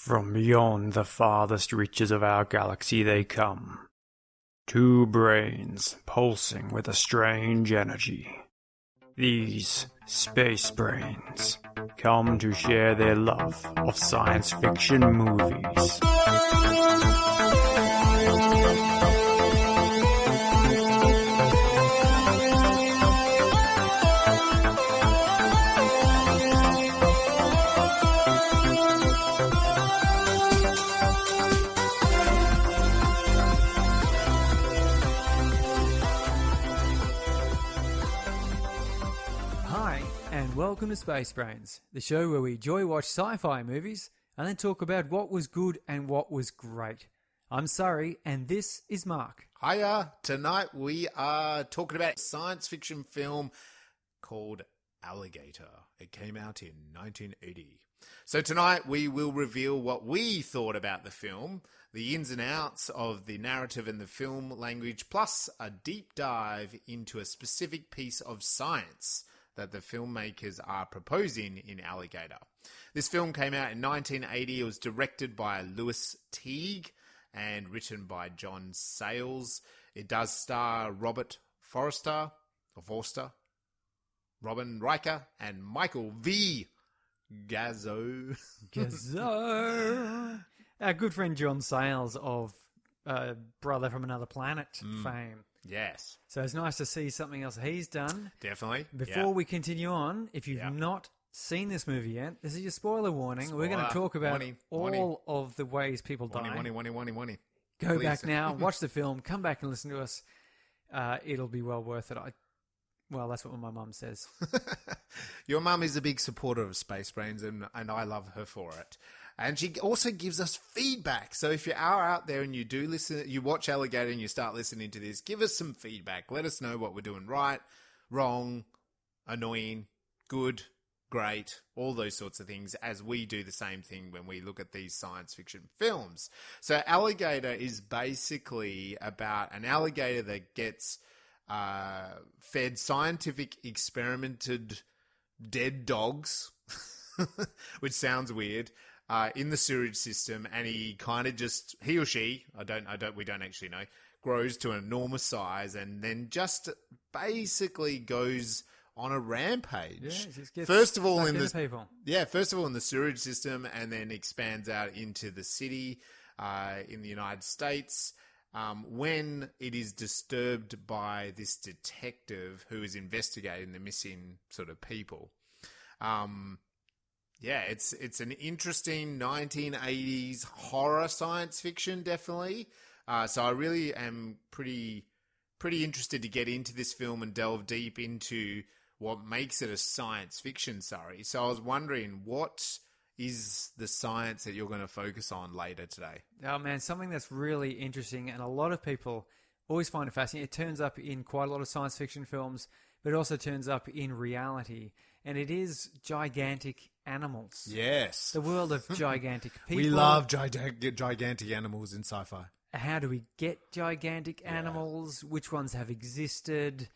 From beyond the farthest reaches of our galaxy they come. Two brains pulsing with a strange energy. These space brains come to share their love of science fiction movies. Welcome to Space Brains, the show where we joy-watch sci-fi movies and then talk about what was good and what was great. I'm Surrey, and this is Mark. Hiya! Tonight we are talking about a science fiction film called Alligator. It came out in 1980. So tonight we will reveal what we thought about the film, the ins and outs of the narrative and the film language, plus a deep dive into a specific piece of science that the filmmakers are proposing in Alligator. This film came out in 1980. It was directed by Lewis Teague and written by John Sayles. It does star Robert Forster, Robin Riker, and MichaelVGazzo. Gazzo. Our good friend John Sayles of Brother from Another Planet fame. Yes. So it's nice to see something else he's done. Definitely. Before we continue on, if you've not seen this movie yet, this is your spoiler warning. We're going to talk about all of the ways people die. Go back now, watch the film, come back and listen to us. It'll be well worth it. Well, that's what my mum says. Your mum is a big supporter of Space Brains, and I love her for it. And she also gives us feedback. So if you are out there and you do listen, you watch Alligator and you start listening to this, give us some feedback. Let us know what we're doing right, wrong, annoying, good, great, all those sorts of things, as we do the same thing when we look at these science fiction films. So Alligator is basically about an alligator that gets fed scientific experimented dead dogs, which sounds weird, in the sewage system, and he kind of just, he or she, we don't actually know, grows to an enormous size and then just basically goes on a rampage. Yeah, first of all in the sewage system, and then expands out into the city in the United States. When it is disturbed by this detective who is investigating the missing sort of people. It's an interesting 1980s horror science fiction, definitely. So I really am pretty interested to get into this film and delve deep into what makes it a science fiction, Surrey. So I was wondering, what is the science that you're going to focus on later today? Oh, man, something that's really interesting, and a lot of people always find it fascinating. It turns up in quite a lot of science fiction films, but it also turns up in reality, and it is gigantic animals. Yes. The world of gigantic people. We love gigantic animals in sci-fi. How do we get gigantic animals? Which ones have existed?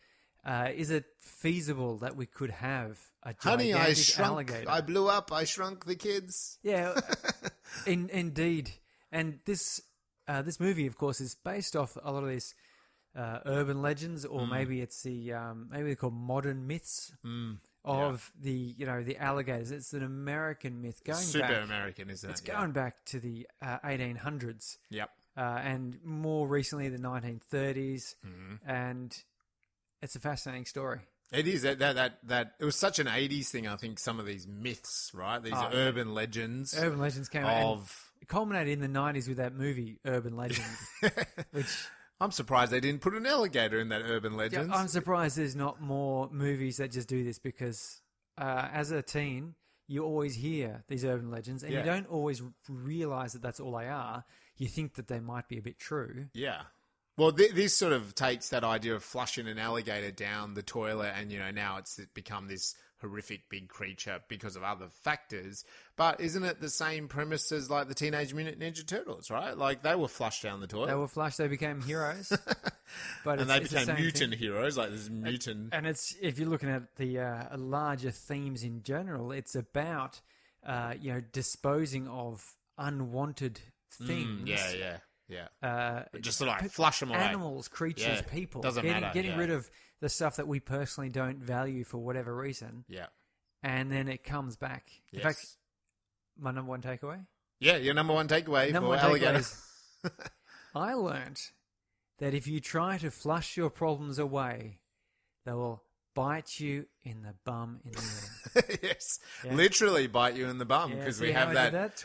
Is it feasible that we could have a gigantic alligator? I blew up. I shrunk the kids. Yeah, indeed. And this movie, of course, is based off a lot of these urban legends, or maybe it's maybe they're called modern myths of the alligators. It's an American myth going super back. American, isn't it? It's going back to the 1800s. Yep. And more recently, the 1930s, and it's a fascinating story. It is that it was such an 80s thing. I think some of these myths, right? These urban legends. Urban legends came out. It culminated in the 90s with that movie, Urban Legend, which I'm surprised they didn't put an alligator in that Urban Legends. Yeah, I'm surprised there's not more movies that just do this, because as a teen, you always hear these urban legends, and you don't always realize that that's all they are. You think that they might be a bit true. Yeah. Well, this sort of takes that idea of flushing an alligator down the toilet, and now it's become this horrific big creature because of other factors. But isn't it the same premise as like the Teenage Mutant Ninja Turtles, right? Like they were flushed down the toilet. They were flushed. They became heroes. And they became mutant heroes, like this mutant. And it's, if you're looking at the larger themes in general, it's about disposing of unwanted things. Just sort of like flush them away. Animals, creatures, people. Doesn't matter. Getting rid of the stuff that we personally don't value for whatever reason. Yeah. And then it comes back. In fact, my number one takeaway? Yeah, your number one takeaway for Alligator. I learnt that if you try to flush your problems away, they will bite you in the bum in the end. Yes, literally bite you in the bum, because we have that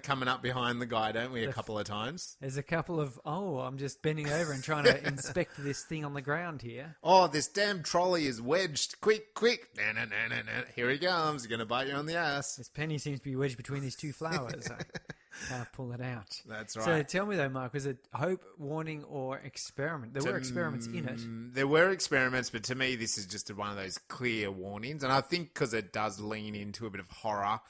coming up behind the guy, don't we, a couple of times? There's a couple of, I'm just bending over and trying to inspect this thing on the ground here. Oh, this damn trolley is wedged. Quick. Here he comes. He's going to bite you on the ass. This penny seems to be wedged between these two flowers. I'll pull it out. That's right. So tell me though, Mark, was it hope, warning, or experiment? There were experiments in it. There were experiments, but to me, this is just one of those clear warnings. And I think because it does lean into a bit of horror,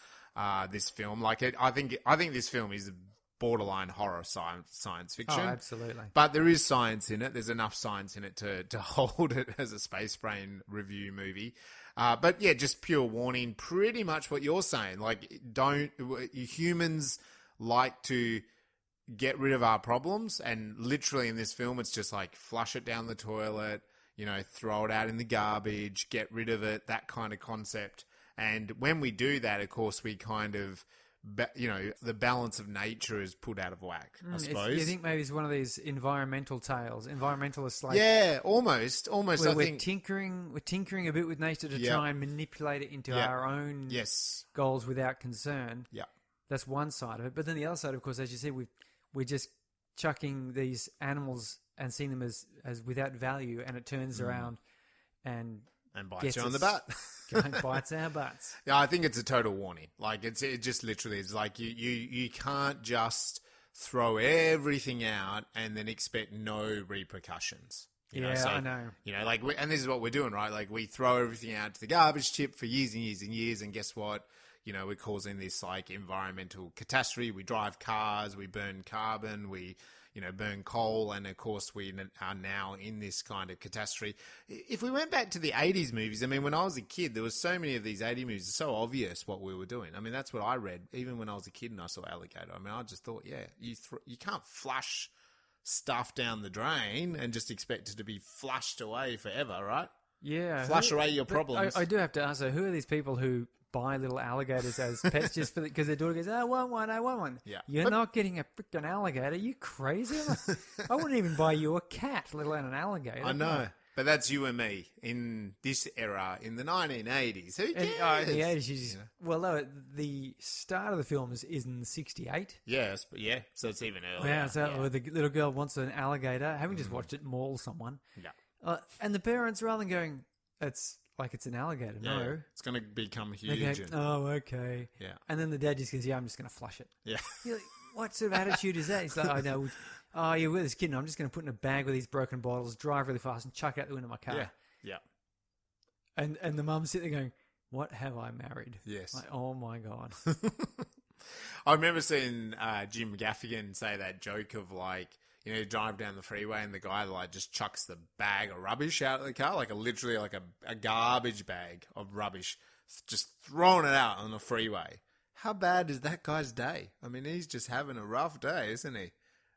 this film, I think this film is borderline horror science fiction. Oh, absolutely. But there is science in it. There's enough science in it to hold it as a space brain review movie. But yeah, just pure warning. Pretty much what you're saying. Humans like to get rid of our problems, and literally in this film it's just like flush it down the toilet, throw it out in the garbage, get rid of it, that kind of concept. And when we do that, of course, we kind of the balance of nature is put out of whack, I suppose. You think maybe it's one of these environmental tales, environmentalists almost where we're tinkering a bit with nature to try and manipulate it into our own goals without concern. That's one side of it. But then the other side, of course, as you said, we're just chucking these animals and seeing them as without value, and it turns around and bites you on the butt. Bites our butts. Yeah, I think it's a total warning. It just literally is like you can't just throw everything out and then expect no repercussions. I know. And this is what we're doing, right? Like, we throw everything out to the garbage tip for years and years and years, and guess what? We're causing this environmental catastrophe. We drive cars, we burn carbon, we burn coal, and of course we are now in this kind of catastrophe. If we went back to the 80s movies, when I was a kid, there was so many of these 80s movies. It's so obvious what we were doing. That's what I read, even when I was a kid and I saw Alligator. I just thought, you can't flush stuff down the drain and just expect it to be flushed away forever, right? Yeah. Flush away your problems. I do have to ask, so who are these people who buy little alligators as pets just because their daughter goes, I want one. Yeah. You're not getting a freaking alligator. You crazy? I wouldn't even buy you a cat, let alone an alligator. I know. But that's you and me in this era, in the 1980s. Who cares? In the 80s, well, the start of the film is in 68. Yes, but so it's even earlier. Yeah, so the little girl wants an alligator, having just watched it maul someone. Yeah. And the parents, rather than going, it's an alligator. No. It's going to become huge. Okay. Yeah. And then the dad just goes, I'm just going to flush it. Yeah. You're like, what sort of attitude is that? He's like, I know. You're with this kid, and I'm just going to put in a bag with these broken bottles, drive really fast, and chuck out the window of my car. Yeah. And the mum's sitting there going, what have I married? Yes. Like, oh my God. I remember seeing Jim Gaffigan say that joke of drive down the freeway and the guy just chucks the bag of rubbish out of the car, literally a garbage bag of rubbish, just throwing it out on the freeway. How bad is that guy's day? He's just having a rough day, isn't he?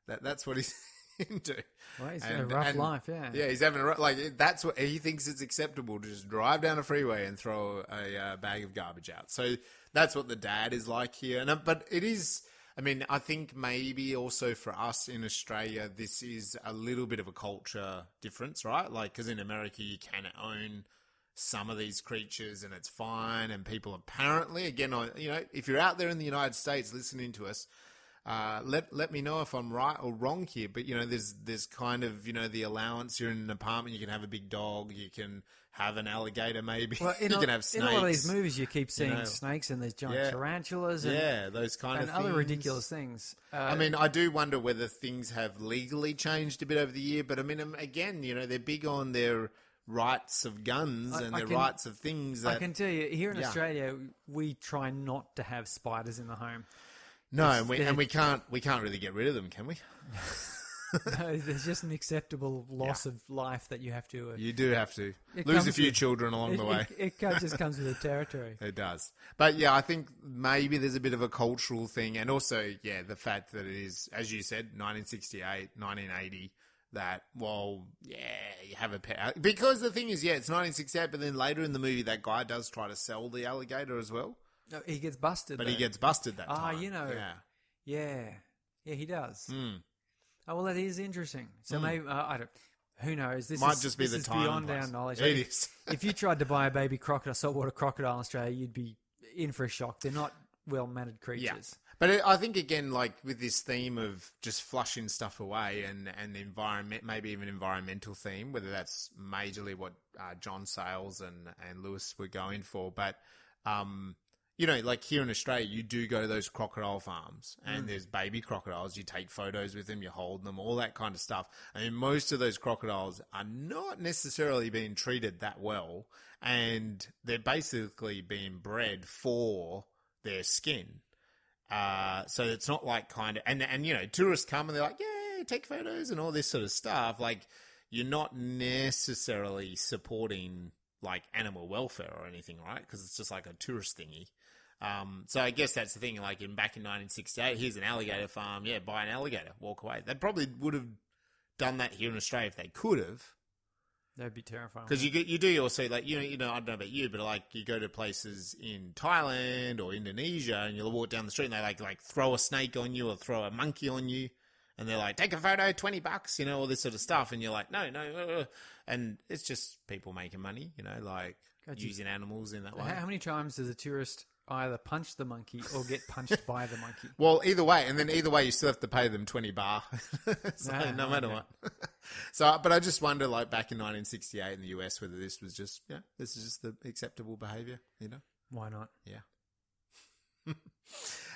That's what he's into. Well, he's got a rough life, yeah. Yeah, he's having that's what he thinks it's acceptable, to just drive down a freeway and throw a bag of garbage out. So that's what the dad is like here. But it is. I think maybe also for us in Australia, this is a little bit of a culture difference, right? Because in America, you can own some of these creatures and it's fine. And people apparently, again, if you're out there in the United States listening to us, let me know if I'm right or wrong here. But, there's kind of, the allowance. You're in an apartment, you can have a big dog, you can have an alligator maybe. Well, you can have snakes. In a lot of these movies, you keep seeing snakes and there's giant tarantulas and, those kind of and things. other ridiculous things. I do wonder whether things have legally changed a bit over the year. But, again, they're big on their rights of guns and their rights of things. That, I can tell you, here in Australia, we try not to have spiders in the home. No, and we can't really get rid of them, can we? No, there's just an acceptable loss of life that you have to... you do have to lose a few children along the way. It just comes with the territory. It does. But yeah, I think maybe there's a bit of a cultural thing. And also, yeah, the fact that it is, as you said, 1968, 1980, that, well, yeah, you have a pet. Because the thing is, yeah, it's 1968, but then later in the movie, that guy does try to sell the alligator as well. No, he gets busted. But he gets busted that time. Ah, you know. Yeah, he does. Mm. Oh, well, that is interesting. So maybe, I don't... Who knows? This might just be the time beyond our knowledge. It is. If you tried to buy a baby crocodile, saltwater crocodile in Australia, you'd be in for a shock. They're not well-mannered creatures. Yeah. But I think, again, like with this theme of just flushing stuff away and the environment, maybe even environmental theme, whether that's majorly what John Sayles and Lewis were going for. But, you know, like here in Australia, you do go to those crocodile farms and there's baby crocodiles. You take photos with them, you hold them, all that kind of stuff. I mean, most of those crocodiles are not necessarily being treated that well, and they're basically being bred for their skin. So it's not like kind of, and you know, tourists come and they're like, yeah, take photos and all this sort of stuff. Like, you're not necessarily supporting like animal welfare or anything, right? Because it's just like a tourist thingy. So I guess that's the thing. Like back in 1968, here's an alligator farm. Yeah, buy an alligator, walk away. They probably would have done that here in Australia if they could have. That'd be terrifying. Because you do also, like, you know, I don't know about you, but like you go to places in Thailand or Indonesia and you'll walk down the street and they like throw a snake on you or throw a monkey on you. And they're like, take a photo, $20, you know, all this sort of stuff. And you're like, no. And it's just people making money, you know, like using animals in that way. How many times does a tourist either punch the monkey or get punched by the monkey? Well, either way. And then either way, you still have to pay them $20. So no matter what. So, but I just wonder, like back in 1968 in the US, whether this was just, this is just the acceptable behavior, you know? Why not? Yeah.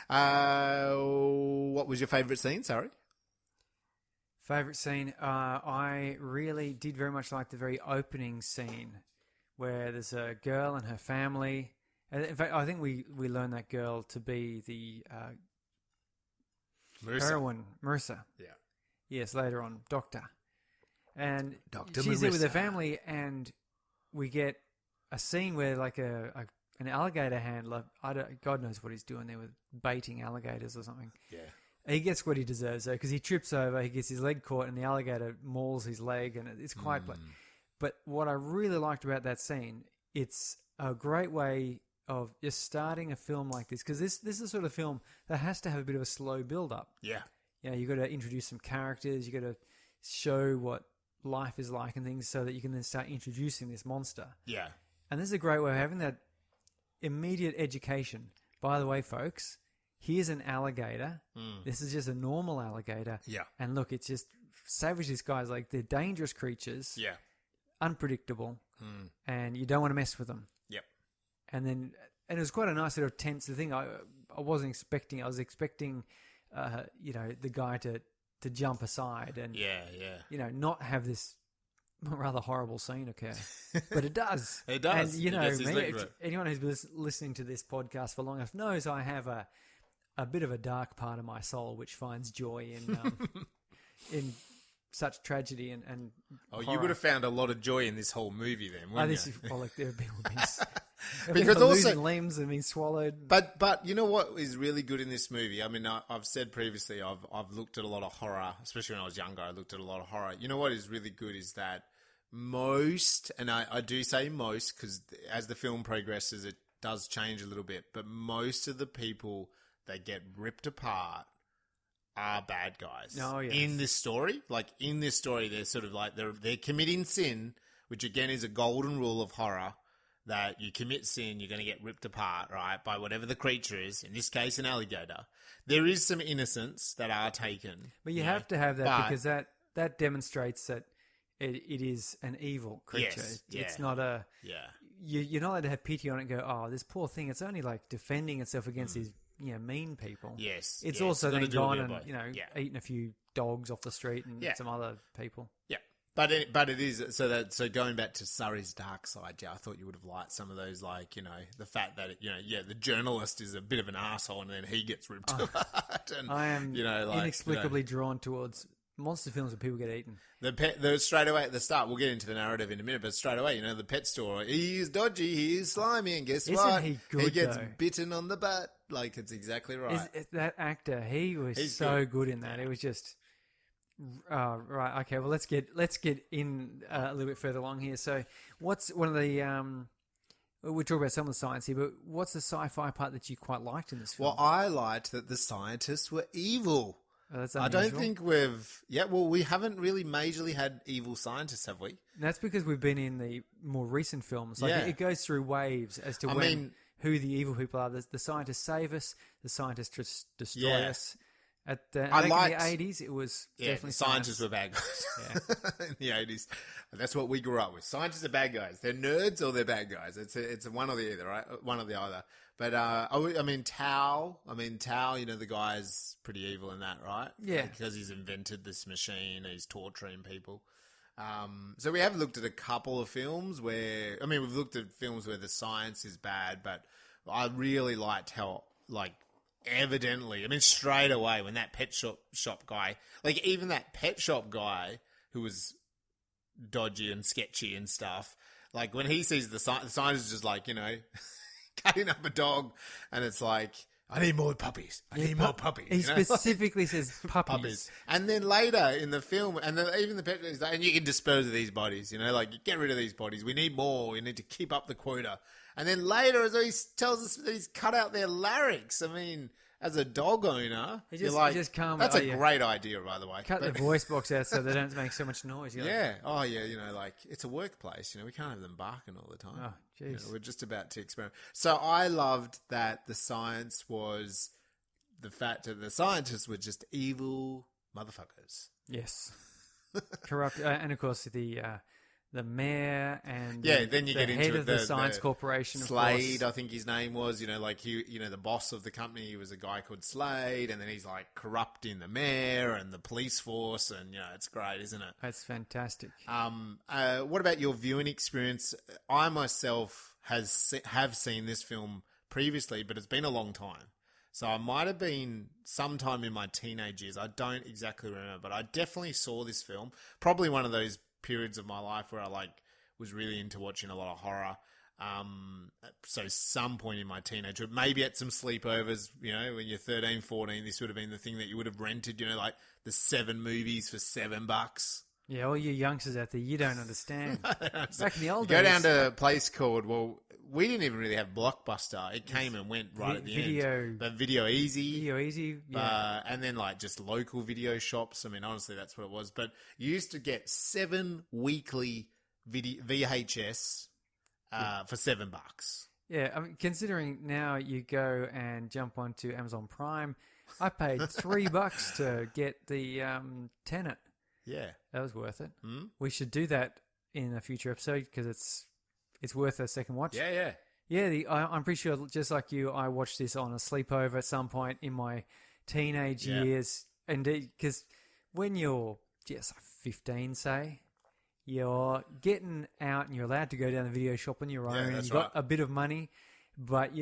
What was your favorite scene? Sorry. Favorite scene? I really did very much like the very opening scene where there's a girl and her family. In fact, I think we learn that girl to be the heroine, Marissa. Yeah. Yes, later on, Doctor. And Dr. she's Marissa. there with her family, and we get a scene where like an alligator handler, God knows what he's doing there with baiting alligators or something. Yeah. He gets what he deserves, though, because he trips over, he gets his leg caught, and the alligator mauls his leg, and it's quite... But what I really liked about that scene, it's a great way of just starting a film like this, because this is the sort of film that has to have a bit of a slow build-up. Yeah. You know, you've got to introduce some characters, you've got to show what life is like and things so that you can then start introducing this monster. Yeah. And this is a great way of having that immediate education. By the way, folks... Here's an alligator. This is just a normal alligator. Yeah. And look, it's just savage. These guys, like, they're dangerous creatures. Yeah. Unpredictable. And you don't want to mess with them. Yep. And it was quite a nice sort of tense thing. I wasn't expecting. I was expecting, you know, the guy to jump aside and you know, not have this rather horrible scene occur. But it does. It does. And you know, anyone who's been listening to this podcast for long enough knows I have a bit of a dark part of my soul which finds joy in such tragedy and horror. You would have found a lot of joy in this whole movie then, wouldn't you? Well, like, there have been because also losing limbs and being swallowed. But you know what is really good in this movie? I mean, I've said previously I've looked at a lot of horror, especially when I was younger. I looked at a lot of horror. You know what is really good is that most, and I do say most because as the film progresses, it does change a little bit. But most of the people that get ripped apart are bad guys. Oh, yes. In this story. Like, in this story, they're sort of like, they're committing sin, which again is a golden rule of horror, that you commit sin, you're going to get ripped apart, right, by whatever the creature is, in this case, an alligator. There is some innocents that are taken. But you have to have that because that demonstrates that it is an evil creature. Yes, it's not a... Yeah. You're not allowed to have pity on it and go, oh, this poor thing, it's only like defending itself against these... You know, mean people. Yes. It's also then gone and, you know, eaten a few dogs off the street and some other people. Yeah. But it is, so going back to Surrey's dark side, I thought you would have liked some of those, like, you know, the fact that, the journalist is a bit of an asshole and then he gets ripped apart. And, I am inexplicably drawn towards monster films where people get eaten. The straight away at the start, we'll get into the narrative in a minute, but straight away, the pet store, he is dodgy, he is slimy, and guess what? Isn't he good, he gets though? bitten on the butt. Like, it's exactly right. That actor, he's so good in that. It was just... right, okay, well, let's get in a little bit further along here. So what's one of the... we talk about some of the science here, but what's the sci-fi part that you quite liked in this film? Well, I liked that the scientists were evil. Oh, that's I don't think we haven't really majorly had evil scientists, have we? That's because we've been in the more recent films. Like it goes through waves as to who the evil people are. The scientists save us, the scientists destroy us. In the 80s, it was definitely scientists were bad guys. In the 80s. That's what we grew up with. Scientists are bad guys. They're nerds or they're bad guys. It's one or the other, right? One or the other. But, Tao, the guy's pretty evil in that, right? Yeah. Because he's invented this machine, he's torturing people. So we have looked at a couple of films where, we've looked at films where the science is bad, but I really liked how, evidently, straight away when that pet shop guy, even that pet shop guy who was dodgy and sketchy and stuff, when he sees the scientist is just cutting up a dog, and it's like, I need more puppies. I need more puppies. He specifically says puppies. And then later in the film, even the pet is like, and you can dispose of these bodies, get rid of these bodies. We need more. We need to keep up the quota. And then later, as he tells us that he's cut out their larynx. As a dog owner, just calm. That's a great idea, by the way. Cut the voice box out so they don't make so much noise. It's a workplace. We can't have them barking all the time. Oh, jeez. We're just about to experiment. So I loved that the science was the fact that the scientists were just evil motherfuckers. Yes, corrupt, and of course the mayor and then you get head into of the science corporation. Slade, I think his name was. The boss of the company was a guy called Slade, and then he's corrupting the mayor and the police force, and it's great, isn't it? That's fantastic. What about your viewing experience? I myself have seen this film previously, but it's been a long time. So I might have been sometime in my teenage years. I don't exactly remember, but I definitely saw this film. Probably one of those periods of my life where I was really into watching a lot of horror. So some point in my teenagehood, maybe at some sleepovers, when you're 13, 14, this would have been the thing that you would have rented, the 7 movies for $7. Yeah, all you youngsters out there, you don't understand. Back in the old days. Go down to a place called, we didn't even really have Blockbuster. It came and went right at the end. But Video Easy. Yeah. And then just local video shops. Honestly, that's what it was. But you used to get 7 weekly VHS for $7. Yeah, considering now you go and jump onto Amazon Prime, I paid $3 to get the Tenet. Yeah. That was worth it. Mm? We should do that in a future episode because it's worth a second watch. Yeah. Yeah, I'm pretty sure, just like you, I watched this on a sleepover at some point in my teenage years. Indeed, because when you're 15, say, you're getting out and you're allowed to go down the video shop on your own. And you've got a bit of money, but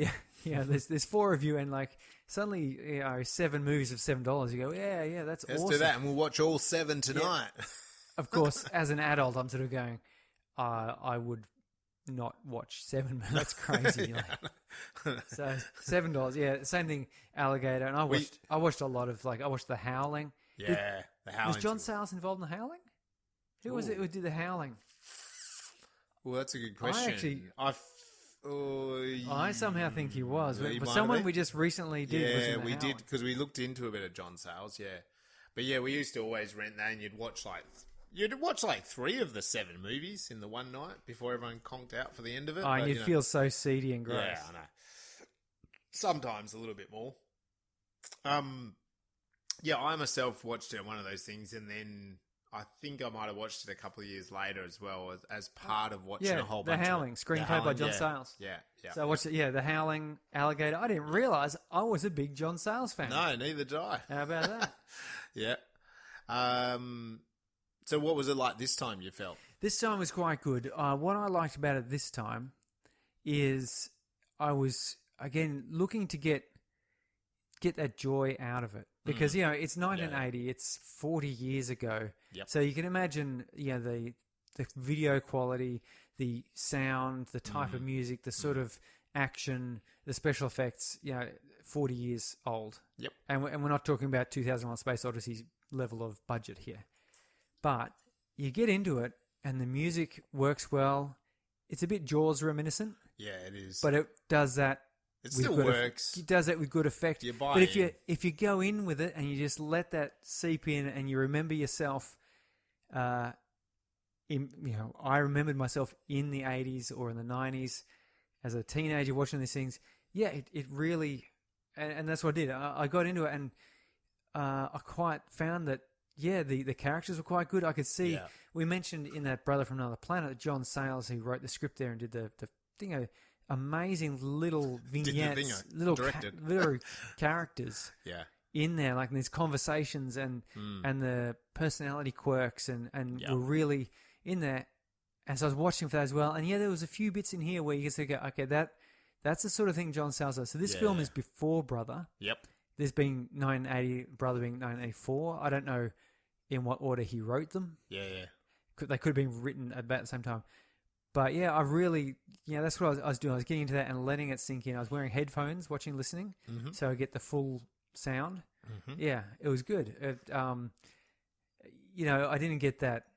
there's 4 of you, and suddenly 7 movies of $7. You go, yeah, that's awesome. Let's do that, and we'll watch all 7 tonight. Yeah. Of course, as an adult, I'm sort of going, I would not watch 7. That's crazy. So $7. Yeah, same thing. Alligator, and I watched a lot of I watched The Howling. Yeah, The Howling. Was John Sayles involved in The Howling? Who was it who did The Howling? Well, that's a good question. I somehow think he was. But someone we just recently did. Yeah, we did, because we looked into a bit of John Sayles. Yeah, but we used to always rent that, and you'd watch 3 of the 7 movies in the one night before everyone conked out for the end of it. Oh, and you'd feel so seedy and gross. Yeah, I know. Sometimes a little bit more. I myself watched it, one of those things, and then I think I might have watched it a couple of years later as well, as part of watching a whole bunch The Howling, of it. screenplay by John Sayles. Yeah. So I watched it, The Howling, Alligator. I didn't realise I was a big John Sayles fan. No, neither did I. How about that? Yeah. So what was it like this time, you felt? This time was quite good. What I liked about it this time is I was, again, looking to get get that joy out of it. Because, it's 1980, it's 40 years ago. Yep. So you can imagine, the video quality, the sound, the type of music, the sort of action, the special effects, 40 years old. Yep. And we're not talking about 2001 Space Odyssey level of budget here. But you get into it, and the music works well. It's a bit Jaws reminiscent. Yeah, it is. But it does that. It still works. It does that with good effect. But if you go in with it and you just let that seep in, and you remember yourself, I remembered myself in the 80s or in the 90s as a teenager watching these things. Yeah, it really, and that's what I did. I got into it, and I quite found that. Yeah, the characters were quite good. I could see. Yeah. We mentioned in that Brother from Another Planet, John Sayles, who wrote the script there and did the thing. Amazing little vignettes, little characters. Yeah. In there, like these conversations and the personality quirks and were really in there. And so I was watching for that as well. And there was a few bits in here where you can go, okay, that's the sort of thing John Sayles does. So this film is before Brother. Yep. This being 1980, Brother being 1984. I don't know in what order he wrote them. Yeah. They could have been written about the same time. But I really, that's what I was doing. I was getting into that and letting it sink in. I was wearing headphones, listening, so I get the full sound. Mm-hmm. Yeah, it was good. I didn't get that.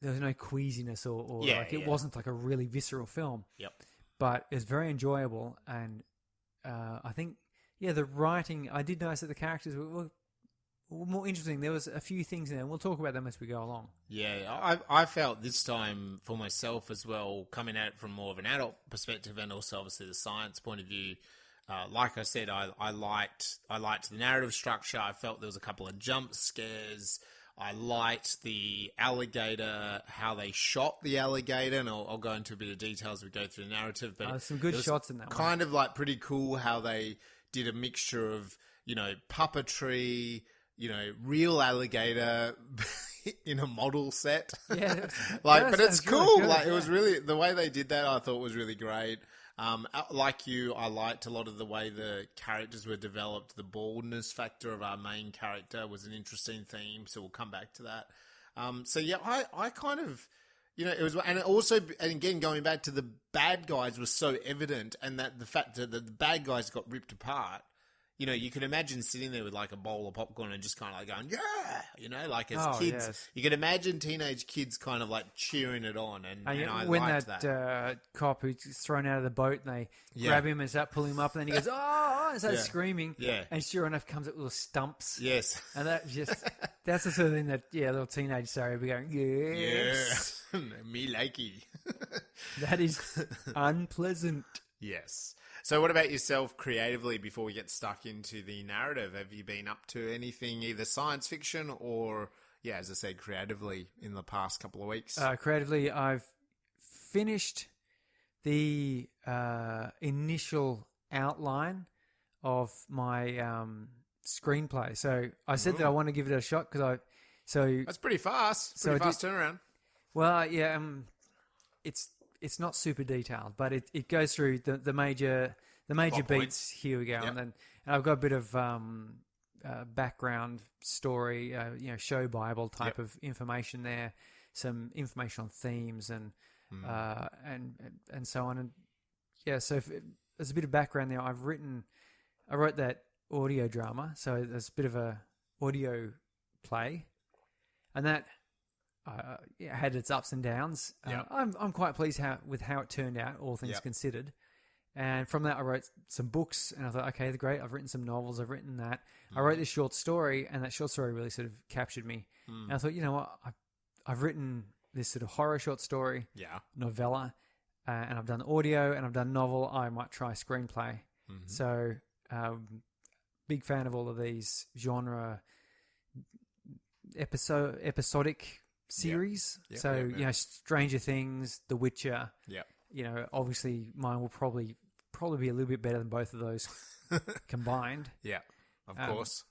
There was no queasiness or it wasn't like a really visceral film. Yep. But it was very enjoyable, and I think, the writing, I did notice that the characters were more interesting. There was a few things in there, and we'll talk about them as we go along. Yeah, I felt this time for myself as well, coming at it from more of an adult perspective and also obviously the science point of view. Like I said, I liked the narrative structure. I felt there was a couple of jump scares. I liked the alligator, how they shot the alligator, and I'll go into a bit of detail as we go through the narrative. But some good shots in that one. Kind of like pretty cool how they did a mixture of, puppetry, real alligator in a model set. Yeah. But it's cool. Really good, it was really, the way they did that I thought was really great. Like you, I liked a lot of the way the characters were developed. The baldness factor of our main character was an interesting theme, so we'll come back to that. I kind of, it was, and also, and again, going back to the bad guys was so evident, and that the fact that the bad guys got ripped apart. You could imagine sitting there with like a bowl of popcorn and just kind of like going, as kids, yes. You could imagine teenage kids kind of like cheering it on. And I when liked that. Cop who's thrown out of the boat and they grab him and start pulling him up, and then he goes, oh, and starts screaming. Yeah. And sure enough, comes up with little stumps. Yes. And that's the sort of thing that, little teenage Surrey will be going, yes. Yeah. Me likey. That is unpleasant. Yes. So what about yourself creatively before we get stuck into the narrative? Have you been up to anything, either science fiction or, as I said, creatively in the past couple of weeks? Creatively, I've finished the initial outline of my screenplay. So I said that I want to give it a shot because that's pretty fast. Pretty fast turnaround. Well, it's not super detailed, but it goes through the major beats. Points. Here we go, yep. And I've got a bit of background story, show Bible type of information there, some information on themes and so on, and so there's a bit of background there. I wrote that audio drama, so there's a bit of a audio play, and that. Had its ups and downs. I'm quite pleased with how it turned out, all things considered. And from that, I wrote some books, and I thought, okay, great. I've written some novels. I've written that. I wrote this short story, and that short story really sort of captured me. And I thought, you know what? I've written this sort of horror short story, novella, and I've done audio, and I've done novel. I might try screenplay. Mm-hmm. So, big fan of all of these genre episodic series. Stranger Things, The Witcher. Obviously mine will probably be a little bit better than both of those combined. Yeah, of course.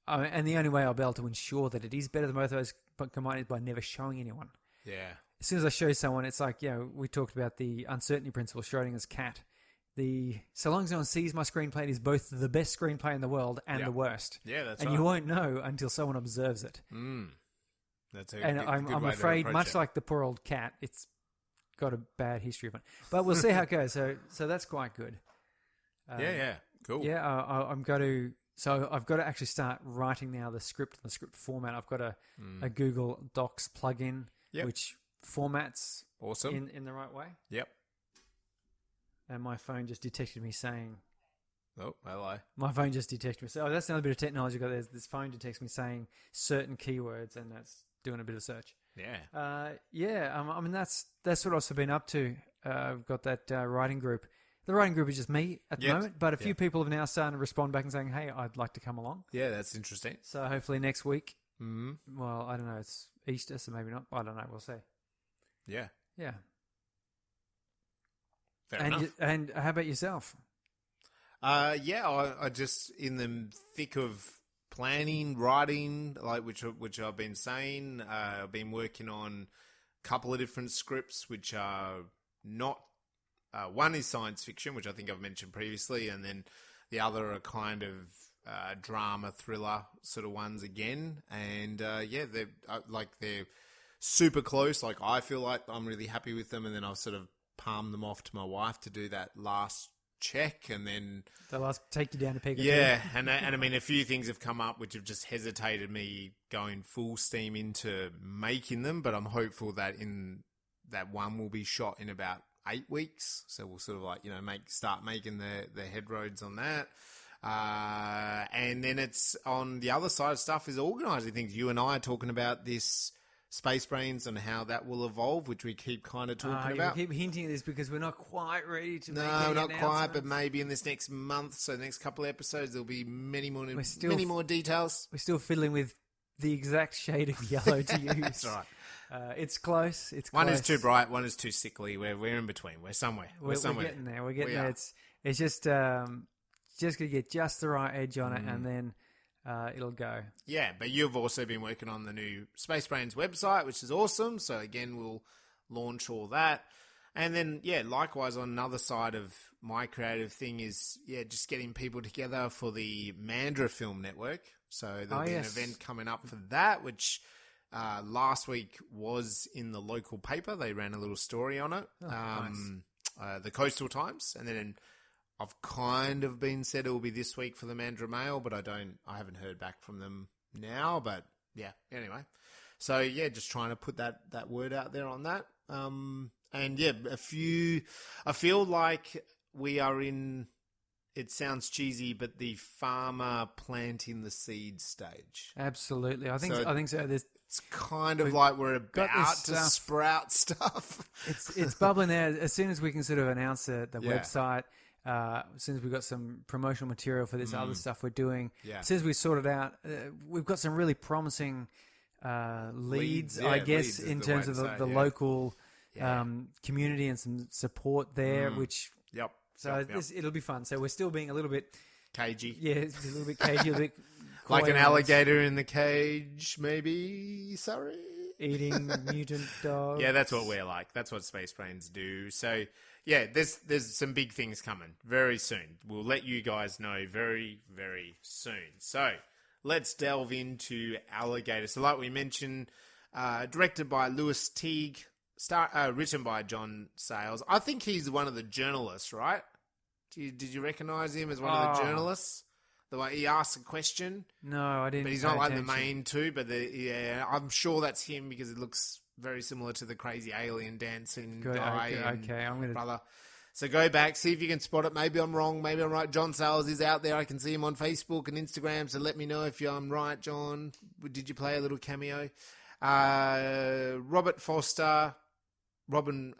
And the only way I'll be able to ensure that it is better than both of those combined is by never showing anyone. Yeah. As soon as I show someone, it's like, we talked about the uncertainty principle, Schrodinger's cat. so long as no one sees my screenplay, it is both the best screenplay in the world and the worst. Yeah, that's right. And you won't know until someone observes it. That's I'm afraid, much like the poor old cat, it's got a bad history of it. But we'll see how it goes. So that's quite good. Cool. Yeah, I've got to actually start writing now the script format. I've got a Google Docs plugin which formats in the right way. Yep. And my phone just detected me saying... Oh, hello. My phone just detected me. So that's another bit of technology. This phone detects me saying certain keywords, and that's doing a bit of search. Yeah. I mean, that's what I've also been up to. I've got that writing group. The writing group is just me at the moment, but a few people have now started to respond back and saying, hey, I'd like to come along. Yeah, that's interesting. So hopefully next week. Well, I don't know. It's Easter, so maybe not. I don't know. We'll see. Yeah. Yeah. Fair enough. And how about yourself? I just in the thick of planning, writing, like which I've been saying. I've been working on a couple of different scripts, which are not. One is science fiction, which I think I've mentioned previously, and then the other are kind of drama, thriller sort of ones again. And they're super close. Like I feel like I'm really happy with them, and then I've sort of palmed them off to my wife to do that last check, and then the last take you down to Pega. Yeah, and I mean a few things have come up which have just hesitated me going full steam into making them, but I'm hopeful that that one will be shot in about 8 weeks, so we'll sort of start making the headroads on that. And then it's on the other side of stuff is organising things. You and I are talking about this Spacebrains and how that will evolve, which we keep kind of talking about. We keep hinting at this because we're not quite ready to make any not announcements. quite, but maybe in this next month, so the next couple of episodes, there'll be many more details. We're still fiddling with the exact shade of yellow to use. That's right. It's close. One is too bright, one is too sickly. We're in between. We're somewhere. We're getting there. We're getting there. It's just gonna get just the right edge on it, and then it'll go. Yeah, but you've also been working on the new Spacebrains website, which is awesome. So again, we'll launch all that. And then, likewise on another side of my creative thing is, just getting people together for the Mandra Film Network. So there'll be an event coming up for that, which last week was in the local paper. They ran a little story on it, nice. The Coastal Times. And then I've kind of been said it will be this week for the Mandra Mail, but I haven't heard back from them now. But anyway. So just trying to put that word out there on that. And I feel like we are in, it sounds cheesy, but the farmer planting the seed stage. Absolutely. I think so. It's kind of like we're about to sprout stuff. It's bubbling there. As soon as we can sort of announce the website, as soon as we've got some promotional material for this other stuff we're doing, as soon as we sort it out, we've got some really promising leads, I guess, in terms of the local community and some support there, which... Yep. So it'll be fun. So we're still being a little bit... cagey. Yeah, it's a little bit cagey, a little bit... Like an alligator in the cage, maybe, Surrey? Eating mutant dogs. Yeah, that's what we're like. That's what Spacebrains do. So, there's some big things coming very soon. We'll let you guys know very, very soon. So, let's delve into Alligator. So, like we mentioned, directed by Lewis Teague, written by John Sayles. I think he's one of the journalists, right? Did you recognise him as one of the journalists? The way he asks a question. No, I didn't. But he's not like the main two. But I'm sure that's him because it looks very similar to the crazy alien dancing guy. Okay, I'm gonna brother. So go back, see if you can spot it. Maybe I'm wrong. Maybe I'm right. John Sayles is out there. I can see him on Facebook and Instagram. So let me know if I'm right, John. Did you play a little cameo? Robert Forster, Robin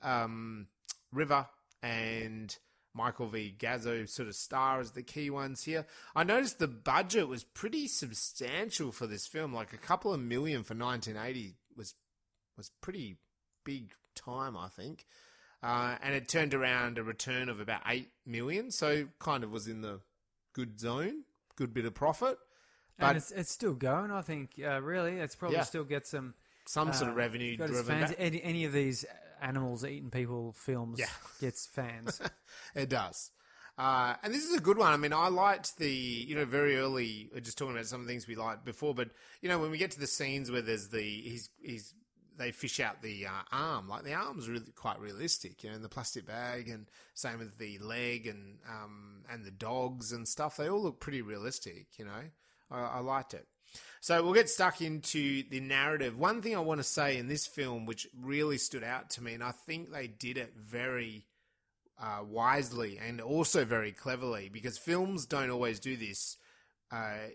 River, and MichaelVGazzo sort of star as the key ones here. I noticed the budget was pretty substantial for this film. Like a couple of million for 1980 was pretty big time, I think. And it turned around a return of about 8 million. So kind of was in the good zone, good bit of profit. But and it's still going, I think. Really, it's probably still get some sort of revenue driven. Any of these animals eating people films gets fans. It does. And this is a good one. I mean, I liked the, very early, just talking about some of the things we liked before, but, when we get to the scenes where there's they fish out the arm, like the arm's really quite realistic, in the plastic bag, and same with the leg and the dogs and stuff. They all look pretty realistic, I liked it. So we'll get stuck into the narrative. One thing I want to say in this film, which really stood out to me, and I think they did it very wisely and also very cleverly, because films don't always do this,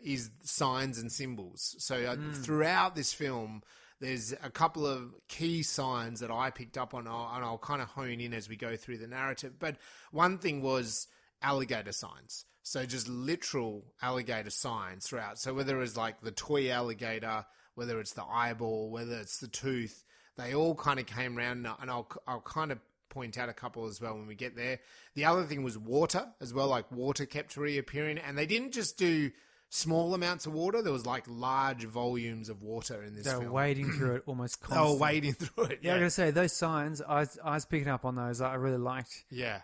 is signs and symbols. So throughout this film, there's a couple of key signs that I picked up on, and I'll kind of hone in as we go through the narrative. But one thing was alligator signs. So just literal alligator signs throughout. So whether it's like the toy alligator, whether it's the eyeball, whether it's the tooth, they all kind of came around, and I'll kind of point out a couple as well when we get there. The other thing was water as well, like water kept reappearing, and they didn't just do small amounts of water. There was like large volumes of water in this film. They were wading through it almost constantly. They were wading through it, yeah. I gotta say, those signs, I was picking up on those. I really liked. Yeah.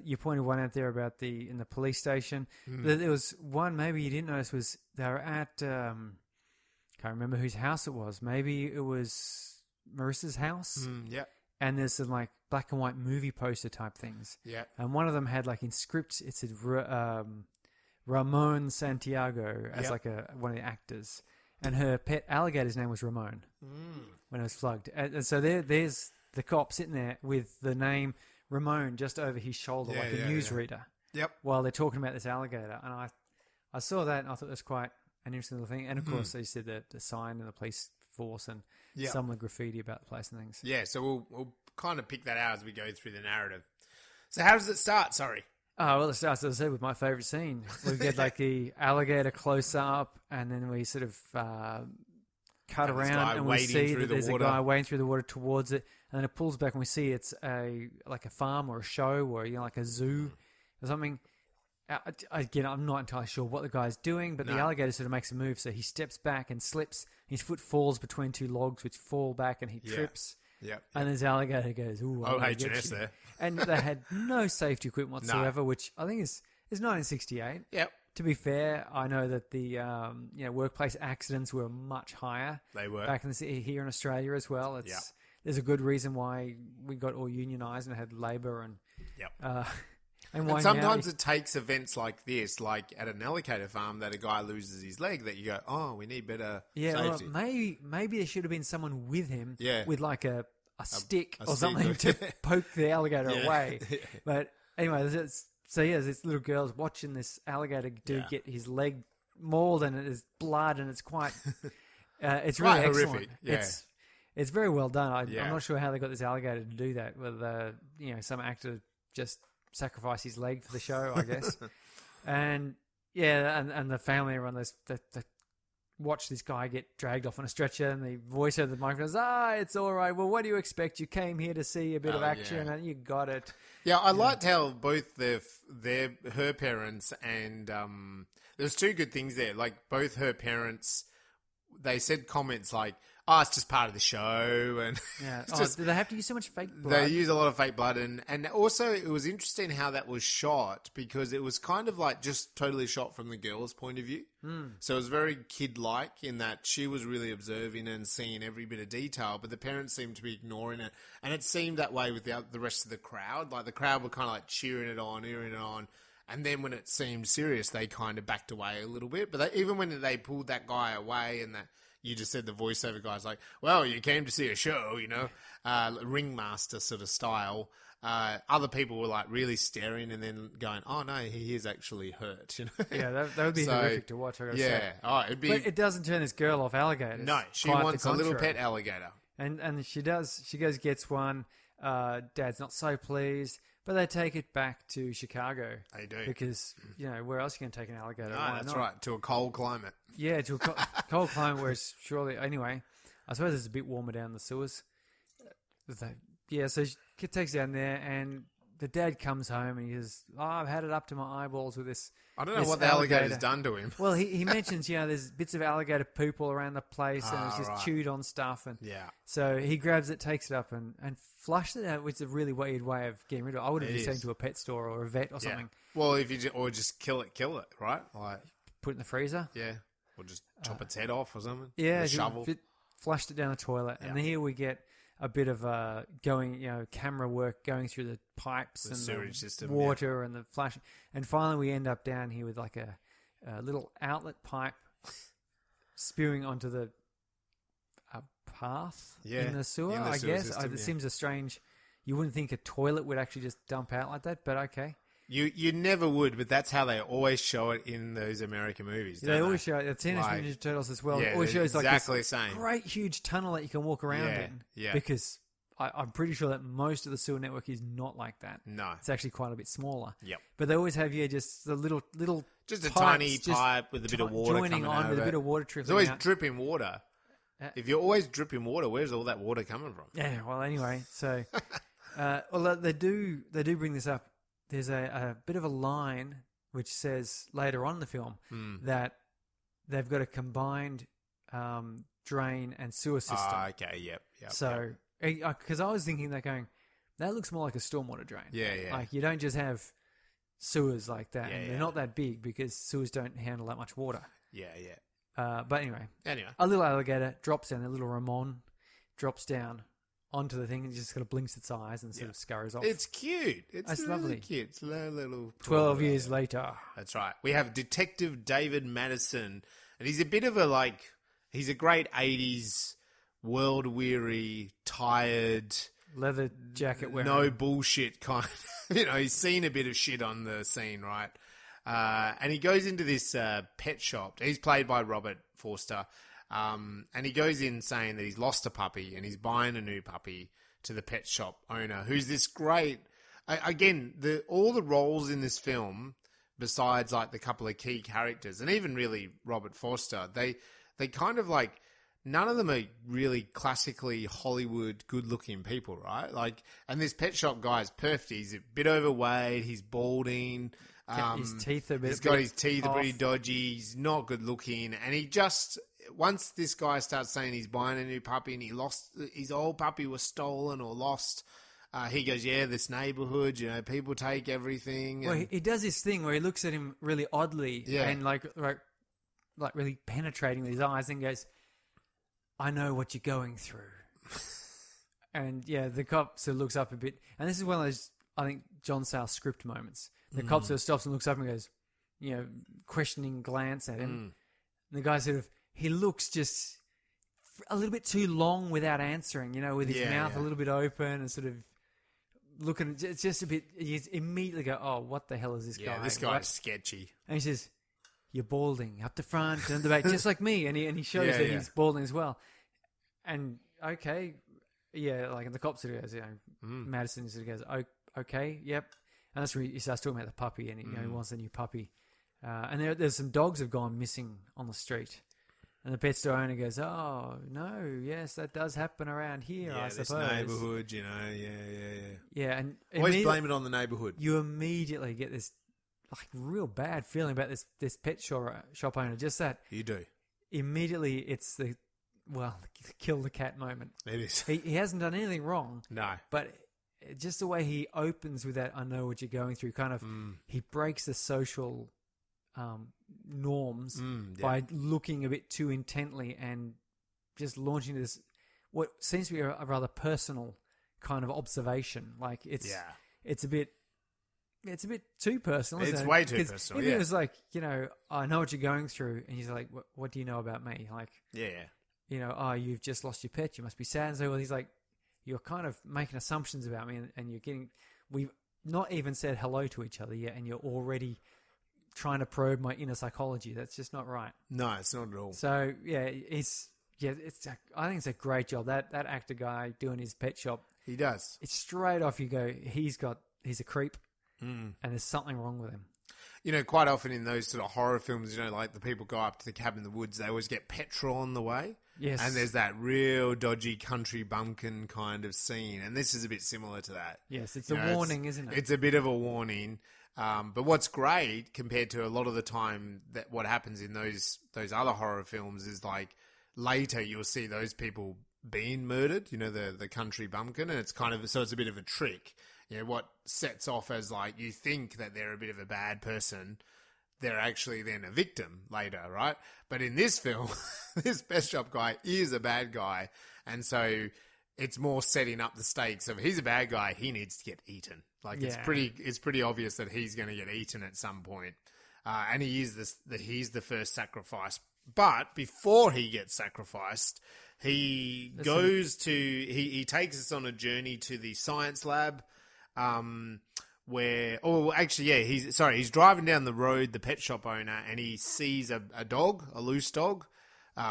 You pointed one out there about in the police station. There was one maybe you didn't notice, was they were at, can't remember whose house it was. Maybe it was Marissa's house. Yeah. And there's some like black and white movie poster type things. Yeah. And one of them had like in script, it said Ramon Santiago as like one of the actors, and her pet alligator's name was Ramon when it was flagged. And so there's the cop sitting there with the name Ramon just over his shoulder, like a newsreader. Yep. While they're talking about this alligator, and I saw that and I thought it was quite an interesting little thing. And of course, they said the sign and the police force and some of the graffiti about the place and things. Yeah. So we'll kind of pick that out as we go through the narrative. So how does it start? Sorry. Oh, well, it starts, as I said, with my favourite scene. We get like the alligator close up, and then we sort of cut around, and we see that there's a guy wading through the water towards it, and then it pulls back, and we see it's like a farm or a show or like a zoo or something. Again, I'm not entirely sure what the guy's doing, but the alligator sort of makes a move, so he steps back and slips. His foot falls between two logs, which fall back, and he trips. Yep. And his alligator goes, "Ooh, oh, H&S there." And they had no safety equipment whatsoever, which I think is 1968. Yep. To be fair, I know that the workplace accidents were much higher. They were back here in Australia as well. There's a good reason why we got all unionised and had labour and and sometimes it takes events like this, like at an alligator farm, that a guy loses his leg, that you go, oh, we need better safety. Well, maybe there should have been someone with him with like a stick or stick something to poke the alligator away. But anyway, there's this little girl's watching this alligator dude get his leg mauled, and it is blood, and it's quite, it's really horrific. Excellent. Yeah. It's very well done. I'm not sure how they got this alligator to do that. Whether some actor just sacrifice his leg for the show, I guess. and the family around this that watch this guy get dragged off on a stretcher, and the voice of the microphone is, it's all right. Well, what do you expect? You came here to see a bit of action, and you got it. Yeah, I liked how both her parents and there's two good things there. Like both her parents, they said comments like, "Oh, it's just part of the show," and do they have to use so much fake blood? They use a lot of fake blood, and also it was interesting how that was shot, because it was kind of like just totally shot from the girl's point of view. So it was very kid-like in that she was really observing and seeing every bit of detail, but the parents seemed to be ignoring it, and it seemed that way with the rest of the crowd. Like the crowd were kind of like cheering it on, and then when it seemed serious, they kind of backed away a little bit. But even when they pulled that guy away, and that. You just said the voiceover guy's like, well, you came to see a show, ringmaster sort of style. Other people were like really staring and then going, oh no, he is actually hurt. Yeah, that would be horrific to watch. I gotta say. It'd be. But it doesn't turn this girl off alligators. No, she wants a little pet alligator, and she does. She gets one. Dad's not so pleased. But they take it back to Chicago. They do. Because, where else are you going to take an alligator? No, that's right. To a cold climate. Yeah, to a cold climate where it's surely... Anyway, I suppose it's a bit warmer down the sewers. So she takes it down there, and the dad comes home and he says, I've had it up to my eyeballs with this. I don't know what the alligator's done to him. Well, he mentions, there's bits of alligator poop all around the place and it's just chewed on stuff. And so he grabs it, takes it up and flushes it out, which is a really weird way of getting rid of it. I would have just taken to a pet store or a vet or something. Well, if you just kill it, right? Like put it in the freezer. Yeah. Or just chop its head off or something. Yeah. With a shovel. Flushed it down the toilet. Yeah. And here we get a bit of camera work going through the pipes and sewage the system, water and the flash. And finally we end up down here with like a little outlet pipe spewing onto the path in the sewer, I guess. System, it seems a strange... You wouldn't think a toilet would actually just dump out like that, but okay. You never would, but that's how they always show it in those American movies. They always show it. The Teenage Mutant Ninja Turtles as well. It always shows exactly this the same. Great huge tunnel that you can walk around in. Yeah. Because I'm pretty sure that most of the sewer network is not like that. No. It's actually quite a bit smaller. Yep. But they always have just the little just a pipes, tiny pipe with a bit of water joining on with a bit of water trickling There's always out. dripping water. If you're always dripping water, where's all that water coming from? Yeah. Well, anyway, so they do bring this up. There's a bit of a line which says later on in the film that they've got a combined drain and sewer system. Okay, yep. So, because I was thinking that looks more like a stormwater drain. Yeah. Like you don't just have sewers like that. And they're not that big because sewers don't handle that much water. Yeah. But anyway, a little alligator drops down, a little Ramon drops down onto the thing and just kind of blinks its eyes and sort of scurries off. It's cute. It's really lovely. Cute. It's a little 12 years later. That's right. We have Detective David Madison, and he's a bit of he's a great 80s, world-weary, tired... leather jacket wearing. No bullshit kind of... he's seen a bit of shit on the scene, right? And he goes into this pet shop. He's played by Robert Forster. And he goes in saying that he's lost a puppy and he's buying a new puppy to the pet shop owner, who's this great... Again, all the roles in this film, besides like the couple of key characters, and even really Robert Forster, they kind of like... None of them are really classically Hollywood good-looking people, right? Like, and this pet shop guy is perfect. He's a bit overweight. He's balding. His teeth are a bit... He's got his teeth are pretty dodgy. He's not good-looking. And he just... Once this guy starts saying he's buying a new puppy and he lost... His old puppy was stolen or lost... he goes, this neighborhood, people take everything. Well, he does this thing where he looks at him really oddly and like really penetrating with his eyes and goes... I know what you're going through. And the cop sort of looks up a bit. And this is one of those, I think, John Sayles script moments. The cop sort of stops and looks up and goes, questioning glance at him. And the guy he looks just a little bit too long without answering, with his mouth a little bit open and sort of looking, it's just a bit, you immediately go, oh, what the hell is this guy? Yeah, this guy's sketchy. And he says, you're balding up the front and the back, just like me. And he shows that he's balding as well. And okay, like the cop sort of goes, Madison sort of goes, oh, okay, yep. And that's where he starts talking about the puppy, and he wants a new puppy. And there's some dogs have gone missing on the street. And the pet store owner goes, oh, no, yes, that does happen around here, I suppose. This neighbourhood, Yeah, and always blame it on the neighbourhood. You immediately get this real bad feeling about this pet shop owner. Just that. You do. Immediately, it's the kill the cat moment. It is. He hasn't done anything wrong. No. But just the way he opens with that, I know what you're going through, kind of, he breaks the social norms by looking a bit too intently and just launching this, what seems to be a rather personal kind of observation. Like, it's a bit too personal. It's way too personal. If it was like, I know what you're going through, and he's like, what do you know about me? Like, oh, you've just lost your pet, you must be sad. And so he's like, you're kind of making assumptions about me, and we've not even said hello to each other yet, and you're already trying to probe my inner psychology. That's just not right. No, it's not at all. So I think it's a great job. That actor guy doing his pet shop. He does. It's straight off. You go, he's a creep, and there's something wrong with him. quite often in those sort of horror films, like the people go up to the cabin in the woods, they always get petrol on the way. Yes. And there's that real dodgy country bumpkin kind of scene. And this is a bit similar to that. Yes, it's a warning, isn't it? It's a bit of a warning. But what's great compared to a lot of the time that what happens in those other horror films is like later you'll see those people being murdered, the country bumpkin. And it's it's a bit of a trick. What sets off as like you think that they're a bit of a bad person, they're actually then a victim later, right? But in this film, this best shop guy is a bad guy. And so it's more setting up the stakes of he's a bad guy, he needs to get eaten. Like it's pretty obvious that he's going to get eaten at some point. And he's the first sacrifice. But before he gets sacrificed, he takes us on a journey to the science lab, he's driving down the road, the pet shop owner, and he sees a dog, a loose dog,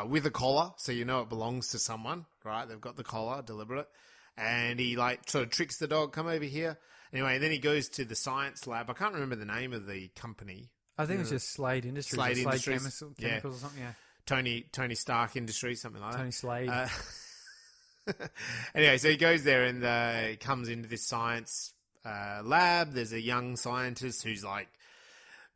with a collar, so it belongs to someone, right? They've got the collar, deliberate, and he sort of tricks the dog, come over here. Anyway, and then he goes to the science lab. I can't remember the name of the company. I think it was just Slade Industries. Slade Industries. Chemicals or something, yeah. Tony Stark Industries, something like that. Tony Slade. Anyway, so he goes there and comes into this science lab. There's a young scientist who's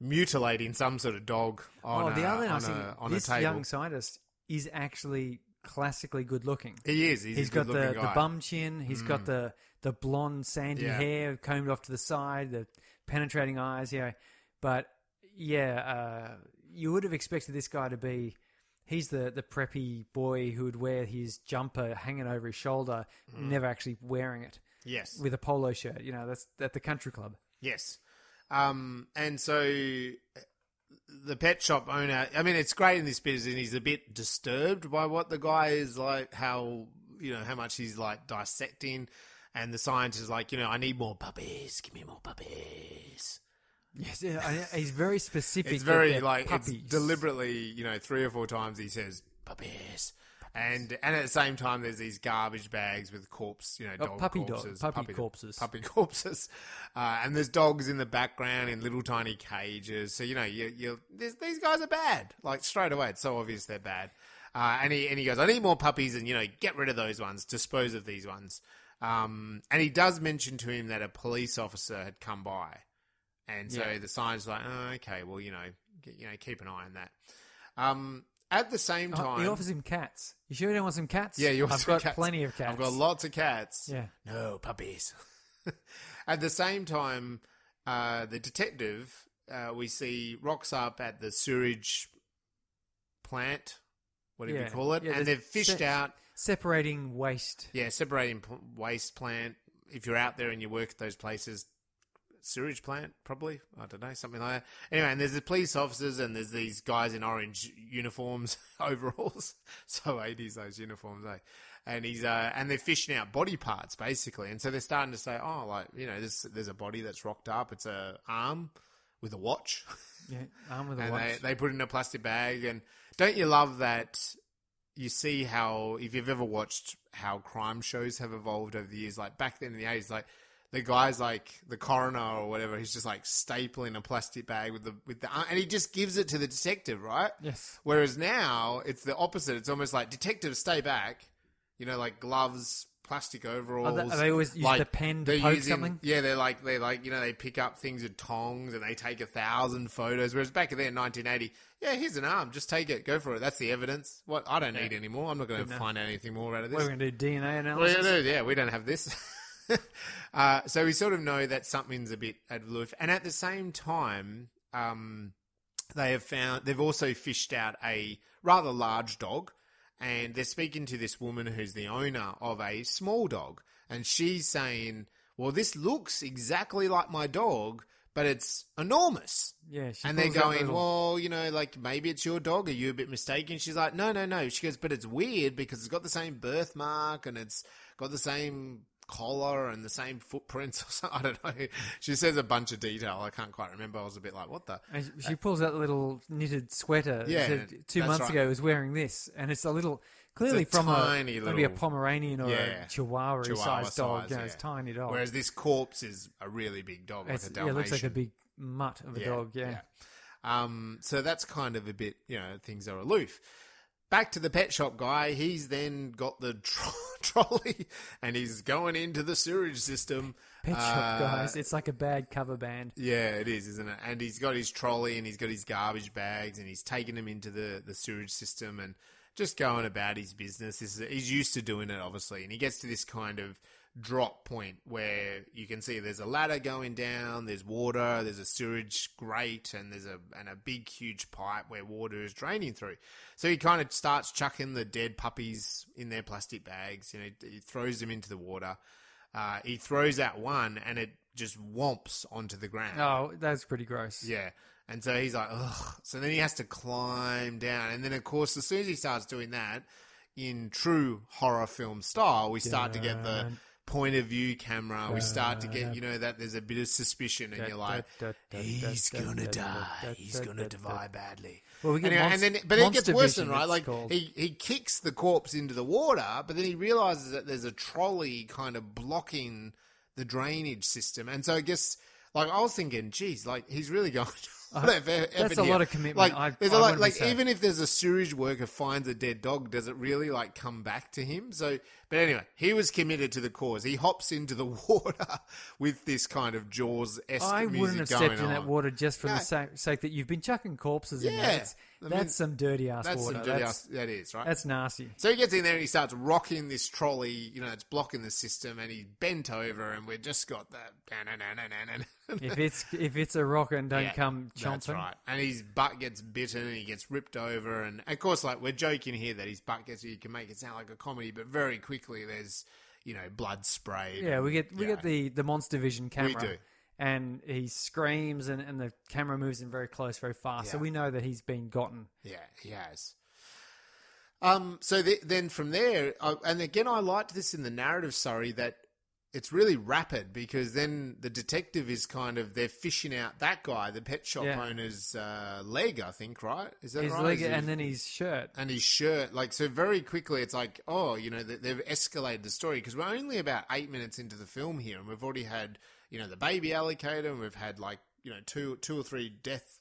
mutilating some sort of dog on a table. This young scientist is actually classically good looking. He is. He's got the bum chin. He's got the blonde sandy hair combed off to the side, the penetrating eyes. Yeah, but you would have expected this guy to be. He's the preppy boy who would wear his jumper hanging over his shoulder, never actually wearing it. Yes. With a polo shirt. That's at the country club. Yes. And so the pet shop owner, I mean, it's great in this bit, and he's a bit disturbed by what the guy is how much he's dissecting. And the scientist is I need more puppies. Give me more puppies. Yes, he's very specific. It's very it's deliberately, 3 or 4 times he says puppies, and at the same time there's these garbage bags with puppy corpses, and there's dogs in the background in little tiny cages. So these guys are bad. Straight away, it's so obvious they're bad. And he goes, I need more puppies, and get rid of those ones, dispose of these ones. And he does mention to him that a police officer had come by. And so the scientist is okay, well, keep an eye on that. At the same time... he offers him cats. You sure you don't want some cats? Yeah, you want some cats. I've got plenty of cats. I've got lots of cats. Yeah. No, puppies. At the same time, the detective, we see, rocks up at the sewage plant, whatever you call it, and they've fished out... Separating waste. Yeah, separating waste plant. If you're out there and you work at those places... Sewage plant, probably. I don't know, something like that. Anyway, and there's the police officers and there's these guys in orange uniforms, overalls. So 80s, those uniforms, eh? And and they're fishing out body parts, basically. And so they're starting to say, there's a body that's rocked up. It's a arm with a watch. Yeah, arm with a watch. And they put it in a plastic bag. And don't you love that you see how, if you've ever watched how crime shows have evolved over the years, back then in the 80s, the guy's the coroner or whatever, he's just stapling a plastic bag with the and he just gives it to the detective, right? Yes. Whereas now it's the opposite. It's almost detectives stay back, gloves, plastic overalls. Are they always use the pen to poke something? Yeah, they pick up things with tongs and they take 1,000 photos. Whereas back then, 1980, here's an arm, just take it, go for it. That's the evidence. What I don't need anymore. I'm not going to find out anything more out of this. We're going to do DNA analysis. What are we going to do? Yeah, we don't have this. So we sort of know that something's a bit aloof, and at the same time, they've also fished out a rather large dog, and they're speaking to this woman who's the owner of a small dog, and she's saying, "Well, this looks exactly like my dog, but it's enormous." Yeah, and they're going, "Well, maybe it's your dog. Are you a bit mistaken?" She's like, "No." She goes, "But it's weird because it's got the same birthmark and it's got the same collar and the same footprints or something." I don't know. She says a bunch of detail. I can't quite remember. I was a bit like, what the? And she pulls out the little knitted sweater. Yeah, said 2 months ago was wearing this, and it's a little clearly from maybe a Pomeranian or a Chihuahua-sized dog. Size, it's a tiny dog. Whereas this corpse is a really big dog, like a Dalmatian. It looks like a big mutt of a dog. Yeah. So that's kind of a bit, things are aloof. Back to the pet shop guy. He's then got the trolley and he's going into the sewage system. Pet shop guys. It's like a bad cover band. Yeah, it is, isn't it? And he's got his trolley and he's got his garbage bags and he's taking them into the sewage system and just going about his business. He's used to doing it, obviously. And he gets to this kind of drop point where you can see there's a ladder going down, there's water, there's a sewage grate, and there's a big, huge pipe where water is draining through. So he kind of starts chucking the dead puppies in their plastic bags. He throws them into the water. He throws out one, and it just whomps onto the ground. Oh, that's pretty gross. Yeah. And so he's like, ugh. So then he has to climb down. And then, of course, as soon as he starts doing that, in true horror film style, we start to get the point of view camera. We start to get, that there's a bit of suspicion, and you're like, he's gonna die. He's gonna die badly. Well, we get but it gets worse than right. Like he kicks the corpse into the water, but then he realizes that there's a trolley kind of blocking the drainage system, and so I guess. Like, I was thinking, geez, like, he's really going... That's a lot of commitment. Like, even if there's a sewage worker finds a dead dog, does it really, like, come back to him? So, but anyway, he was committed to the cause. He hops into the water with this kind of Jaws-esque music going on. I wouldn't have stepped in that water just for the sake that you've been chucking corpses in there. That's some dirty-ass water. That is, right? That's nasty. So he gets in there and he starts rocking this trolley, it's blocking the system, and he's bent over, and we've just got that... If it's a rocker and don't come chomping. That's right. And his butt gets bitten and he gets ripped over. And of course, like, we're joking here that his butt you can make it sound like a comedy, but very quickly there's, blood spray. Yeah, we get the Monster Vision camera. We do. And he screams and the camera moves in very close, very fast. Yeah. So we know that he's been gotten. Yeah, he has. So then from there, and again, I liked this in the narrative, Surrey, that it's really rapid, because then the detective is they're fishing out that guy, the pet shop owner's leg, I think, right? Is that his right? Leg and then his shirt. And his shirt. Like, so very quickly it's like, they've escalated the story, because we're only about 8 minutes into the film here, and we've already had, the baby alligator, and we've had, like, two or three death,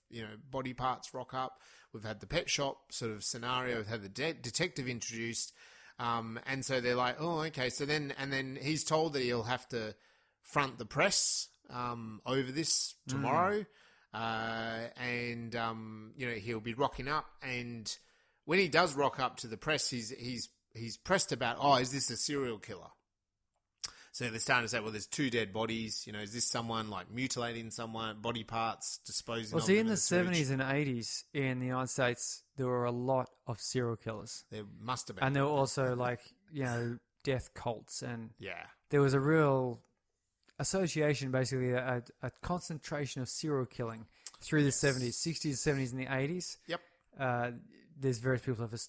body parts rock up. We've had the pet shop sort of scenario. We've had the detective introduced. And so they're like, oh, okay. So then he's told that he'll have to front the press over this tomorrow. And he'll be rocking up. And when he does rock up to the press, he's pressed about, is this a serial killer? So they're starting to say, well, there's two dead bodies. Is this someone like mutilating someone, body parts, disposing of them? Well, see, in the 70s and 80s in the United States, there were a lot of serial killers. There must have been. And there were also like, death cults. And yeah, there was a real association, basically a concentration of serial killing through the 70s, 60s, 70s, and the 80s. Yep. There's various people who have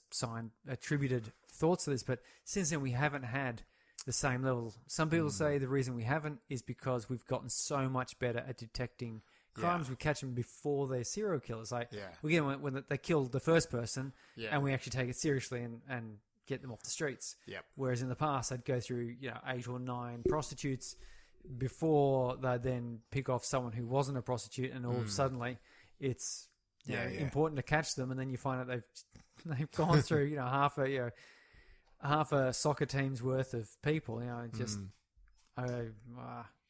attributed thoughts to this, but since then we haven't had the same level. Some people say the reason we haven't is because we've gotten so much better at detecting crimes. We catch them before they're serial killers. Like, we get them when they kill the first person, and we actually take it seriously and get them off the streets. Yep. Whereas in the past, I'd go through 8 or 9 prostitutes before they then pick off someone who wasn't a prostitute, and all of a sudden it's important to catch them, and then you find out they've gone through half a soccer team's worth of people,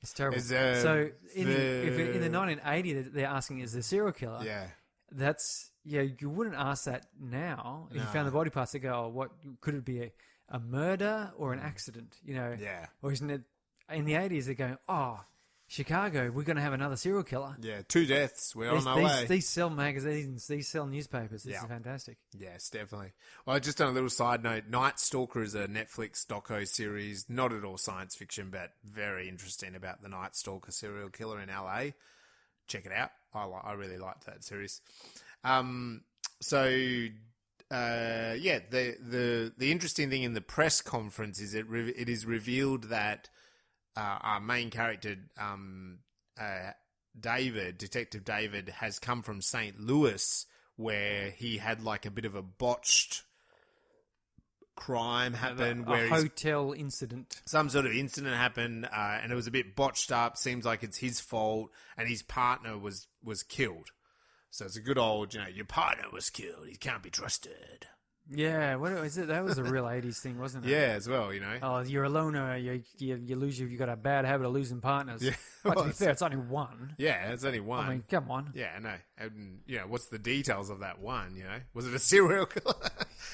it's terrible. So in the 1980, they're asking, is there a serial killer? Yeah. That's, you wouldn't ask that now. If you found the body parts, they go, what could it be, a murder or an accident? Yeah. Or isn't it, in the 80s, they're going, Chicago, we're going to have another serial killer. Yeah, 2 deaths. We're on our way. These sell magazines. These sell newspapers. This is fantastic. Yes, definitely. Well, just on a little side note, Night Stalker is a Netflix doco series, not at all science fiction, but very interesting about the Night Stalker serial killer in LA. Check it out. I really liked that series. The interesting thing in the press conference is it is revealed that our main character, Detective David, has come from St. Louis, where he had like a bit of a botched crime happen. A hotel incident. Some sort of incident happened, and it was a bit botched up. Seems like it's his fault, and his partner was killed. So it's a good old, your partner was killed. He can't be trusted. Yeah, what is it? That was a real 80s thing, wasn't it? Yeah, as well, Oh, you're a loner. You lose. You've got a bad habit of losing partners. Yeah, well, to be fair, it's only one. Yeah, it's only one. I mean, come on. Yeah, I know. And, what's the details of that one, Was it a serial killer?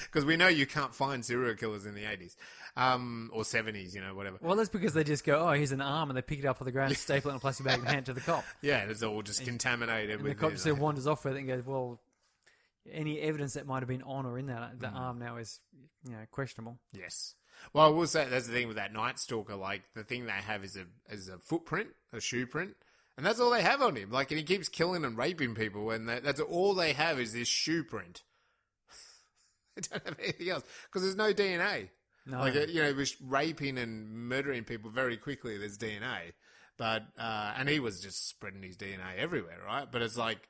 Because we know you can't find serial killers in the 80s. Or 70s, whatever. Well, that's because they just go, oh, here's an arm, and they pick it up off the ground, staple it in a plastic bag, and hand it to the cop. Yeah, it's all just contaminated. And the cop just wanders off with it and goes, well, any evidence that might have been on or in that the arm now is, questionable. Yes. Well, I will say that's the thing with that Night Stalker. Like, the thing they have is a footprint, a shoe print, and that's all they have on him. Like, and he keeps killing and raping people, and that's all they have is this shoe print. They don't have anything else because there's no DNA. No. Like, it was raping and murdering people very quickly. There's DNA, but and he was just spreading his DNA everywhere, right? But it's like.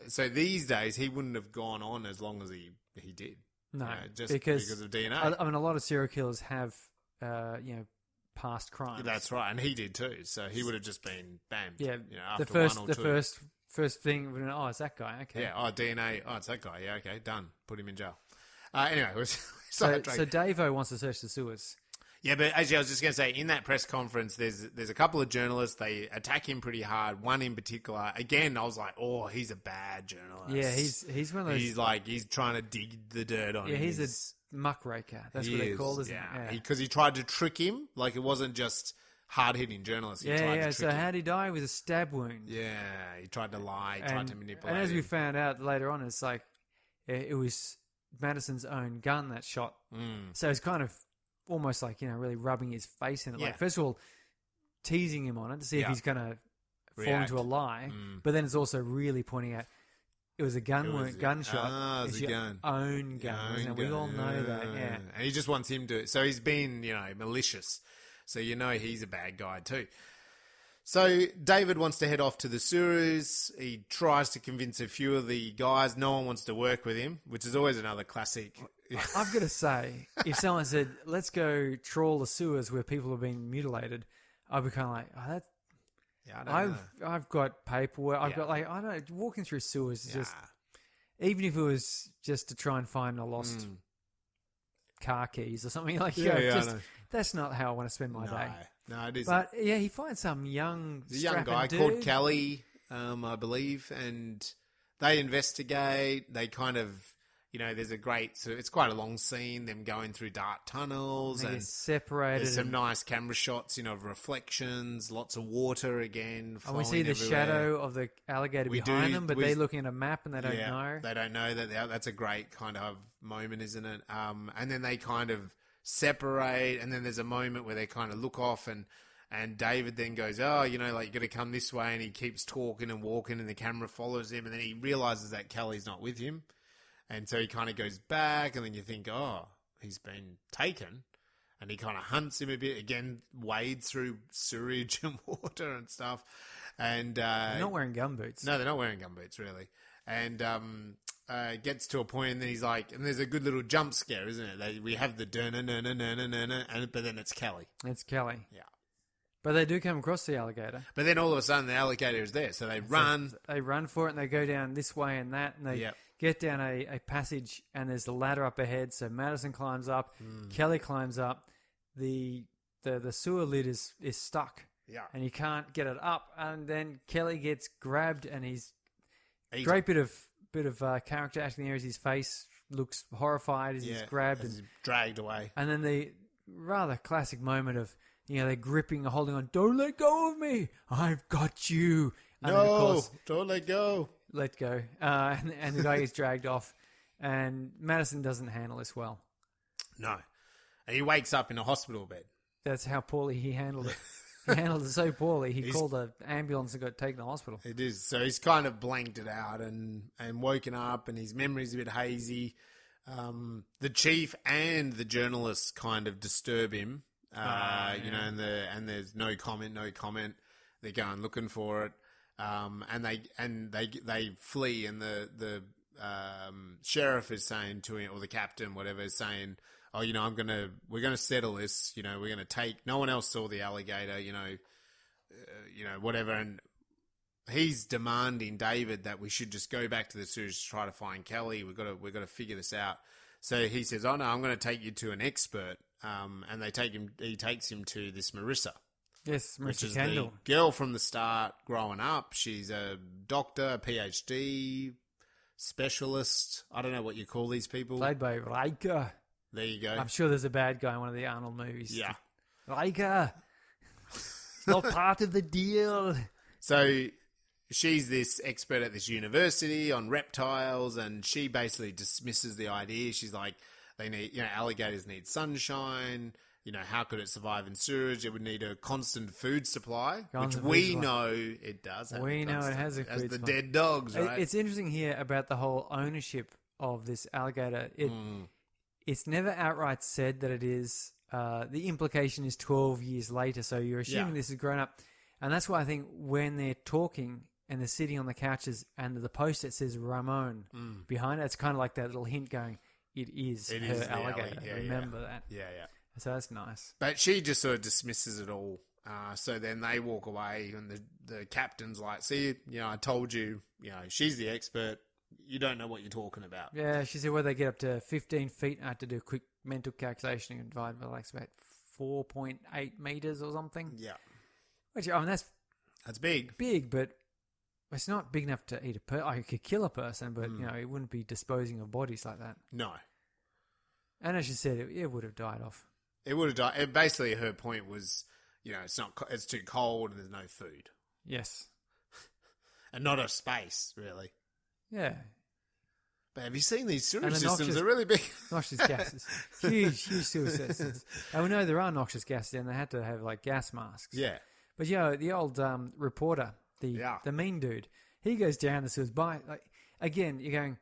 So these days, he wouldn't have gone on as long as he did. No, just because of DNA. I mean, a lot of serial killers have, past crimes. That's right, and he did too. So he would have just been bam. Yeah, after the first thing, oh, it's that guy. Okay. Yeah. Oh, DNA. Oh, it's that guy. Yeah. Okay. Done. Put him in jail. Anyway, so Davo wants to search the sewers. Yeah, but actually, I was just going to say, in that press conference, there's a couple of journalists. They attack him pretty hard. One in particular, again, I was like, oh, he's a bad journalist. Yeah, he's one of those. He's trying to dig the dirt on him. Yeah, he's a muckraker. That's what they're called, isn't it? Yeah, because he tried to trick him. Like, it wasn't just hard-hitting journalists. He tried to trick him. So how'd he die? With a stab wound. Yeah, he tried to lie, tried to manipulate. And as we found out later on, it's like, it was Madison's own gun that shot. So it's kind of almost like, really rubbing his face in it. Like, first of all, teasing him on it to see if he's going to fall into a lie. But then it's also really pointing out it was a gunshot. It's your gun. Own gun. We all know that, yeah. And he just wants him to... So he's been, malicious. So he's a bad guy too. So David wants to head off to the sewers. He tries to convince a few of the guys. No one wants to work with him, which is always another classic. I've got to say, if someone said, let's go trawl the sewers where people have been mutilated, I'd be kind of like, oh, that's... Yeah, I don't know. I've got paperwork. I've got, I don't know, walking through sewers is just... Even if it was just to try and find a lost car keys or something like that, that's not how I want to spend my day. No, it isn't. But yeah, he finds some young guy dude called Kelly, I believe, and they investigate. They kind of, there's so it's quite a long scene, them going through dark tunnels and separated. There's some nice camera shots, of reflections, lots of water again. And we see the shadow of the alligator behind them, but they're looking at a map and they don't know. They don't know that. That's a great kind of moment, isn't it? And then they kind of separate, and then there's a moment where they kind of look off, and David then goes, oh, you got to come this way, and he keeps talking and walking, and the camera follows him, and then he realizes that Kelly's not with him, and so he kind of goes back, and then you think, oh, he's been taken, and he kind of hunts him a bit, again, wades through sewage and water and stuff, and... they're not wearing gumboots. No, they're not wearing gumboots, really. And gets to a point, and then he's like, and there's a good little jump scare, isn't it? We have the but then it's Kelly. It's Kelly. Yeah. But they do come across the alligator. But then all of a sudden the alligator is there, so they run. They run for it, and they go down this way and that, and they get down a passage, and there's the ladder up ahead. So Madison climbs up, Kelly climbs up. The sewer lid is stuck. Yeah. And he can't get it up, and then Kelly gets grabbed, and he's great bit of character acting there as his face looks horrified as he's grabbed and he's dragged away. And then the rather classic moment of, they're gripping, holding on, don't let go of me, I've got you. And no, then of course, don't let go. Let go. And the guy gets dragged off, and Madison doesn't handle this well. No. And he wakes up in a hospital bed. That's how poorly he handled it. He handled it so poorly, he called an ambulance and got taken to the hospital. It is. So he's kind of blanked it out and woken up, and his memory's a bit hazy. The chief and the journalists kind of disturb him, and there's no comment. They're going looking for it, and they flee, and the sheriff is saying to him, or the captain, whatever, is saying, oh, we're gonna settle this. We're gonna take. No one else saw the alligator. Whatever. And he's demanding David that we should just go back to the sewers to try to find Kelly. We've got to figure this out. So he says, "Oh no, I'm going to take you to an expert." And he takes him to this Marissa. Yes, Marissa which is Kendall. the girl from the start growing up. She's a doctor, a PhD, specialist. I don't know what you call these people. Played by Riker. There you go. I'm sure there's a bad guy in one of the Arnold movies. Yeah. Riker. It's not part of the deal. So she's this expert at this university on reptiles, and she basically dismisses the idea. She's like, alligators need sunshine. How could it survive in sewage? It would need a constant food supply, which we know it does. We know it has a food supply. As the dead dogs, right? It's interesting here about the whole ownership of this alligator. It's never outright said that it is. The implication is 12 years later, so you're assuming this is grown up. And that's why I think when they're talking and they're sitting on the couches and the post-it says Ramon behind it, it's kind of like that little hint going, it is her alligator. Remember that. Yeah. So that's nice. But she just sort of dismisses it all. So then they walk away, and the captain's like, see, I told you, she's the expert. You don't know what you're talking about. Yeah, she said, they get up to 15 feet. I had to do a quick mental calculation and divide by about 4.8 meters or something. Yeah. Which, that's big. Big, but it's not big enough to eat I could kill a person, but, it wouldn't be disposing of bodies like that. No. And as she said, it would have died off. It would have died. Basically, her point was, it's too cold and there's no food. Yes. And not a space, really. Yeah. But have you seen these sewage systems? They're really big. Noxious gases. Huge sewage systems. And we know there are noxious gases, and they had to have, gas masks. Yeah. But, the old reporter, the mean dude, he goes down the sewers by. Again, you're going,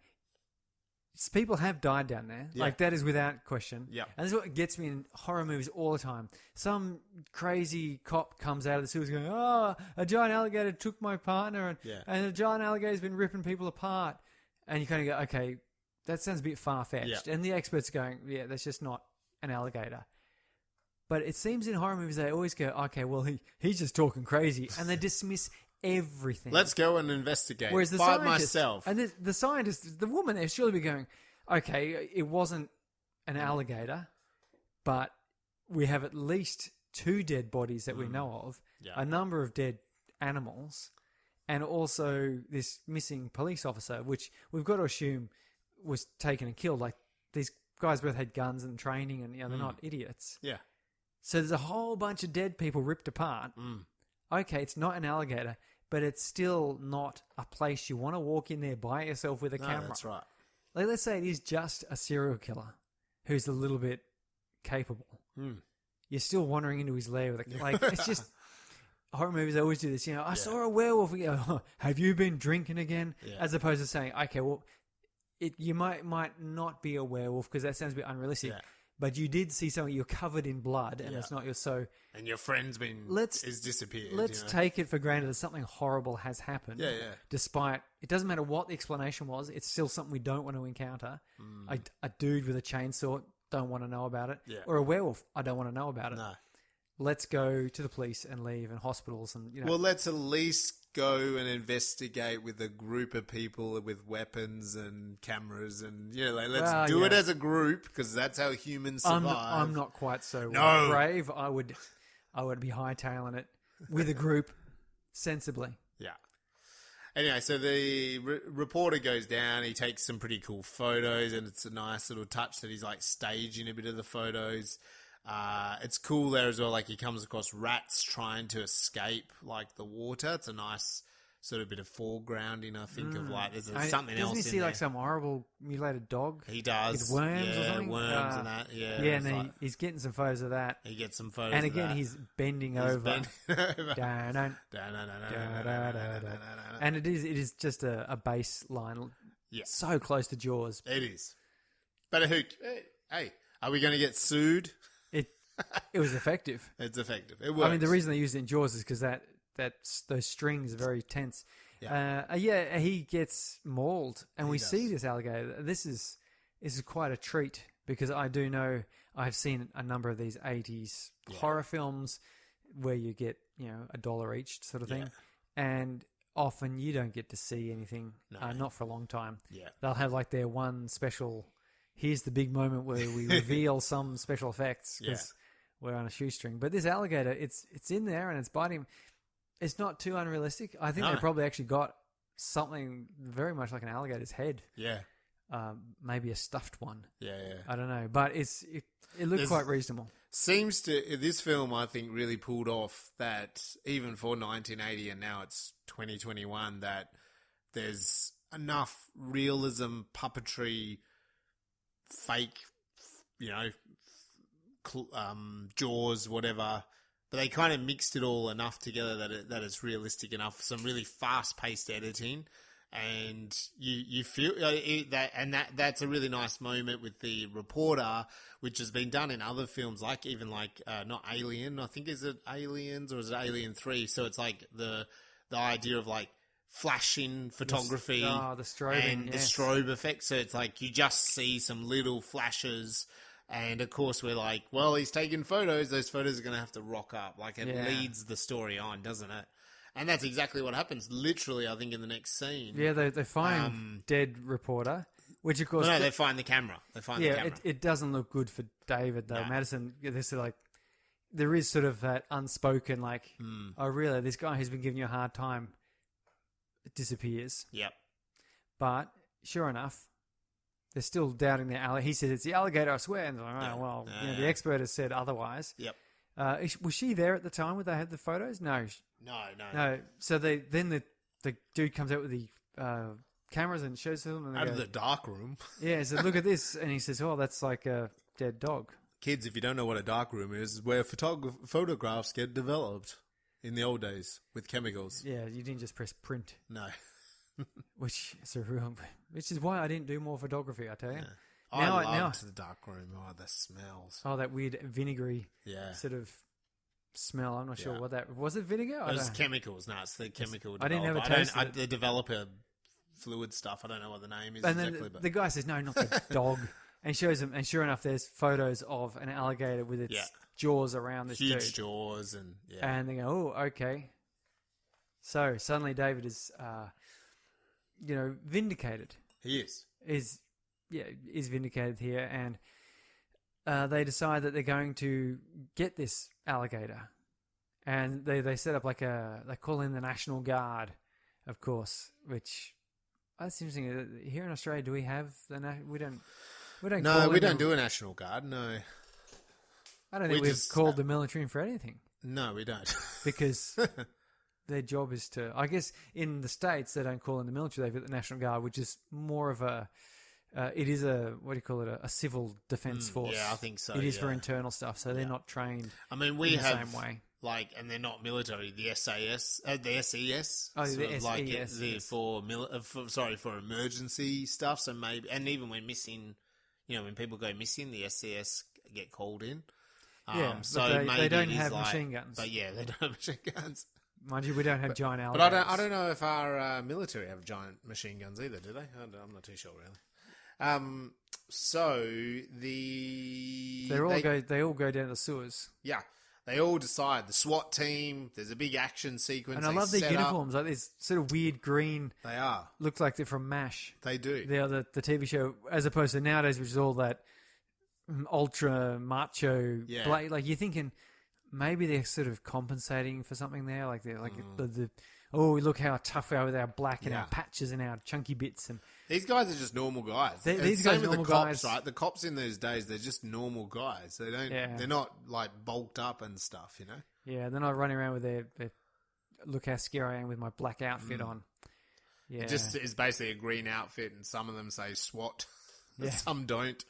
people have died down there. Yeah. That is without question. Yeah. And this is what gets me in horror movies all the time. Some crazy cop comes out of the sewers going, oh, a giant alligator took my partner, and a giant alligator's been ripping people apart. And you kind of go, okay, that sounds a bit far-fetched. Yeah. And the experts are going, yeah, that's just not an alligator. But it seems in horror movies they always go, okay, well, he's just talking crazy. And they dismiss everything. Let's go and investigate. Whereas the by scientist, myself. And the scientist, the woman there, surely be going, okay, it wasn't an alligator, but we have at least 2 dead bodies that we know of, a number of dead animals, and also this missing police officer, which we've got to assume was taken and killed. These guys both had guns and training, and they're not idiots. Yeah. So there's a whole bunch of dead people ripped apart. Okay, it's not an alligator, but it's still not a place you want to walk in there by yourself with a camera. That's right. Let's say it is just a serial killer who's a little bit capable. You're still wandering into his lair with it's just horror movies always do this. I saw a werewolf. We go, oh, have you been drinking again? Yeah. As opposed to saying, okay, well, you might not be a werewolf because that sounds a bit unrealistic. Yeah. But you did see something. You're covered in blood, and it's not your and your friend's is disappeared. Let's take it for granted that something horrible has happened. Yeah. Despite it doesn't matter what the explanation was. It's still something we don't want to encounter. A dude with a chainsaw, don't want to know about it. Yeah. Or a werewolf, I don't want to know about it. No. Let's go to the police and leave, and hospitals, and Well, let's at least go and investigate with a group of people with weapons and cameras, and let's do it as a group because that's how humans survive. I'm not quite so brave. I would be hightailing it with a group sensibly. Yeah. Anyway, so the reporter goes down. He takes some pretty cool photos, and it's a nice little touch that he's staging a bit of the photos. It's cool there as well. He comes across rats trying to escape the water. It's a nice sort of bit of foregrounding, I think, of there's something else in there. Doesn't he see some horrible mutilated dog? He does. With worms or something? Worms and that. Yeah. Yeah, and he's getting some photos of that. He gets some photos and of again, he's bending over. And it is just a bass line. Yeah. So close to Jaws. It is. But hey, are we going to get sued? It was effective. It's effective. It works. I mean, the reason they used it in Jaws is because those strings are very tense. Yeah. He gets mauled, and we see this alligator. This is quite a treat because I do know I've seen a number of these 80s horror films where you get, $1 each sort of thing. And often you don't get to see anything, not for a long time. Yeah. They'll have like their one special, here's the big moment where we reveal some special effects because we're on a shoestring. But this alligator, it's in there and it's biting him. It's not too unrealistic. I think they probably actually got something very much like an alligator's head. Yeah. Maybe a stuffed one. Yeah. I don't know. But it looked quite reasonable. This film, I think, really pulled off that even for 1980 and now it's 2021, that there's enough realism, puppetry, fake, Jaws, whatever. But they kind of mixed it all enough together that it's realistic enough. Some really fast-paced editing, and you feel that's a really nice moment with the reporter, which has been done in other films, like not Alien. I think, is it Aliens or is it Alien 3? So it's like the idea of like flashing photography, the strobing, and the strobe effect. So it's like you just see some little flashes. And, of course, we're like, well, he's taking photos. Those photos are going to have to rock up. Like, it leads the story on, doesn't it? And that's exactly what happens, literally, I think, in the next scene. Yeah, they find dead reporter, which, of course... No, they find the camera. It doesn't look good for David, though. No. Madison, there is sort of that unspoken, like, oh, really, this guy who's been giving you a hard time disappears. Yep. But, sure enough... They're still doubting the alligator. He says it's the alligator, I swear. And they're like, the expert has said otherwise. Yep. Was she there at the time when they had the photos? No. No. So the dude comes out with the cameras and shows them. And out of the dark room. Yeah, he says, look at this. And he says, oh, that's like a dead dog. Kids, if you don't know what a dark room is where photographs get developed in the old days with chemicals. Yeah, you didn't just press print. No. Which is why I didn't do more photography, I tell you. Yeah. I loved the dark room. Oh, the smells. Oh, that weird vinegary sort of smell. I'm not sure what that... Was it vinegar? It was chemicals. No, it's the chemical I didn't ever taste it. The developer fluid stuff. I don't know what the name is and exactly. Then the guy says, no, not the dog. And he shows him, and sure enough, there's photos of an alligator with its jaws around this huge dude. Jaws. And they go, oh, okay. So suddenly David is... vindicated. He is. Is vindicated here, and they decide that they're going to get this alligator, and they set up they call in the National Guard, of course, which that's interesting. Here in Australia, do we have we don't do a National Guard. No, I don't think we've called the military in for anything. No, we don't, because. Their job is to... I guess in the States, they don't call in the military. They've got the National Guard, which is more of a... it is a... What do you call it? A civil defence force. Yeah, I think so. It is for internal stuff, so they're not trained we in the same way. And they're not military. The SAS... the SES. Oh, the SES. For emergency stuff. So maybe... And even when missing... when people go missing, the SES get called in. So they don't have machine guns. But yeah, they don't have machine guns. Mind you, we don't have giant alligators. But I don't know if our military have giant machine guns either, do they? I'm not too sure, really. They all go down the sewers. Yeah. They all decide. The SWAT team, there's a big action sequence. And I love their uniforms. Like this sort of weird green. They are. Looks like they're from MASH. They do. They are the TV show, as opposed to nowadays, which is all that ultra macho. Yeah. Like you're thinking... Maybe they're sort of compensating for something there, like they're like look how tough we are with our black and our patches and our chunky bits. And these guys are just normal guys. These guys are normal cops, guys, right? The cops in those days, they're just normal guys. They don't. Yeah. They're not like bulked up and stuff, Yeah, they're not running around with their look how scary I am with my black outfit on. Yeah, it just is basically a green outfit, and some of them say SWAT, some don't.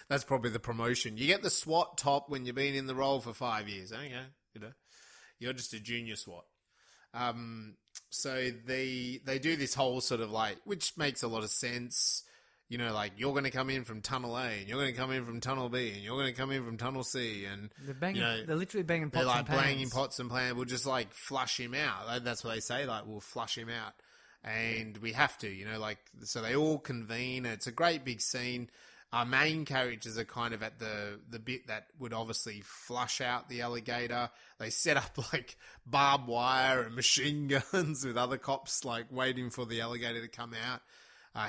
That's probably the promotion. You get the SWAT top when you've been in the role for 5 years. Okay, you're just a junior SWAT. So they do this whole sort of which makes a lot of sense. You're going to come in from Tunnel A, and you're going to come in from Tunnel B, and you're going to come in from Tunnel C, and they're banging. They're literally banging pots and pans. They're banging pots and pans. We'll just flush him out. That's what they say. We'll flush him out, and we have to. So they all convene. It's a great big scene. Our main characters are kind of at the bit that would obviously flush out the alligator. They set up like barbed wire and machine guns with other cops like waiting for the alligator to come out.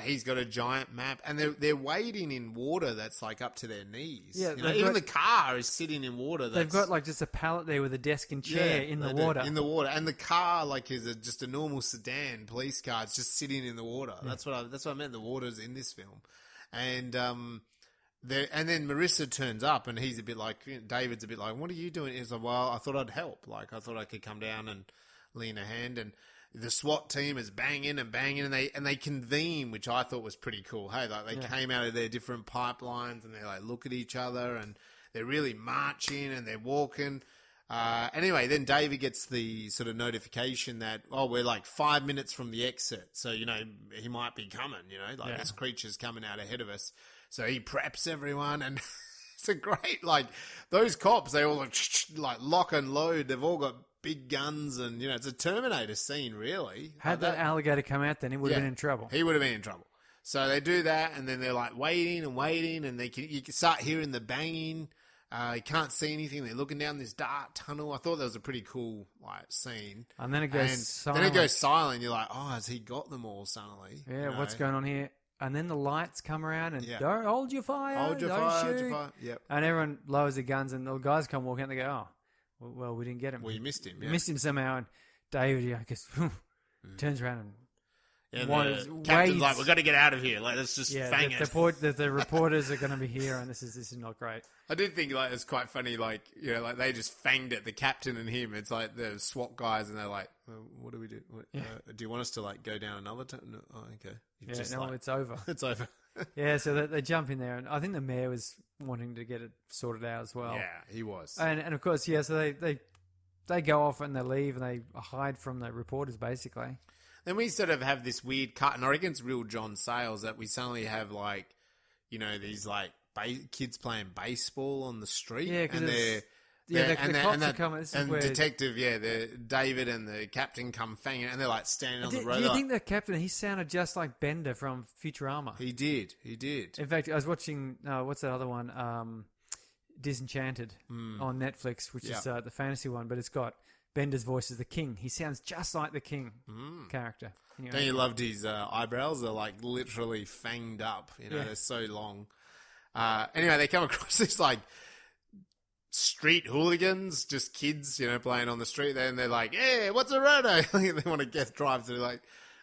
He's got a giant map, and they're wading in water that's like up to their knees. Yeah, even the car is sitting in water. They've got like just a pallet there with a desk and chair in the water. In the water, and the car like is just a normal sedan police car. It's just sitting in the water. Yeah. That's what I meant. The water's in this film, and and then Marissa turns up, and he's a bit like David's a bit like, "What are you doing?" He's like, "Well, I thought I'd help. Like I thought I could come down and lend a hand." And the SWAT team is banging, and they convene, which I thought was pretty cool. Hey, like they came out of their different pipelines, and they like look at each other, and they're really marching, and they're walking. Anyway, then David gets the sort of notification that, we're like 5 minutes from the exit, so he might be coming. This creature's coming out ahead of us. So he preps everyone, and it's a great those cops. They all like lock and load. They've all got big guns, and it's a Terminator scene, really. Had that alligator come out, then he would have been in trouble. He would have been in trouble. So they do that, and then they're like waiting, and you can start hearing the banging. You can't see anything. They're looking down this dark tunnel. I thought that was a pretty cool scene. And then it goes silent. Then it goes silent. You're like, has he got them all suddenly? Yeah, what's going on here? And then the lights come around and don't hold your fire. Hold your fire. Yep. And everyone lowers their guns, and the guys come walking out and they go, well, we didn't get him. Well, you missed him. We missed him somehow. And David, I guess, turns around and the captain's like, we've got to get out of here. Like, let's just fang it. The reporters are going to be here, and this is not great. I did think it's quite funny. They just fanged it, the captain and him. It's like the SWAT guys, and they're like, what do we do? Do you want us to go down another tunnel? No. Oh, okay. It's over. It's over. Yeah, so they jump in there, and I think the mayor was wanting to get it sorted out as well. Yeah, he was. And of course, so they go off and they leave, and they hide from the reporters, basically. Then we sort of have this weird cut, and I reckon it's real John Sayles, that we suddenly have these kids playing baseball on the street. Yeah, because the cops are coming. Detective, the David and the captain come fanging, and they're standing on the road. Do you think the captain, he sounded just like Bender from Futurama? He did. In fact, I was watching, what's that other one? Disenchanted on Netflix, which is the fantasy one, but it's got Bender's voice as the king. He sounds just like the king character. Don't you loved his eyebrows? They're literally fanged up. They're so long. Anyway, they come across this street hooligans, just kids, playing on the street. Then they're like, "Hey, what's a roto?" They want to drive to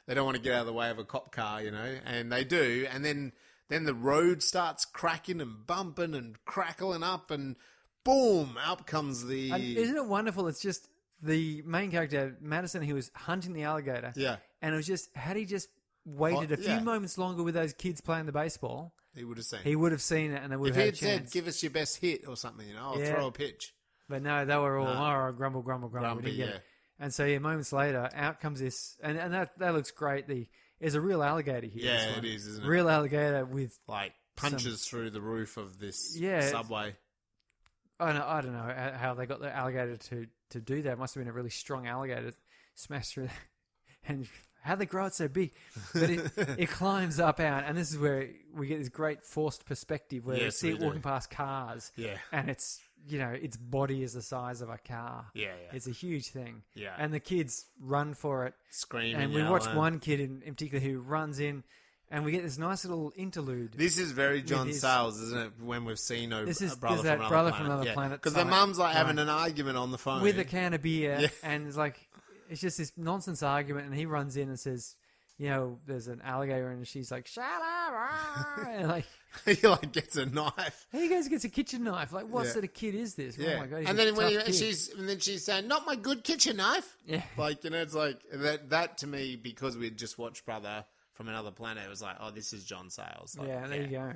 they don't want to get out of the way of a cop car, and they do. And then the road starts cracking and bumping and crackling up, and boom, out comes the. And isn't it wonderful? It's just the main character, Madison, he was hunting the alligator. Yeah, and it was just had he just waited a few moments longer with those kids playing the baseball. He would have seen. He would have seen it, and they would have had a chance. If he had said, "Give us your best hit" or something, I'll throw a pitch. But no, they were all grumble. Grumpy, And so moments later, out comes this, and that looks great. There's a real alligator here. Yeah, it is, isn't it? Real alligator with punches through the roof of this subway. I don't know how they got the alligator to do that. It must have been a really strong alligator smashed through, and how they grow it so big. But it climbs up out, and this is where we get this great forced perspective where we see it walking past cars. Yeah. And it's, its body is the size of a car. Yeah. It's a huge thing. Yeah. And the kids run for it. Screaming. And we watch one kid in particular who runs in, and we get this nice little interlude. This is very John Sayles, isn't it? When we've seen Brother from Another Planet. Because the mum's having an argument on the phone. With a can of beer, and it's just this nonsense argument, and he runs in and says, there's an alligator, and she's like, "Shut up!" And he gets a knife. He gets a kitchen knife. What sort of kid is this? Yeah. Oh my God! And then she's saying, "Not my good kitchen knife." Yeah. It's that to me, because we'd just watched Brother from Another Planet. It was this is John Sayles. There you go.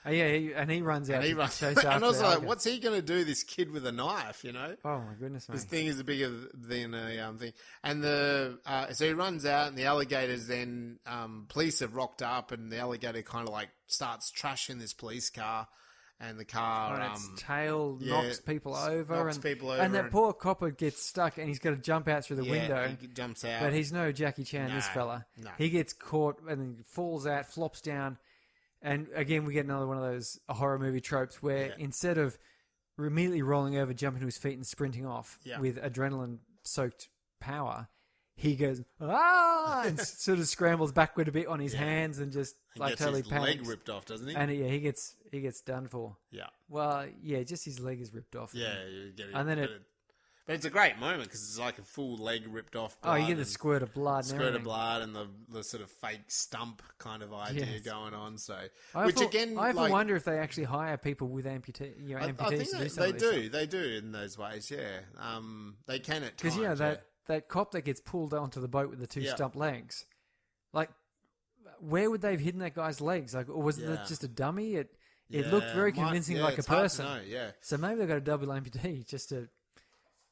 He runs out. And also, what's he going to do? This kid with a knife, Oh my goodness, mate. This thing is bigger than a thing. And so he runs out, and the alligators. Then police have rocked up, and the alligator kind of starts trashing this police car, and the car its tail knocks people over, and that poor copper gets stuck, and he's got to jump out through the window. He jumps out, but he's no Jackie Chan. This fella, he gets caught and then falls out, flops down. And again, we get another one of those horror movie tropes where instead of immediately rolling over, jumping to his feet and sprinting off with adrenaline-soaked power, he goes, ah, and sort of scrambles backward a bit on his hands and just totally gets his leg ripped off, doesn't he? And he gets done for. Yeah. Well, just his leg is ripped off. Yeah, you get it. And then but it's a great moment because it's like a full leg ripped off. You get the squirt of blood. Squirt of blood and the sort of fake stump kind of idea going on. So, I often wonder if they actually hire people with amputees. I think they do in those ways. Yeah, they can at times. Because that cop that gets pulled onto the boat with the two stump legs, like, where would they have hidden that guy's legs? Like, or was it just a dummy? It looked very convincing, like a person. Hard to know, So maybe they've got a double amputee just to.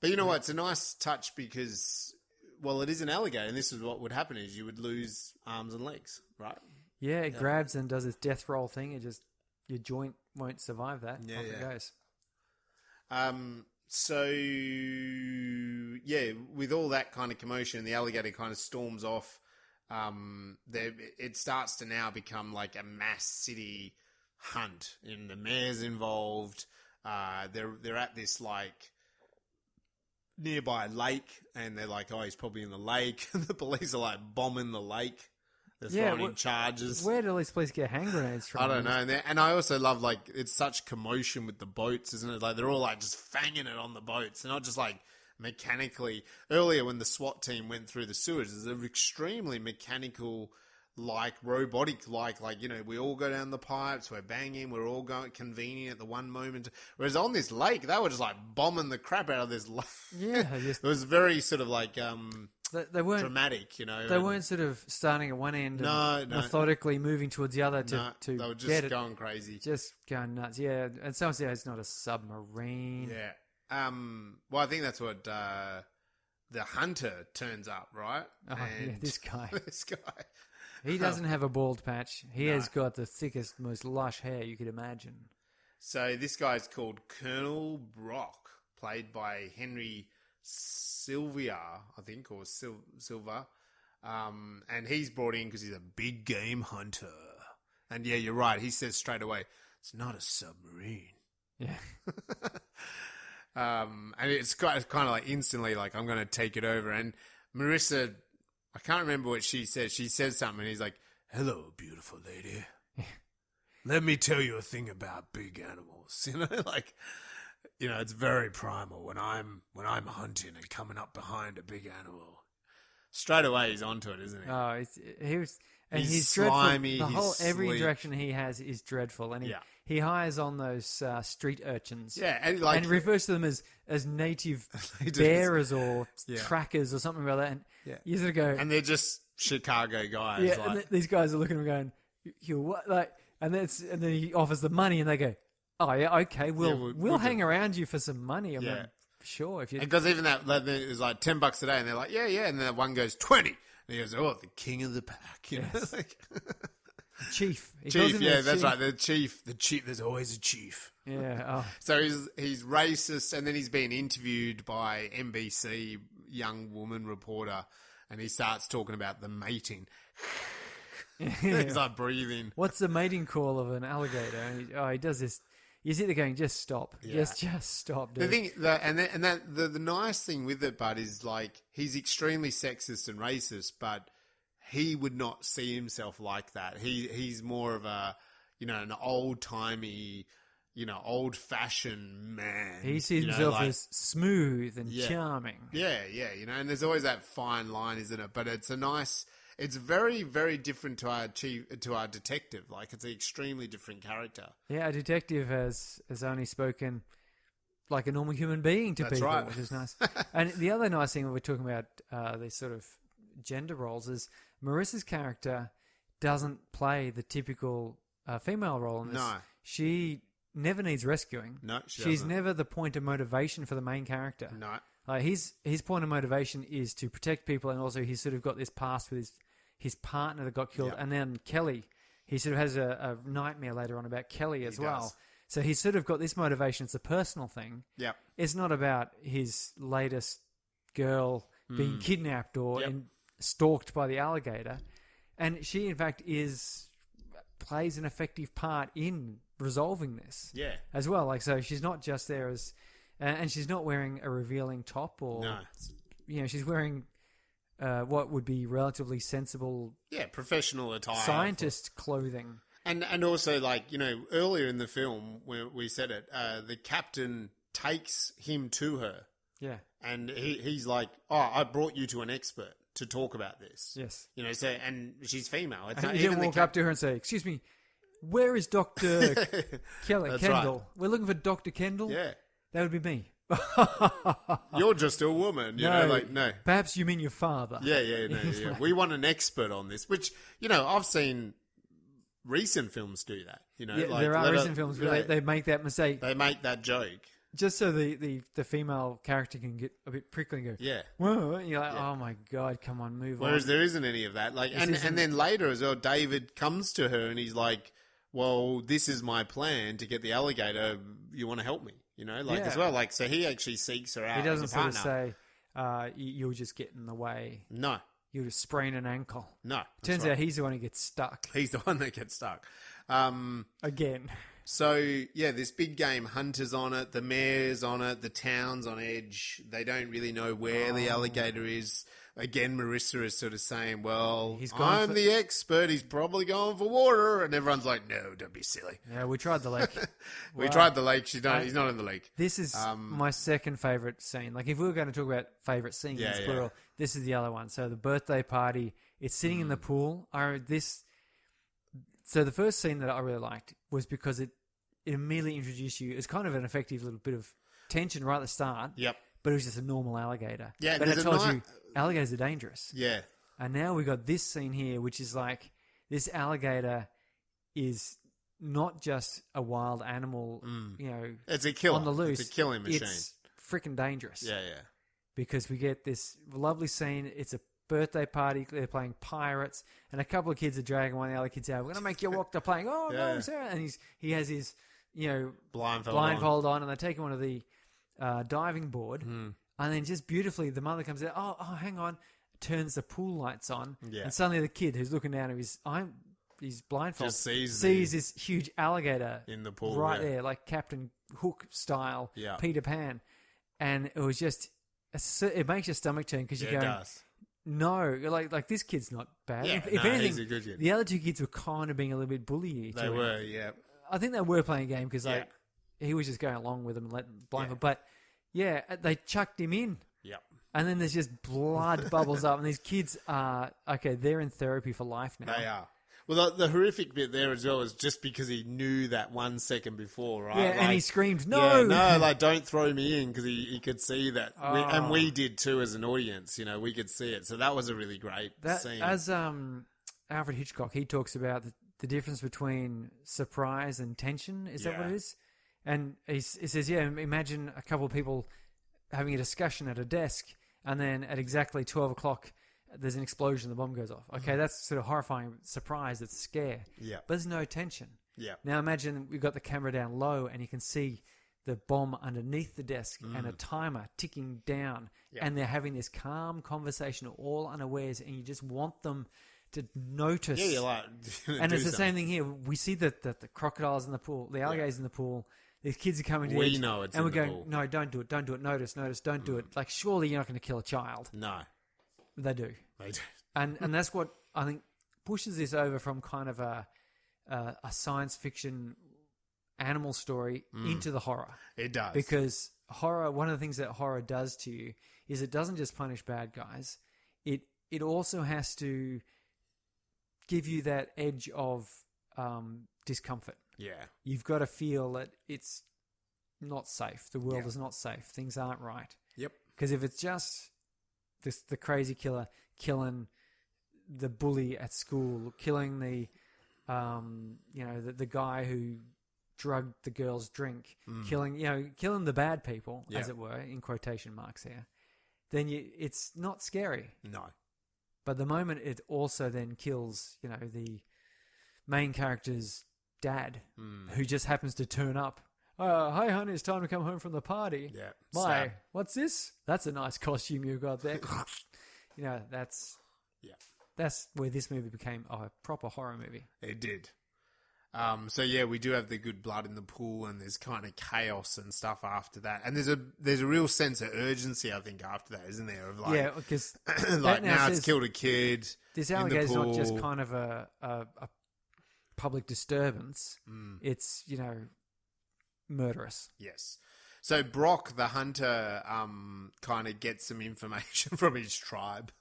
But you know what? It's a nice touch because, well, it is an alligator, and this is what would happen: is you would lose arms and legs, right? Yeah, it grabs and does this death roll thing. It just your joint won't survive that. Yeah, Off it goes. So, with all that kind of commotion, the alligator kind of storms off. It starts to now become like a mass city hunt, and the mayor's involved. They're at this like nearby lake, and they're like, oh, he's probably in the lake. And the police are like bombing the lake. They're throwing in charges. Where do these police get hand grenades from? I don't know. And I also love, like, it's such commotion with the boats, isn't it? Like, they're all, like, just fanging it on the boats. They're not just, like, mechanically. Earlier, when the SWAT team went through the sewers, there's an extremely mechanical, like, robotic, like, you know, we all go down the pipes, we're banging, we're all going convening at the one moment. Whereas on this lake, they were just, like, bombing the crap out of this lake. Yeah. It was very sort of, like... They weren't dramatic, you know. They weren't sort of starting at one end and methodically moving towards the other to they were just get it. going crazy. Just going nuts, yeah. And someone said it's not a submarine. Yeah. Well, I think that's what the hunter turns up, right? Oh, yeah, this guy. This guy. He doesn't have a bald patch. He has got the thickest, most lush hair you could imagine. So this guy's called Colonel Brock, played by Henry Sylvia, I think, or Silva. And he's brought in because he's a big game hunter. And yeah, you're right. He says straight away, it's not a submarine. Yeah. And it's kind of like instantly like, I'm going to take it over. And Marissa, I can't remember what she says. She says something and he's like, hello, beautiful lady. Let me tell you a thing about big animals. You know, like... You know, it's very primal when I'm hunting and coming up behind a big animal. Straight away, he's onto it, isn't he? Oh, he's slimy. Dreadful. Every direction he has is dreadful, and he hires on those street urchins. Yeah, and refers to them as native bearers or trackers or something like that. And you sort of go, and they're just Chicago guys. Yeah, and these guys are looking at him going, "You what?" Like, and then he offers the money, and they go, oh, yeah, okay, we'll hang around you for some money. I mean, sure. If you Because even that is like $10 a day, and they're like, yeah. And then one goes 20. And he goes, oh, the king of the pack. You know? Like, chief. Chief, yeah, that's right. The chief, there's always a chief. Yeah. Oh. So he's racist, and then he's being interviewed by NBC young woman reporter, and he starts talking about the mating. He's like breathing. What's the mating call of an alligator? And he does this. You sit there going, just stop. Yeah. Just stop, dude. The thing, the nice thing with it, Bud, is like he's extremely sexist and racist, but he would not see himself like that. He's more of a, you know, an old-timey, you know, old-fashioned man. He sees himself as smooth and charming. Yeah, you know, and there's always that fine line, isn't it? But it's a nice... It's very, very different to our detective. Like, it's an extremely different character. Yeah, a detective has only spoken like a normal human being to people, which is nice. And the other nice thing when we're talking about these sort of gender roles is Marissa's character doesn't play the typical female role in this. No. She never needs rescuing. No, she's never the point of motivation for the main character. No. His point of motivation is to protect people, and also he's sort of got this past with his partner that got killed, and then Kelly. He sort of has a nightmare later on about Kelly as well. Does. So he's sort of got this motivation. It's a personal thing. Yep. It's not about his latest girl being kidnapped or stalked by the alligator. And she, in fact, is plays an effective part in resolving this. Yeah. As well. Like, so she's not just there as... and she's not wearing a revealing top or... No. You know, she's wearing what would be relatively sensible... Yeah, professional attire. Scientist clothing. And also, like, you know, earlier in the film, where we said it, the captain takes him to her. Yeah. And he's like, oh, I brought you to an expert to talk about this. Yes. You know, so, and she's female. It's and not you even didn't walk up to her and say, excuse me, where is Dr. Kendall? Right. We're looking for Dr. Kendall? Yeah. That would be me. You're just a woman, you know, like, no. Perhaps you mean your father. Yeah. We want an expert on this, which, you know, I've seen recent films do that. You know, yeah, like, there are recent films where they make that mistake. They make that joke. Just so the female character can get a bit prickly and go, yeah. Whoa, and you're like, oh my God, come on, move on. Whereas there isn't any of that. Like, and then later as well, David comes to her and he's like, well, this is my plan to get the alligator. You want to help me? You know, like, as well. Like, so he actually seeks her out. He doesn't as a sort of partner. say, you'll just get in the way. No. You'll just sprain an ankle. No. Turns out he's the one who gets stuck. He's the one that gets stuck. Again. So, yeah, this big game hunter's on it, the mayor's on it, the town's on edge. They don't really know where the alligator is. Again, Marissa is sort of saying, well, I'm the expert. He's probably going for water. And everyone's like, no, don't be silly. Yeah, we tried the lake. We tried the lake. He's not in the lake. This is my second favourite scene. Like, if we were going to talk about favourite scenes, plural, this is the other one. So the birthday party, it's sitting in the pool. So the first scene that I really liked was because it immediately introduced you as kind of an effective little bit of tension right at the start. Yep. But it was just a normal alligator. Yeah, but it tells you alligators are dangerous. Yeah. And now we got this scene here, which is like this alligator is not just a wild animal, you know, it's a killer. On the loose. It's a killing machine. It's freaking dangerous. Yeah. Because we get this lovely scene. It's a birthday party. They're playing pirates, and a couple of kids are dragging one of the other kids out. We're going to make you walk. They're playing. Oh no, Sarah! And he has his blindfold on, and they take him onto the diving board, and then just beautifully the mother comes out. Oh, hang on! Turns the pool lights on, and suddenly the kid who's looking down at his blindfold just sees this huge alligator in the pool right there, like Captain Hook style, Peter Pan, and it was just it makes your stomach turn because you're going. It does. No, like this kid's not bad. Yeah, if anything, he's a good kid. The other two kids were kind of being a little bit bully. They were, yeah. I think they were playing a game because he was just going along with them and letting blindfold. But yeah, they chucked him in. Yep. And then there's just blood bubbles up, and these kids are they're in therapy for life now. They are. Well, the horrific bit there as well is just because he knew that 1 second before, right? Yeah, like, and he screamed, "No, like don't throw me in," because he could see that, and we did too as an audience. You know, we could see it, so that was a really great scene. As Alfred Hitchcock, he talks about the difference between surprise and tension. Is that what it is? And he says, imagine a couple of people having a discussion at a desk, and then at exactly 12 o'clock. There's an explosion, the bomb goes off. Okay, that's sort of horrifying surprise, it's a scare. Yeah. But there's no tension. Yeah. Now imagine we've got the camera down low and you can see the bomb underneath the desk and a timer ticking down. Yeah. And they're having this calm conversation, all unawares, and you just want them to notice. Yeah, you're like, and it's the same thing here. We see that the crocodiles in the pool, the alligators in the pool. These kids are coming to We know it's and in we're the going, pool. no, don't do it, notice, don't do it. Like, surely you're not going to kill a child. No. They do. They do. And that's what I think pushes this over from kind of a science fiction animal story into the horror. It does. Because horror, one of the things that horror does to you is it doesn't just punish bad guys. It also has to give you that edge of discomfort. Yeah. You've got to feel that it's not safe. The world is not safe. Things aren't right. Yep. Because if it's just the crazy killer killing the bully at school, killing the guy who drugged the girl's drink, killing the bad people, as it were, in quotation marks here, then it's not scary. No. But the moment it also then kills, the main character's dad, who just happens to turn up. Hi, honey, it's time to come home from the party. Yeah. What's this? That's a nice costume you got there. That's where this movie became a proper horror movie. It did. So yeah, we do have the good blood in the pool, and there's kind of chaos and stuff after that. And there's a real sense of urgency, I think, after that, isn't there? Of like, yeah, because like now it's killed a kid. This alligator is not just kind of a public disturbance. It's, murderous. Yes. So Brock, the hunter, kind of gets some information from his tribe,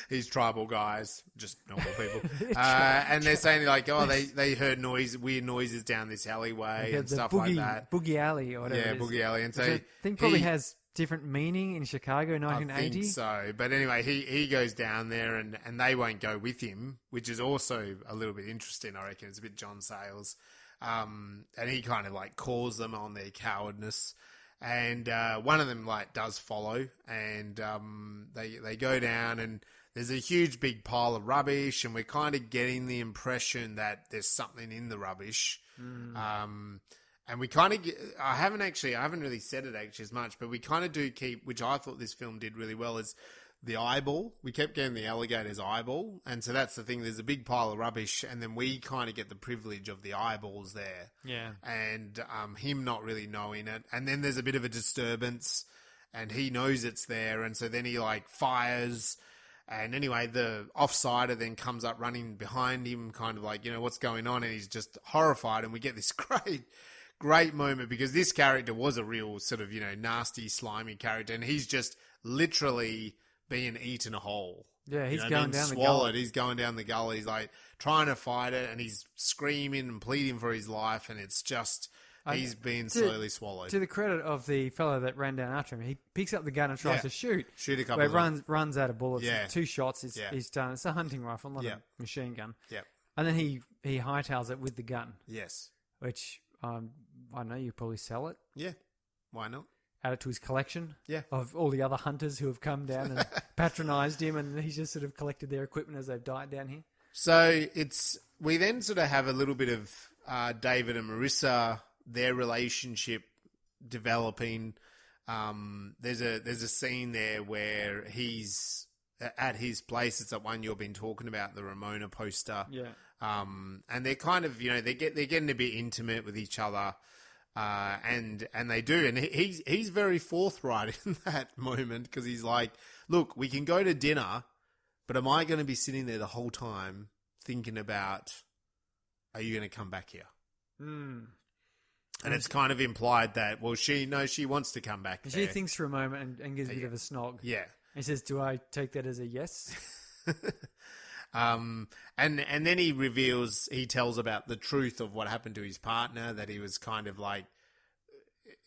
his tribal guys, just normal people, and they're saying like, oh, they heard weird noises down this alleyway and stuff like that. Boogie Alley or whatever. Yeah, Boogie Alley, and so I think probably has different meaning in Chicago, 1980. I think so, but anyway, he goes down there, and they won't go with him, which is also a little bit interesting. I reckon it's a bit John Sayles. And he kind of like calls them on their cowardness, and one of them like does follow, and they go down, and there's a huge big pile of rubbish, and we're kind of getting the impression that there's something in the rubbish. And we kind of I haven't really said it actually as much, but we kind of do keep, which I thought this film did really well, is the eyeball. We kept getting the alligator's eyeball, and so that's the thing. There's a big pile of rubbish, and then we kind of get the privilege of the eyeballs there. Yeah. And him not really knowing it, and then there's a bit of a disturbance, and he knows it's there, and so then he like fires, and anyway, the offsider then comes up running behind him, kind of like, what's going on, and he's just horrified, and we get this great moment, because this character was a real sort of, nasty, slimy character, and he's just literally being eaten whole. Yeah, he's going down swallowed. the gullet. He's going down the gullet. He's like trying to fight it, and he's screaming and pleading for his life, and it's just he's being slowly swallowed. To the credit of the fellow that ran down after him, he picks up the gun and tries to shoot. Shoot a couple of them. Runs out of bullets. Yeah. 2 shots. He's done. It's a hunting rifle, not a machine gun. Yeah. And then he hightails it with the gun. Yes. Which I know you probably sell it. Yeah. Why not? Add it to his collection Yeah. of all the other hunters who have come down and patronised him, and he's just sort of collected their equipment as they've died down here. So we then sort of have a little bit of David and Marissa, their relationship developing. There's a scene there where he's at his place. It's that one you've been talking about, the Ramona poster. Yeah. And they're kind of, they're getting a bit intimate with each other. And they do, and he's very forthright in that moment, because he's like, look, we can go to dinner, but am I going to be sitting there the whole time thinking about, are you going to come back here? And it's kind of implied that, well, she wants to come back. She thinks for a moment and gives a bit of a snog. Yeah. He says, do I take that as a yes? And then he tells about the truth of what happened to his partner, that he was kind of like,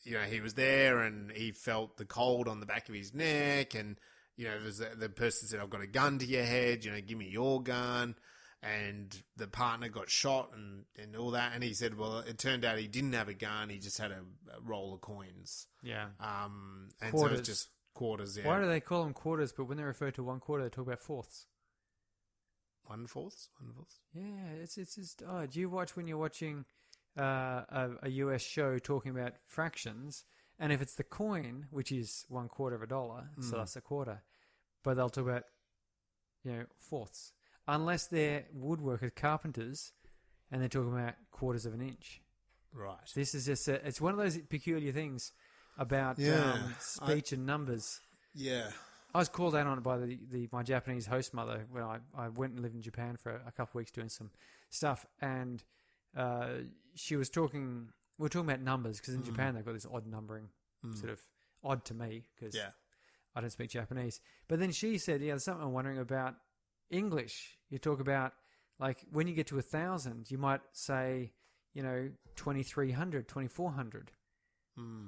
he was there and he felt the cold on the back of his neck, and, the person said, I've got a gun to your head, give me your gun. And the partner got shot and all that. And he said, well, it turned out he didn't have a gun. He just had a roll of coins. Yeah. And quarters. so it's just quarters. Yeah. Why do they call them quarters? But when they refer to 1 quarter, they talk about fourths. 1/4? Yeah, it's just odd. You watch when you're watching a US show talking about fractions, and if it's the coin, which is 1/4 of a dollar, so that's a quarter, but they'll talk about fourths, unless they're woodworkers, carpenters, and they're talking about quarters of an inch. Right. This is just it's one of those peculiar things about speech and numbers. Yeah. I was called out on it by my Japanese host mother when I went and lived in Japan for a couple of weeks doing some stuff, and she was talking. We were talking about numbers, because in Japan they've got this odd numbering, sort of odd to me because I don't speak Japanese. But then she said, there's something I'm wondering about English. You talk about, like, when you get to 1,000, you might say, 2,300, 2,400.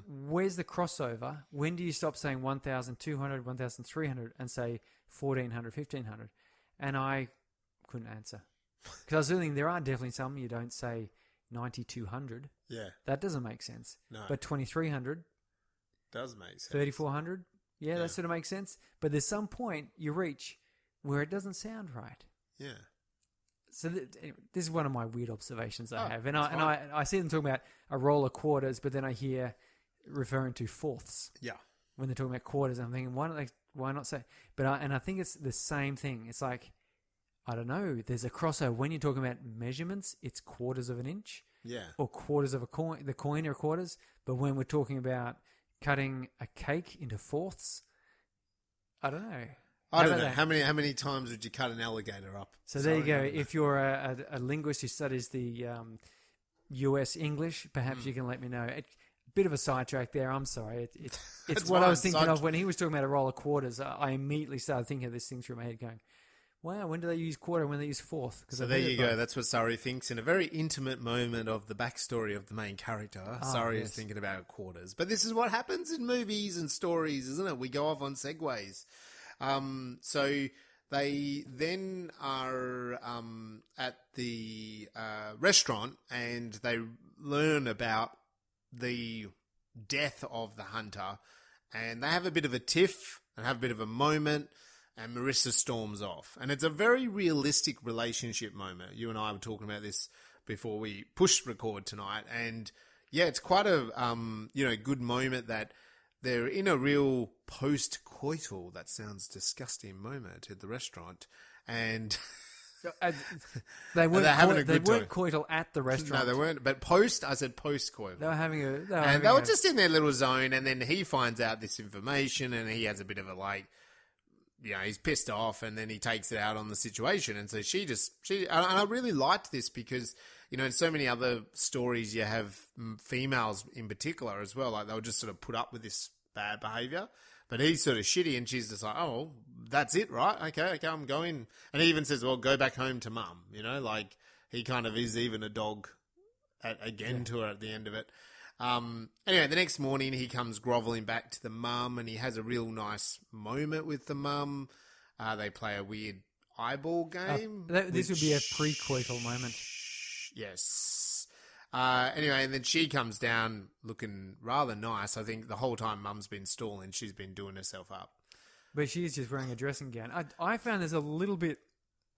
Where's the crossover? When do you stop saying 1,200, 1,300 and say 1,400, 1,500? And I couldn't answer. Because I was thinking there are definitely some you don't say 9,200. Yeah. That doesn't make sense. No. But 2,300. Does make sense. 3,400. Yeah, that sort of makes sense. But there's some point you reach where it doesn't sound right. Yeah. So this is one of my weird observations I have. And I see them talking about a roll of quarters, but then I hear referring to fourths. Yeah. When they're talking about quarters, I'm thinking, why not say? But I think it's the same thing. It's like, I don't know. There's a crossover. When you're talking about measurements, it's quarters of an inch. Yeah. Or quarters of a coin. The coin are quarters. But when we're talking about cutting a cake into fourths, I don't know. I don't know. How many times would you cut an alligator up? So there you go. If you're a linguist who studies the US English, perhaps you can let me know. A bit of a sidetrack there. I'm sorry. It's what I was thinking of when he was talking about a roll of quarters. I immediately started thinking of this thing through my head going, wow, when do they use quarter and when do they use fourth? So there you go. That's what Surrey thinks. In a very intimate moment of the backstory of the main character, Surrey is thinking about quarters. But this is what happens in movies and stories, isn't it? We go off on segues. So they then are at the restaurant and they learn about the death of the hunter, and they have a bit of a tiff and have a bit of a moment, and Marissa storms off. And it's a very realistic relationship moment. You and I were talking about this before we pushed record tonight, and yeah, it's quite a good moment that they're in a real post-coital, that sounds disgusting, moment at the restaurant. And they weren't coital at the restaurant. No, they weren't. But I said post-coital. They were having they were just in their little zone, and then he finds out this information, and he has a bit of a he's pissed off, and then he takes it out on the situation. And so and I really liked this because, in so many other stories you have females in particular as well, like they'll just sort of put up with this bad behaviour. But he's sort of shitty, and she's just like, oh, that's it, right? Okay, I'm going. And he even says, well, go back home to mum, like he kind of is even a dog to her at the end of it. Anyway, the next morning he comes grovelling back to the mum, and he has a real nice moment with the mum. They play a weird eyeball game. This would be a pre-coital moment. Yes. Anyway, and then she comes down looking rather nice. I think the whole time mum's been stalling, she's been doing herself up. But she's just wearing a dressing gown. I found there's a little bit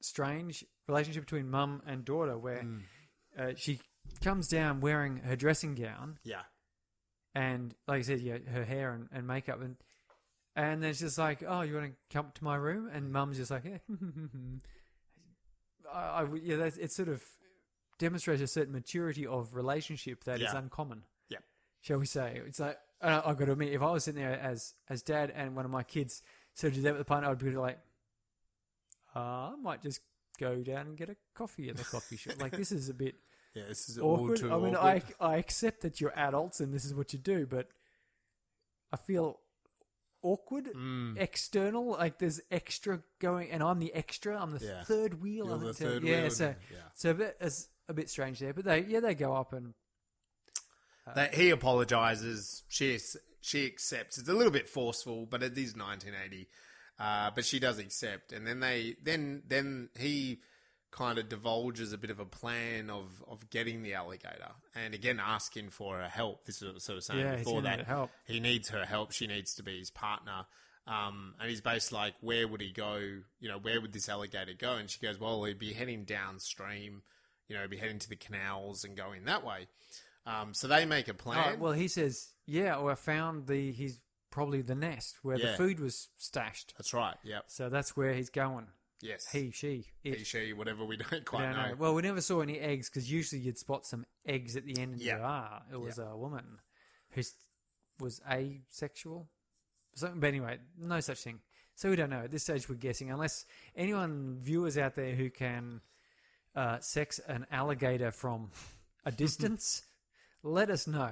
strange relationship between mum and daughter where she comes down wearing her dressing gown. Yeah. And like I said, her hair and makeup. And then it's just like, oh, you want to come to my room? And mum's just like, yeah. It sort of demonstrates a certain maturity of relationship that is uncommon. Yeah. Shall we say? It's like, I've got to admit, if I was sitting there as dad and one of my kids sort of did that with the partner, I'd be like, I might just go down and get a coffee at the coffee shop. Like, this is a bit... Yeah, this is awkward. All too I mean, awkward. I accept that you're adults and this is what you do, but I feel awkward, external, like there's extra going, and I'm the extra. I'm the third wheel. You're the third wheel. So it's a bit strange there, but they go up and he apologizes. She accepts. It's a little bit forceful, but it is 1980. But she does accept, and then he kind of divulges a bit of a plan of getting the alligator, and again asking for her help. This is what I was sort of saying before that. Help. He needs her help. She needs to be his partner. And he's basically like, where would he go? Where would this alligator go? And she goes, well, he'd be heading downstream. He'd be heading to the canals and going that way. So they make a plan. Well, he says, I found he's probably the nest where the food was stashed. That's right. Yep. So that's where he's going. Yes. He, she, whatever, we don't quite know. Well, we never saw any eggs because usually you'd spot some eggs at the end and it was a woman who was asexual. But anyway, no such thing. So we don't know. At this stage, we're guessing. Unless viewers out there who can sex an alligator from a distance, let us know.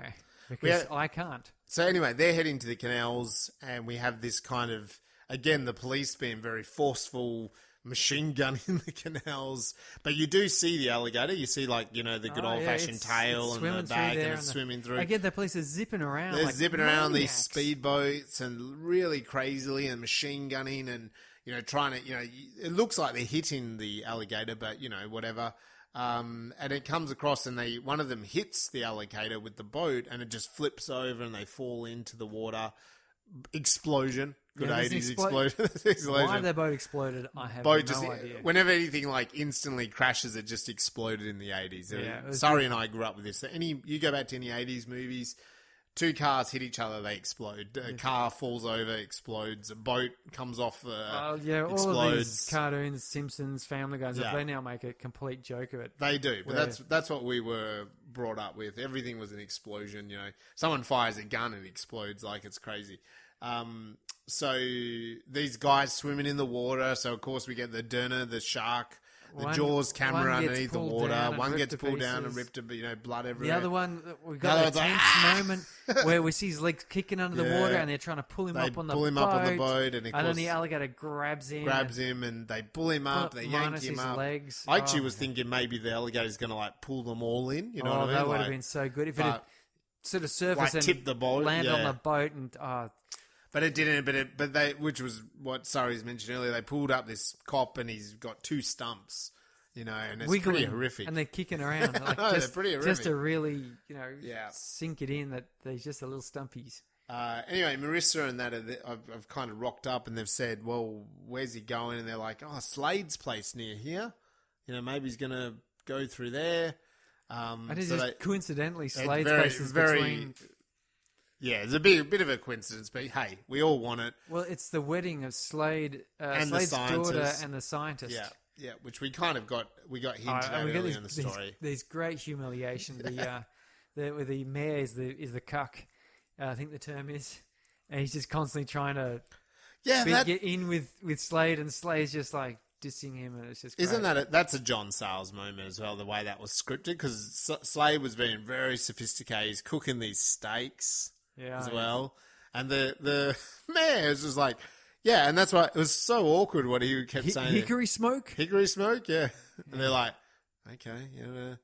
Because I can't. So anyway, they're heading to the canals, and we have this kind of, again, the police being very forceful, machine gun in the canals, but you do see the alligator. You see, the good old-fashioned tail and the back, and it's swimming through. Again, the police are zipping around. They're zipping around these speedboats and really crazily and machine gunning and, trying to, it looks like they're hitting the alligator, but, whatever. And it comes across and one of them hits the alligator with the boat and it just flips over and they fall into the water. Explosion. Good 80s explosion. Why their boat exploded, I have no idea. Whenever anything instantly crashes, it just exploded in the 80s. Yeah, Surrey and I grew up with this. So you go back to any 80s movies, two cars hit each other, they explode. A car falls over, explodes. A boat comes off, explodes. All of these cartoons, Simpsons, Family Guy, they now make a complete joke of it. They do, but that's what we were brought up with. Everything was an explosion, Someone fires a gun and it explodes like it's crazy. So these guys swimming in the water, so of course we get the Derner, the shark, the Jaws camera underneath the water. One gets pulled down and ripped to, blood everywhere. The other one, we got a tense moment where we see his legs kicking under the water and they're trying to pull him up on the boat. And then the alligator grabs him and they pull him up, they yank him up. Legs. I actually was thinking maybe the alligator's going to pull them all in. You know what I mean? That would have been so good if it had sort of surfaced and tipped the boat, land on the boat and... But it didn't. But they, which was what Surrey's mentioned earlier. They pulled up this cop, and he's got two stumps, and it's pretty horrific. And they're kicking around. They're pretty horrific. Just to really, sink it in that they're just a little stumpies. Anyway, Marissa and that I've kind of rocked up, and they've said, "Well, where's he going?" And they're like, "Oh, Slade's place near here. Maybe he's gonna go through there." And it's just coincidentally Slade's place is between. Yeah, it's a bit of a coincidence, but hey, we all want it. Well, it's the wedding of Slade's daughter and the scientist. Yeah, which we kind of we got hinted at earlier in the story. There's great humiliation. The mayor is the cuck, I think the term is, and he's just constantly trying to get in with Slade, and Slade's just like dissing him, and it's just great. Isn't that's a John Sayles moment as well, the way that was scripted, because Slade was being very sophisticated. He's cooking these steaks. As well. And the mayor is just like, and that's why it was so awkward what he kept saying. Hickory smoke? Hickory smoke, yeah. And they're like, okay, And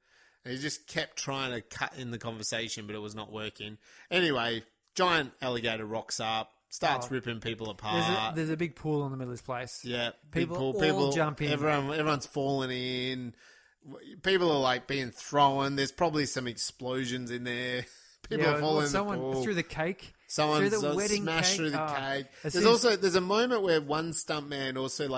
he just kept trying to cut in the conversation, but it was not working. Anyway, giant alligator rocks up, starts ripping people apart. There's a big pool in the middle of this place. Yeah, people jump in. Everyone's falling in. People are like being thrown. There's probably some explosions in there. People are falling in the pool. Through the cake. Someone's through the wedding smashed cake. through the cake. There's a moment where one stuntman also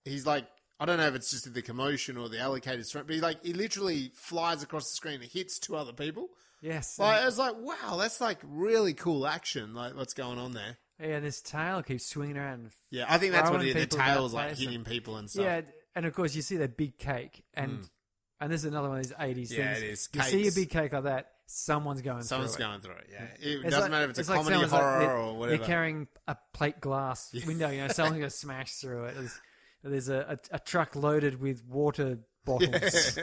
he's like, I don't know if it's just the commotion or the alligator's front, but he literally flies across the screen and hits two other people. Yes. It's like, wow, that's like really cool action. Like what's going on there? Yeah, this tail keeps swinging around. Yeah, I think that's what it is. The tail's like hitting people and stuff. Yeah, and of course you see that big cake and this is another one of these 80s things. Yeah, it is. You see a big cake like that, someone's going through it. Yeah. It doesn't matter if it's a comedy, horror, or whatever. They're carrying a plate glass window, someone's going to smash through it. There's a truck loaded with water bottles.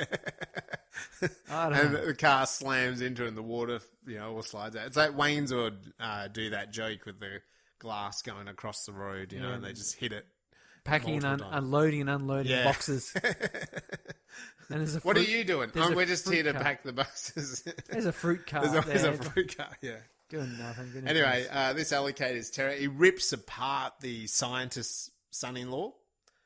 I don't know. The car slams into it and the water, all slides out. It's like Wayne's would do that joke with the glass going across the road, and they just hit it. Packing and unloading and unloading boxes. And there's what are you doing? We're just here to pack the boxes. There's a fruit cart. There's a fruit cart, Doing nothing. Anyway, this alligator's terror. He rips apart the scientist's son-in-law.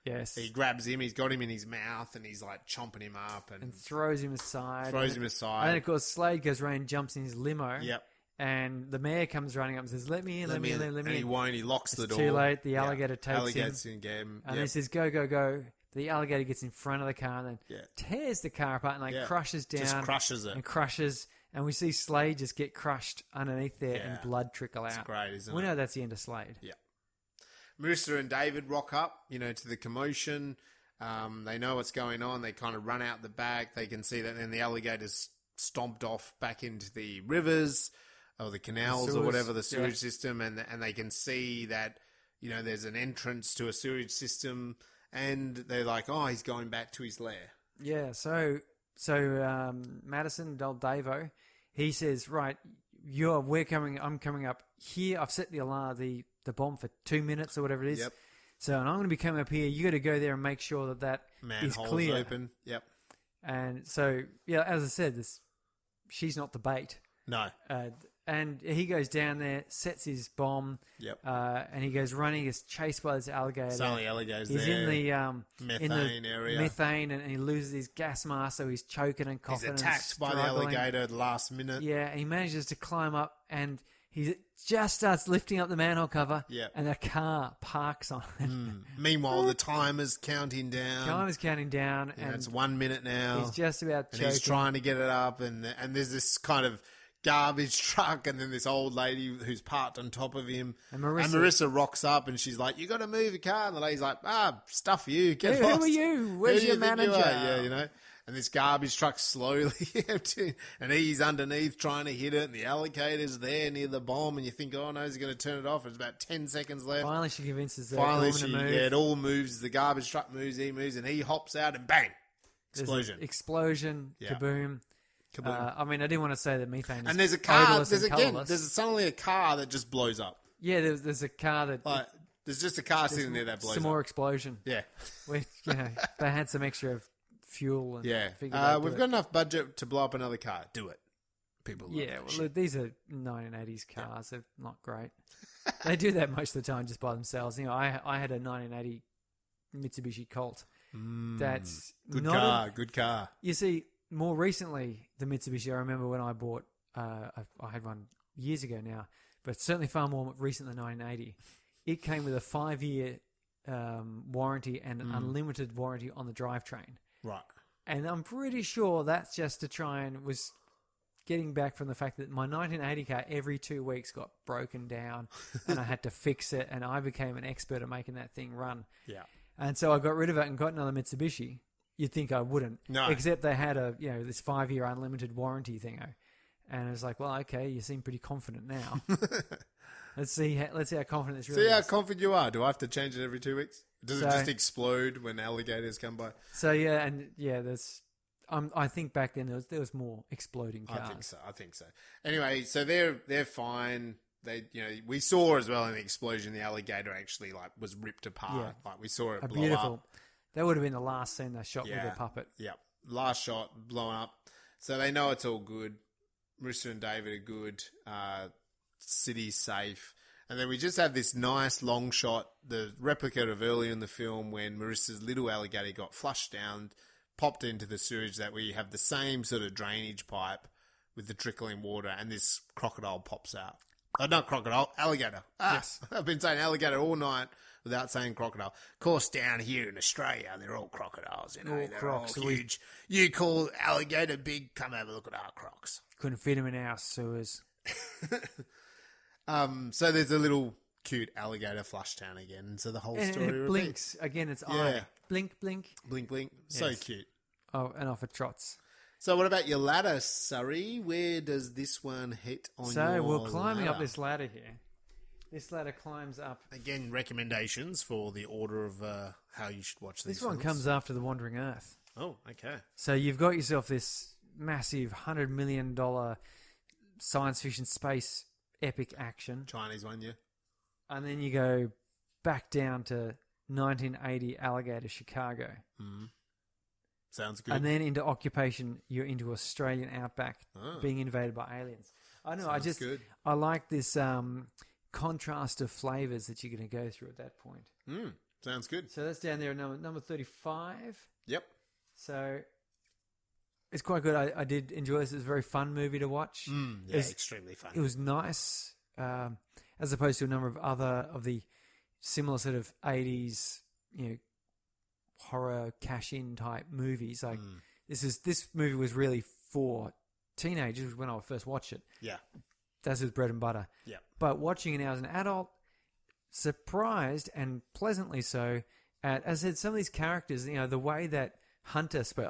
Yes. He grabs him. He's got him in his mouth, and he's like chomping him up and throws him aside. And then of course Slade goes around and jumps in his limo. Yep. And the mayor comes running up and says, "Let me in, let me in." And he won't. He locks the door. Too late. The alligator takes him. And he says, "Go, go, go." The alligator gets in front of the car and then tears the car apart and crushes down. Just crushes it. And crushes. And we see Slade just get crushed underneath there and blood trickle out. It's great, isn't it? We know that's the end of Slade. Yeah. Marissa and David rock up, to the commotion. They know what's going on. They kind of run out the back. They can see that then the alligator's stomped off back into the rivers or the canals or whatever, the sewage system. And they can see that, there's an entrance to a sewage system. And they're like, oh, he's going back to his lair. Yeah, so Madison, old Davo, he says, right, I'm coming up here. I've set the alarm, the bomb for 2 minutes or whatever it is. Yep. So, and I'm going to be coming up here. You got to go there and make sure that is clear. Open. Yep. And so, as I said, she's not the bait. No. And he goes down there, sets his bomb. Yep. And he goes running. He's chased by this alligator. Sally alligators. He's there. In the methane area. Methane, and he loses his gas mask, so he's choking and coughing. He's attacked by the alligator at the last minute. Yeah, and he manages to climb up, and he just starts lifting up the manhole cover. Yeah. And a car parks on it. Meanwhile, the timer's counting down. And it's 1 minute now. He's just about choking. And he's trying to get it up, and there's this kind of garbage truck, and then this old lady who's parked on top of him. And Marissa rocks up, and she's like, "You got to move your car." And the lady's like, "Stuff you. Get lost. Who are you? Where's your manager?" Yeah, And this garbage truck's slowly emptying, and he's underneath trying to hit it, and the alligator's there near the bomb, and you think, oh no, he's going to turn it off. There's about 10 seconds left. Finally, she convinces the Finally, to move. it all moves. The garbage truck moves, he moves, and he hops out, and bang! Explosion. Explosion. Yeah. Kaboom. I mean, I didn't want to say that methane is and there's a car, there's suddenly a car that just blows up. Yeah, there's a car that... there's just a car sitting there that blows up. Some more explosion. Yeah. They had some extra fuel. And we've got enough budget to blow up another car. Do it. People love that shit. These are 1980s cars. They're not great. They do that most of the time just by themselves. I had a 1980 Mitsubishi Colt. That's good car. You see, more recently, the Mitsubishi, I remember when I bought, I had one years ago now, but certainly far more recent than 1980. It came with a 5-year warranty and an unlimited warranty on the drivetrain. Right. And I'm pretty sure that's just to try and was getting back from the fact that my 1980 car every 2 weeks got broken down and I had to fix it, and I became an expert at making that thing run. Yeah. And so I got rid of it and got another Mitsubishi. You'd think I wouldn't. No. Except they had this 5-year unlimited warranty thingo. And I was like, well, okay, you seem pretty confident now. Let's see how confident this really is. See how confident you are. Do I have to change it every 2 weeks? Does it just explode when alligators come by? So there's. I think back then there was more exploding cars. I think so. Anyway, so they're fine. They we saw as well in the explosion the alligator actually was ripped apart. Yeah. Like we saw it blow beautiful. up. That would have been the last scene they shot with the puppet. Yeah, last shot blowing up. So they know it's all good. Marissa and David are good. City's safe. And then we just have this nice long shot, the replica of earlier in the film when Marissa's little alligator got flushed down, popped into the sewage, that we have the same sort of drainage pipe with the trickling water, and this crocodile pops out. Not crocodile, alligator. Yes. I've been saying alligator all night without saying crocodile. Of course, down here in Australia, they're all crocodiles. They're crocs. all huge. You call alligator big, come have a look at our crocs. Couldn't fit them in our sewers. So there's a little cute alligator flush down again, and so the whole story it blinks again. Its eye, blink, blink, blink, blink. So cute. Oh, and off it trots. So what about your ladder, Surrey? Where does this one hit on your ladder? So we're climbing up this ladder here. This ladder climbs up. Again, recommendations for the order of how you should watch these. This one comes after The Wandering Earth. Oh, okay. So you've got yourself this massive $100 million science fiction space epic action. Chinese one, yeah. And then you go back down to 1980 Alligator, Chicago. Mm. Sounds good. And then into occupation, you're into Australian outback, being invaded by aliens. I know. I like this contrast of flavors that you're going to go through at that point. Sounds good. So that's down there, number 35. Yep. So it's quite good. I did enjoy this. It was a very fun movie to watch. Yeah, it's extremely fun. It was nice, as opposed to a number of other of the similar sort of 80s, horror cash-in type movies. Like this movie was really for teenagers when I first watched it. Yeah, that's his bread and butter. Yeah, but watching it now as an adult, surprised and pleasantly so at, as I said, some of these characters. The way that Hunter spoke.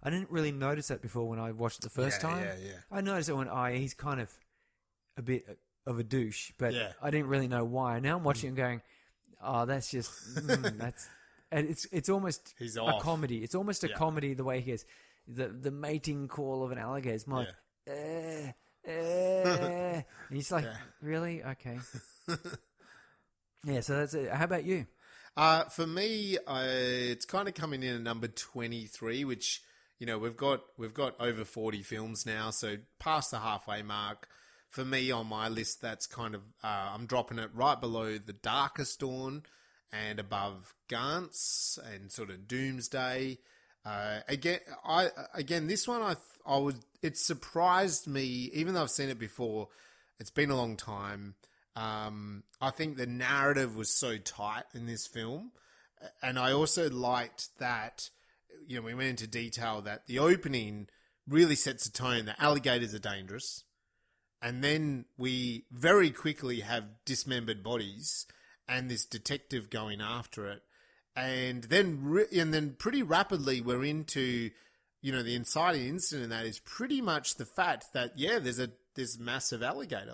I didn't really notice that before when I watched it the first time. Yeah. I noticed it when he's kind of a bit of a douche, but I didn't really know why. Now I'm watching it and going, oh, that's just that's. And it's almost a comedy. It's almost a comedy the way he goes. The mating call of an alligator is more like, and he's like, really? Okay. So that's it. How about you? For me, it's kind of coming in at number 23, which, we've got over 40 films now, so past the halfway mark. For me, on my list, that's kind of, I'm dropping it right below The Darkest Dawn and above Gantz and sort of Doomsday. Again, this one, it surprised me, even though I've seen it before. It's been a long time. I think the narrative was so tight in this film. And I also liked that, we went into detail that the opening really sets a tone that alligators are dangerous. And then we very quickly have dismembered bodies and this detective going after it. And then pretty rapidly we're into, the inciting incident. That is pretty much the fact that, there's this massive alligator.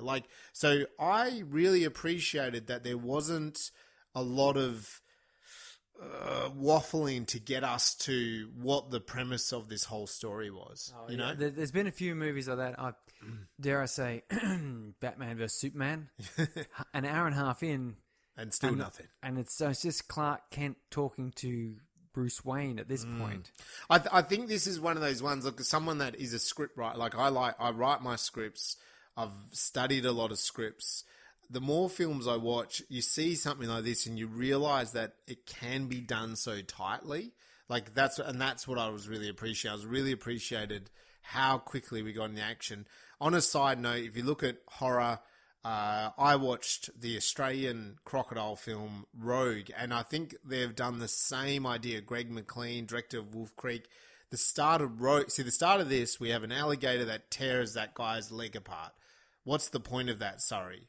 So I really appreciated that there wasn't a lot of waffling to get us to what the premise of this whole story was. There's been a few movies like that. Dare I say, Batman vs Superman, an hour and a half in, and still nothing. And it's just Clark Kent talking to Bruce Wayne at this point. I think this is one of those ones. Look, someone that is a script writer, I write my scripts. I've studied a lot of scripts. The more films I watch, you see something like this and you realize that it can be done so tightly. That's what I was really appreciating. I was really appreciated how quickly we got in the action. On a side note, if you look at horror, I watched the Australian crocodile film Rogue, and I think they've done the same idea. Greg McLean, director of Wolf Creek. The start of Rogue, the start of this, we have an alligator that tears that guy's leg apart. What's the point of that, Surrey?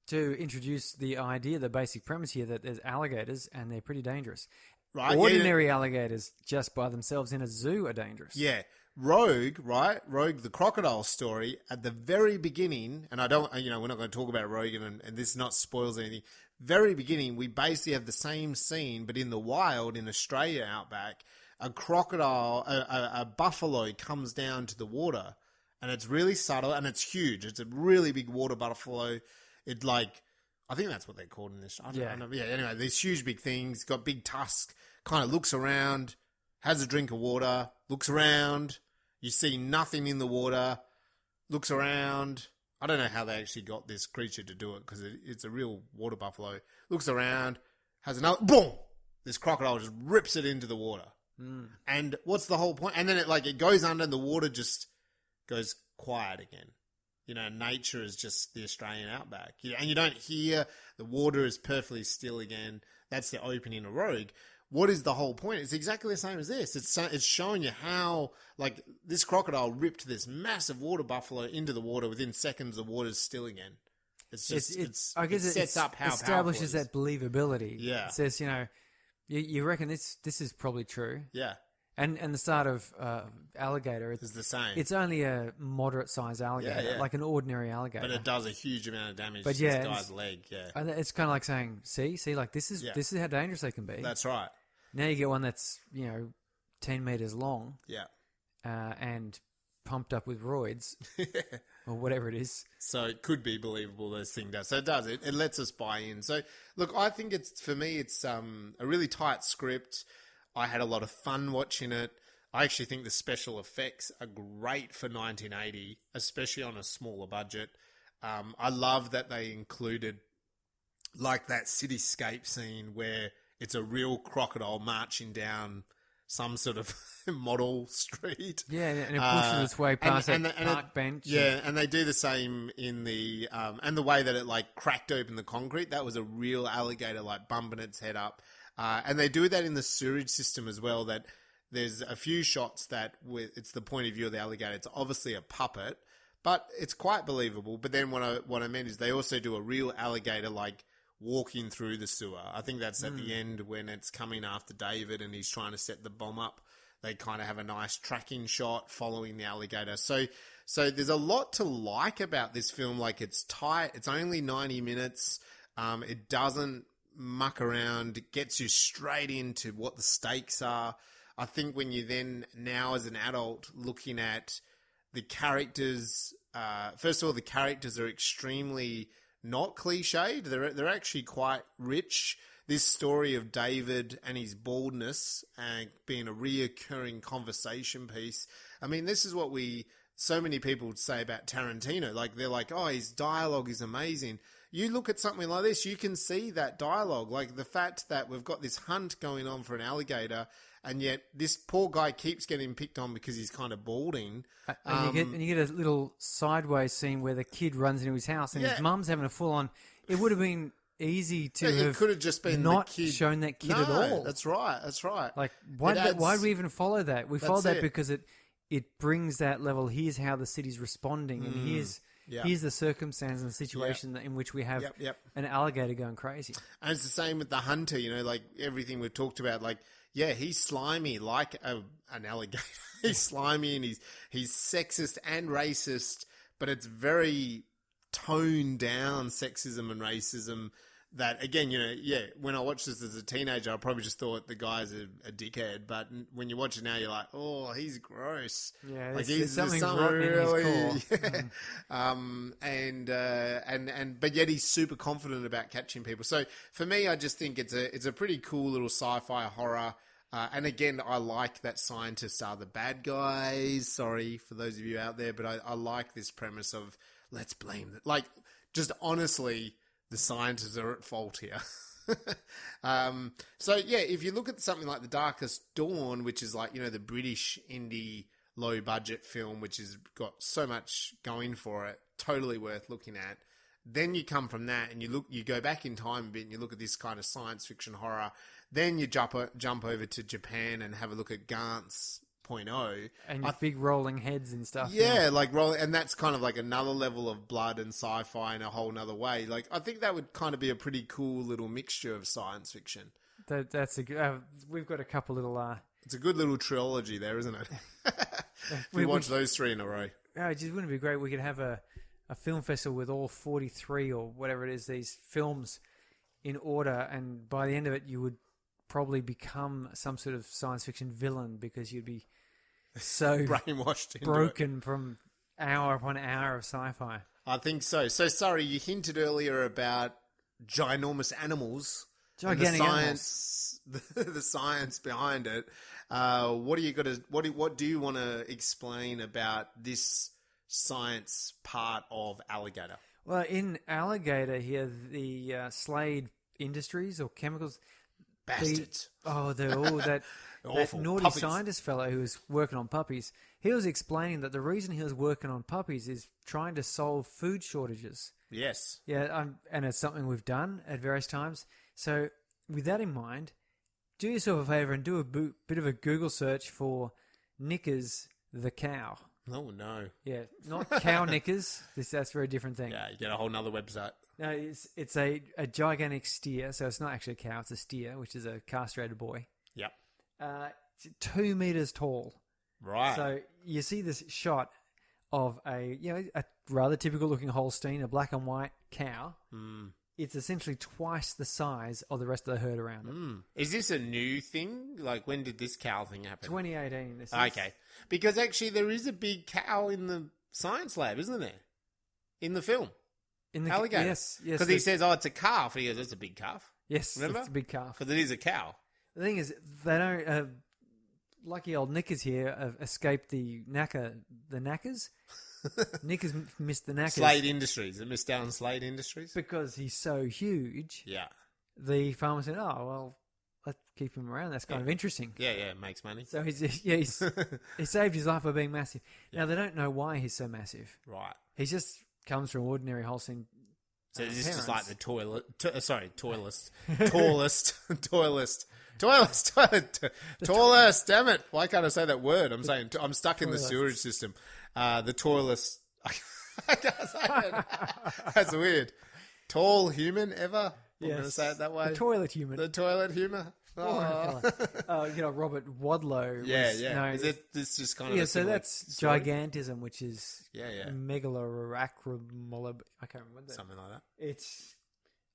To introduce the idea, the basic premise here, that there's alligators and they're pretty dangerous. Right? Ordinary alligators just by themselves in a zoo are dangerous. Yeah. Rogue, right? Rogue, the crocodile story, at the very beginning, and I don't, we're not going to talk about Rogue, and this not spoils anything. Very beginning, we basically have the same scene, but in the wild, in Australia outback, a crocodile, a buffalo comes down to the water, and it's really subtle, and it's huge. It's a really big water buffalo. I think that's what they're called in this. I don't know. Yeah, anyway, these huge big things, got big tusks, kind of looks around, has a drink of water, looks around, you see nothing in the water, looks around. I don't know how they actually got this creature to do it because it's a real water buffalo. Looks around, has another, boom! This crocodile just rips it into the water. And what's the whole point? And then it goes under and the water just goes quiet again. Nature is just the Australian outback. And you don't hear, the water is perfectly still again. That's the opening of Rogue. What is the whole point? It's exactly the same as this. It's showing you how, this crocodile ripped this massive water buffalo into the water. Within seconds, the water's still again. It's just, it sets up how establishes that believability. Yeah. It says, you reckon this is probably true. Yeah. And the start of alligator, it's the same. It's only a moderate-sized alligator, like an ordinary alligator. But it does a huge amount of damage to this guy's leg. Yeah, it's kind of like saying, see, this is how dangerous they can be. That's right. Now you get one that's 10 meters long. Yeah, and pumped up with roids or whatever it is. So it could be believable. This thing does. So it does. It lets us buy in. So look, I think it's a really tight script. I had a lot of fun watching it. I actually think the special effects are great for 1980, especially on a smaller budget. I love that they included that cityscape scene where it's a real crocodile marching down some sort of model street. Yeah, and it pushes its way past that park bench. Yeah, and they do the same in the and the way that it cracked open the concrete. That was a real alligator bumping its head up. And they do that in the sewage system as well, that there's a few shots that it's the point of view of the alligator. It's obviously a puppet, but it's quite believable. But then what I meant is they also do a real alligator walking through the sewer. I think that's at the end when it's coming after David and he's trying to set the bomb up. They kind of have a nice tracking shot following the alligator. So there's a lot to like about this film. It's tight. It's only 90 minutes. It doesn't muck around. It gets you straight into what the stakes are. I think when you then, now as an adult, looking at the characters, first of all, the characters are extremely not cliched. They're actually quite rich. This story of David and his baldness being a reoccurring conversation piece. I mean, this is what so many people would say about Tarantino. They're oh, his dialogue is amazing. You look at something like this, you can see that dialogue. The fact that we've got this hunt going on for an alligator, and yet this poor guy keeps getting picked on because he's kind of balding. And you get a little sideways scene where the kid runs into his house and his mum's having a full-on... It would have been easy to have could have just been not the kid. Shown that kid at all. That's right. Why do we even follow that? We follow that because it brings that level. Here's how the city's responding, and Here's the circumstance and the situation in which we have an alligator going crazy. And it's the same with the hunter, like everything we've talked about. Like, he's slimy like an alligator. He's slimy and he's sexist and racist, but it's very toned down sexism and racism. That, again, when I watched this as a teenager, I probably just thought the guy's a dickhead. But when you watch it now, you're like, oh, he's gross. Yeah, like there's something rotten in his core. But yet he's super confident about catching people. So for me, I just think it's a pretty cool little sci-fi horror. And again, I like that scientists are the bad guys. Sorry for those of you out there, but I like this premise of let's blame it. Like, just honestly, the scientists are at fault here. If you look at something like The Darkest Dawn, which is like, the British indie low budget film, which has got so much going for it, totally worth looking at. Then you come from that and you go back in time a bit and you look at this kind of science fiction horror. Then you jump over to Japan and have a look at Gantz .0. And big rolling heads and stuff. Yeah, like rolling, and that's kind of like another level of blood and sci-fi in a whole nother way. Like, I think that would kind of be a pretty cool little mixture of science fiction. That's a good. We've got a couple little. It's a good little trilogy there, isn't it? We watch those three in a row. It just wouldn't be great. We could have a film festival with all 43 or whatever it is, these films in order, and by the end of it, you would probably become some sort of science fiction villain because you'd be so brainwashed, broken from hour upon hour of sci-fi. I think so. So, sorry, you hinted earlier about ginormous animals, gigantic animals, the science behind it. What do you want to explain about this science part of Alligator? Well, in Alligator here, the Slade Industries or chemicals. Bastards. They're all that naughty puppies. Scientist fellow who was working on puppies. He was explaining that the reason he was working on puppies is trying to solve food shortages. Yes. Yeah, and it's something we've done at various times. So with that in mind, do yourself a favour and do a bit of a Google search for Knickers the cow. Oh, no. Yeah, not cow knickers. That's a very different thing. Yeah, you get a whole nother website. No, it's a gigantic steer. So it's not actually a cow, it's a steer, which is a castrated boy. Yep. It's 2 meters tall. Right. So you see this shot of a rather typical looking Holstein, a black and white cow. Mm. It's essentially twice the size of the rest of the herd around it. Mm. Is this a new thing? Like, when did this cow thing happen? 2018. Okay. Because actually there is a big cow in the science lab, isn't there? In the film. In the Alligator. Yes. Because he says, it's a calf. He goes, it's a big calf. Yes, remember? It's a big calf. Because it is a cow. The thing is, they don't... lucky old Knickers here have escaped the knackers. Knickers missed the knackers. Slade Industries. It missed out on Slade Industries? Because he's so huge. Yeah. The farmer said, let's keep him around. That's kind of interesting. Yeah, it makes money. So he saved his life by being massive. Yeah. Now, they don't know why he's so massive. Right. He just comes from ordinary Holstein. So is this parents. just like the tallest, damn it. Why can't I say that word? I'm stuck in the sewerage system. The toilest. I can't say it. That's weird. Tall human ever? I'm going to say it that way. The toilet human. The toilet human. Robert Wadlow. Yeah. Is it this just kind of a so that's story? gigantism, which is megaloracromegaly. I can't remember that. Something like that. It's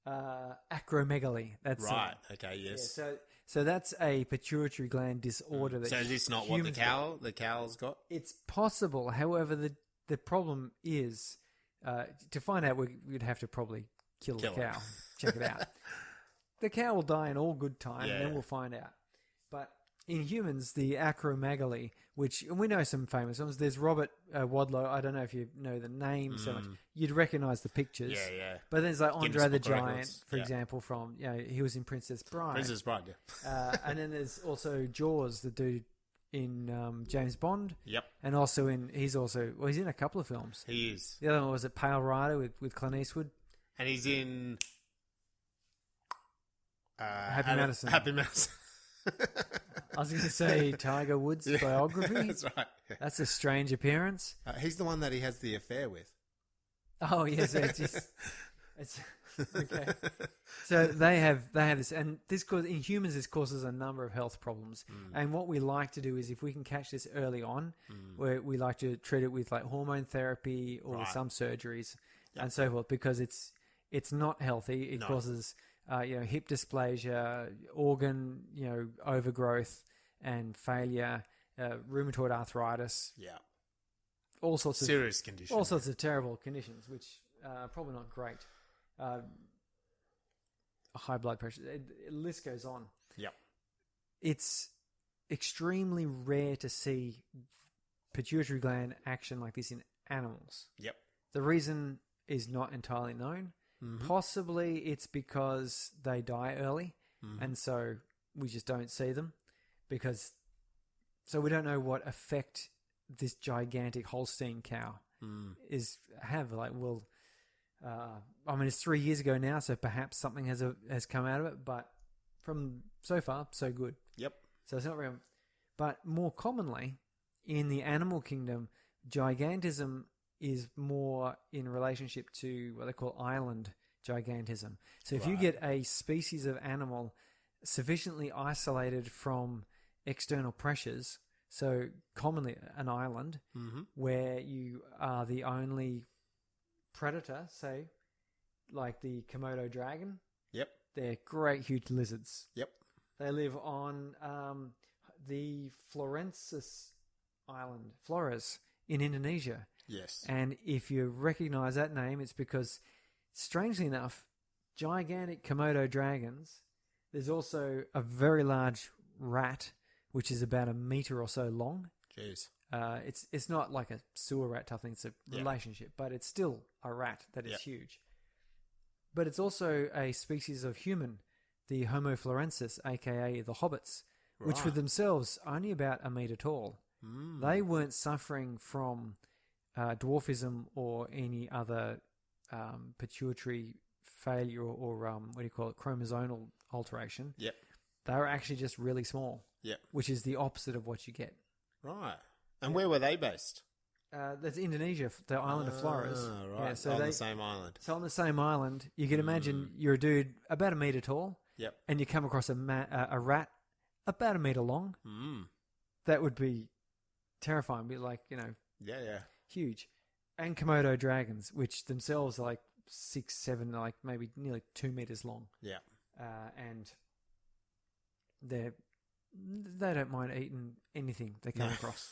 acromegaly. That's right. Okay. Yes. Yeah, so that's a pituitary gland disorder. That so is this not what the cow's got? It's possible. However, the problem is to find out, we'd have to probably kill the cow. Check it out. The cow will die in all good time, and then we'll find out. But in humans, the acromegaly, which and we know some famous ones. There's Robert Wadlow. I don't know if you know the name so much. You'd recognise the pictures. Yeah. But then there's like Andre the Giant, for example, from he was in Princess Bride. Princess Bride, yeah. And then there's also Jaws, the dude in James Bond. Yep. And also he's in a couple of films. He is. The other one was Pale Rider with Clint Eastwood. And he's in Happy Madison. Happy Madison. I was going to say Tiger Woods' biography. That's right. Yeah. That's a strange appearance. He's the one that he has the affair with. Oh yes, it's okay. So they have this, and in humans this causes a number of health problems. And what we like to do is, if we can catch this early on, where we like to treat it with like hormone therapy or with some surgeries and so forth, because it's not healthy. It causes hip dysplasia, organ overgrowth and failure, rheumatoid arthritis. Yeah. All sorts of serious conditions. All sorts of terrible conditions, which are probably not great. High blood pressure. The list goes on. Yep. It's extremely rare to see pituitary gland action like this in animals. Yep. The reason is not entirely known. Possibly it's because they die early, and so we just don't see them, so we don't know what effect this gigantic Holstein cow have. Like, it's 3 years ago now, so perhaps something has come out of it, but from so far, so good. Yep. So it's not real. But more commonly, in the animal kingdom, gigantism is more in relationship to what they call island gigantism. So if you get a species of animal sufficiently isolated from external pressures, so commonly an island, where you are the only predator, say, like the Komodo dragon. Yep. They're great, huge lizards. Yep. They live on the Flores Island, Flores, in Indonesia. Yes. And if you recognize that name, it's because, strangely enough, gigantic Komodo dragons, there's also a very large rat, which is about 1 meter or so long. Jeez. It's not like a sewer rat type thing, it's a relationship, but it's still a rat that is huge. But it's also a species of human, the Homo florensis, aka the hobbits, which were themselves only about 1 meter tall. They weren't suffering from dwarfism or any other pituitary failure or chromosomal alteration. Yep. They were actually just really small. Yep. Which is the opposite of what you get. Right. And where were they based? That's Indonesia, the island of Flores. Right. Yeah, so on the same island. So on the same island, you can imagine you're a dude about 1 meter tall. Yep. And you come across a rat about 1 meter long. That would be terrifying. Be like, huge. And Komodo dragons, which themselves are like 6, 7, like maybe nearly 2 meters long. Yeah. And they don't mind eating anything they come across.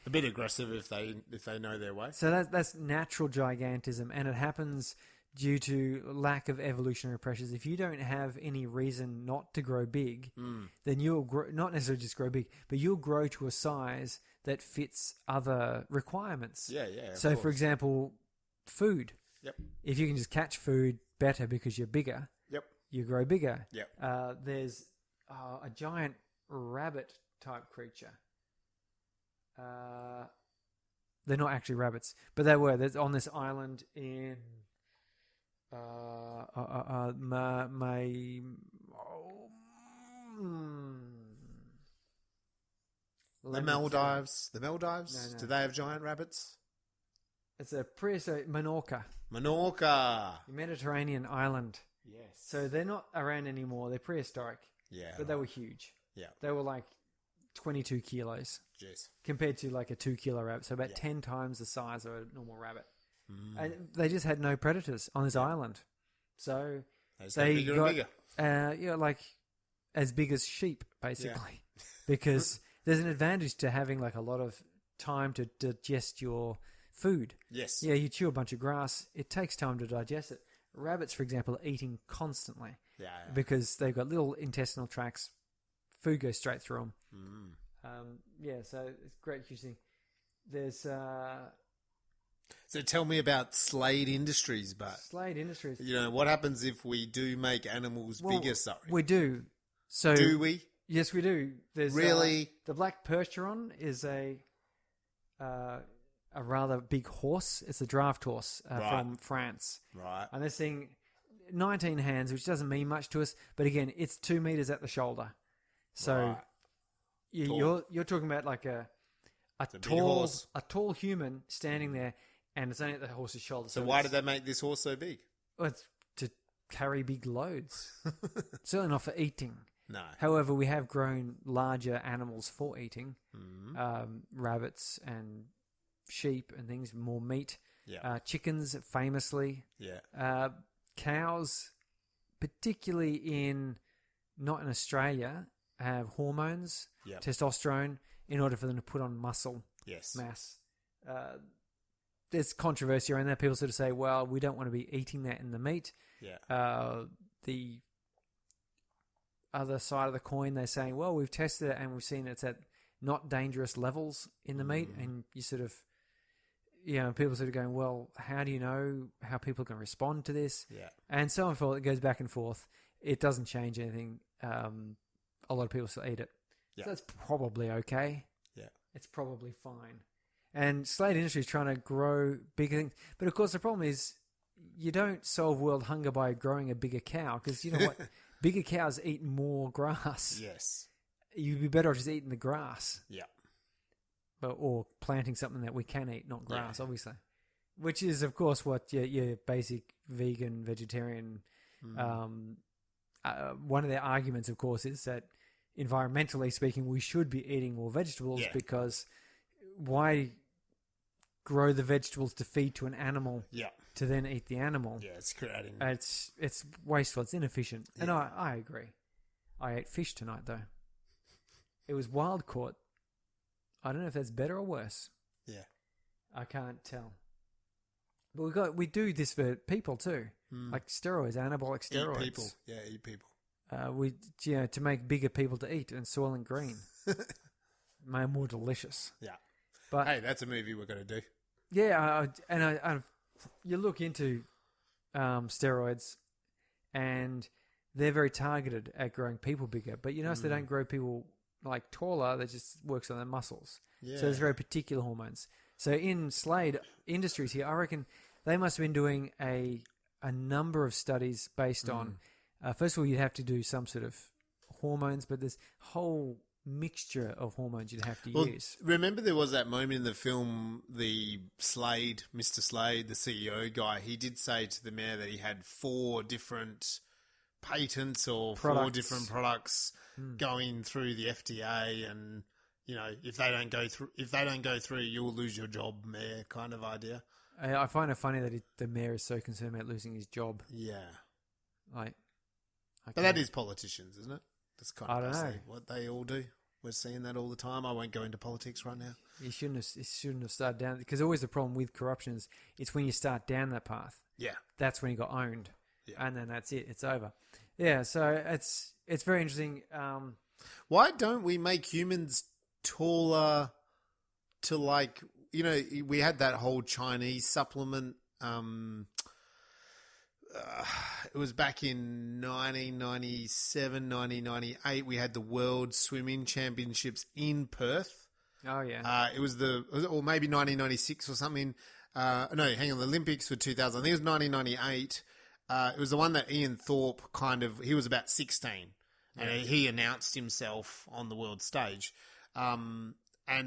A bit aggressive if they know their way. So that's natural gigantism, and it happens due to lack of evolutionary pressures. If you don't have any reason not to grow big, then you'll not necessarily just grow big, but you'll grow to a size that fits other requirements. Yeah. So, for example, food. Yep. If you can just catch food better because you're bigger, you grow bigger. Yep. There's a giant rabbit type creature. They're not actually rabbits, but they were. They're on this island in The Maldives. The Maldives. No. Do they have giant rabbits? It's a prehistoric Menorca. Menorca. Mediterranean island. Yes. So they're not around anymore. They're prehistoric. Yeah. But they were huge. Yeah. They were like 22 kilos. Jeez. Compared to like a 2 kilo rabbit. So about 10 times the size of a normal rabbit. And they just had no predators on this island. So they got bigger and bigger. Like as big as sheep, basically. Yeah. Because there's an advantage to having like a lot of time to digest your food. Yes. Yeah, you chew a bunch of grass. It takes time to digest it. Rabbits, for example, are eating constantly. Yeah. Because they've got little intestinal tracts. Food goes straight through them. So it's great using. There's... So tell me about Slade Industries, but... Slade Industries. What happens if we do make animals bigger, sorry? We do. So do we? Yes, we do. There's really? The black percheron is a rather big horse. It's a draft horse from France. Right. And they're seeing 19 hands, which doesn't mean much to us. But again, it's 2 meters at the shoulder. So you're talking about like a tall human standing there, and it's only at the horse's shoulder. So why did they make this horse so big? Well, it's to carry big loads. Certainly not for eating. No. However, we have grown larger animals for eating, rabbits and sheep and things, more meat. Yeah. Chickens, famously. Yeah. Cows, particularly not in Australia, have hormones, testosterone, in order for them to put on muscle mass. There's controversy around that. People sort of say, well, we don't want to be eating that in the meat. Yeah. The other side of the coin, they're saying, well, we've tested it and we've seen it's at not dangerous levels in the meat. And you sort of, people sort of going, well, how do you know how people can respond to this? Yeah. And so on forth. It goes back and forth. It doesn't change anything. A lot of people still eat it. Yeah. So that's probably okay. Yeah. It's probably fine. And Slade Industries is trying to grow bigger things. But of course, the problem is you don't solve world hunger by growing a bigger cow, because you know what? Bigger cows eat more grass. Yes. You'd be better off just eating the grass. Yeah. Or planting something that we can eat, not grass, obviously. Which is, of course, what your basic vegan, vegetarian... one of their arguments, of course, is that environmentally speaking, we should be eating more vegetables because why grow the vegetables to feed to an animal to then eat the animal? Yeah, it's creating... It's wasteful. It's inefficient. Yeah. And I agree. I ate fish tonight, though. It was wild caught. I don't know if that's better or worse. Yeah. I can't tell. But we do this for people too, like steroids, anabolic steroids. Eat people. Yeah, eat people. To make bigger people to eat and Soylent Green, more delicious. Yeah, but hey, that's a movie we're going to do. Yeah, you look into steroids, and they're very targeted at growing people bigger. But you notice they don't grow people like taller. They just works on their muscles. Yeah. So there's very particular hormones. So in Slade Industries here, I reckon they must have been doing a number of studies based on, first of all, you'd have to do some sort of hormones, but there's a whole mixture of hormones you'd have to use. Remember there was that moment in the film, the Mr. Slade, the CEO guy, he did say to the mayor that he had 4 different patents or 4 different products going through the FDA, and... if they don't go through, you'll lose your job, mayor, kind of idea. I find it funny that the mayor is so concerned about losing his job. Yeah. But that is politicians, isn't it? That's kind of I don't know what they all do. We're seeing that all the time. I won't go into politics right now. You shouldn't have started down, because always the problem with corruption is it's when you start down that path. Yeah. That's when you got owned. Yeah. And then that's it. It's over. Yeah. So it's very interesting. Why don't we make humans taller to we had that whole Chinese supplement. It was back in 1997, 1998. We had the World Swimming Championships in Perth. Oh, yeah. It was or maybe 1996 or something. No, hang on. The Olympics were 2000. I think it was 1998. It was the one that Ian Thorpe he was about 16 and he announced himself on the world stage. And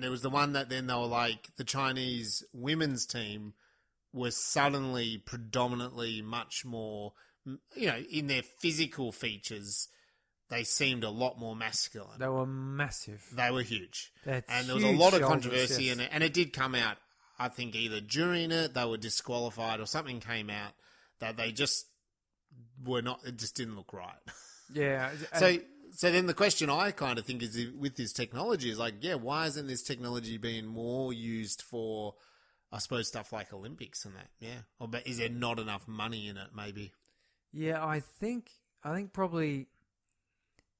there was the one that then they were like, the Chinese women's team was suddenly predominantly much more, in their physical features, they seemed a lot more masculine. They were massive. They were huge. And there was a lot of controversy in it. And it did come out, I think either during it, they were disqualified or something came out that they just were not, it just didn't look right. Yeah. So then the question I kind of think is with this technology is why isn't this technology being more used for, I suppose, stuff like Olympics and that? Yeah. But is there not enough money in it, maybe? Yeah, I think probably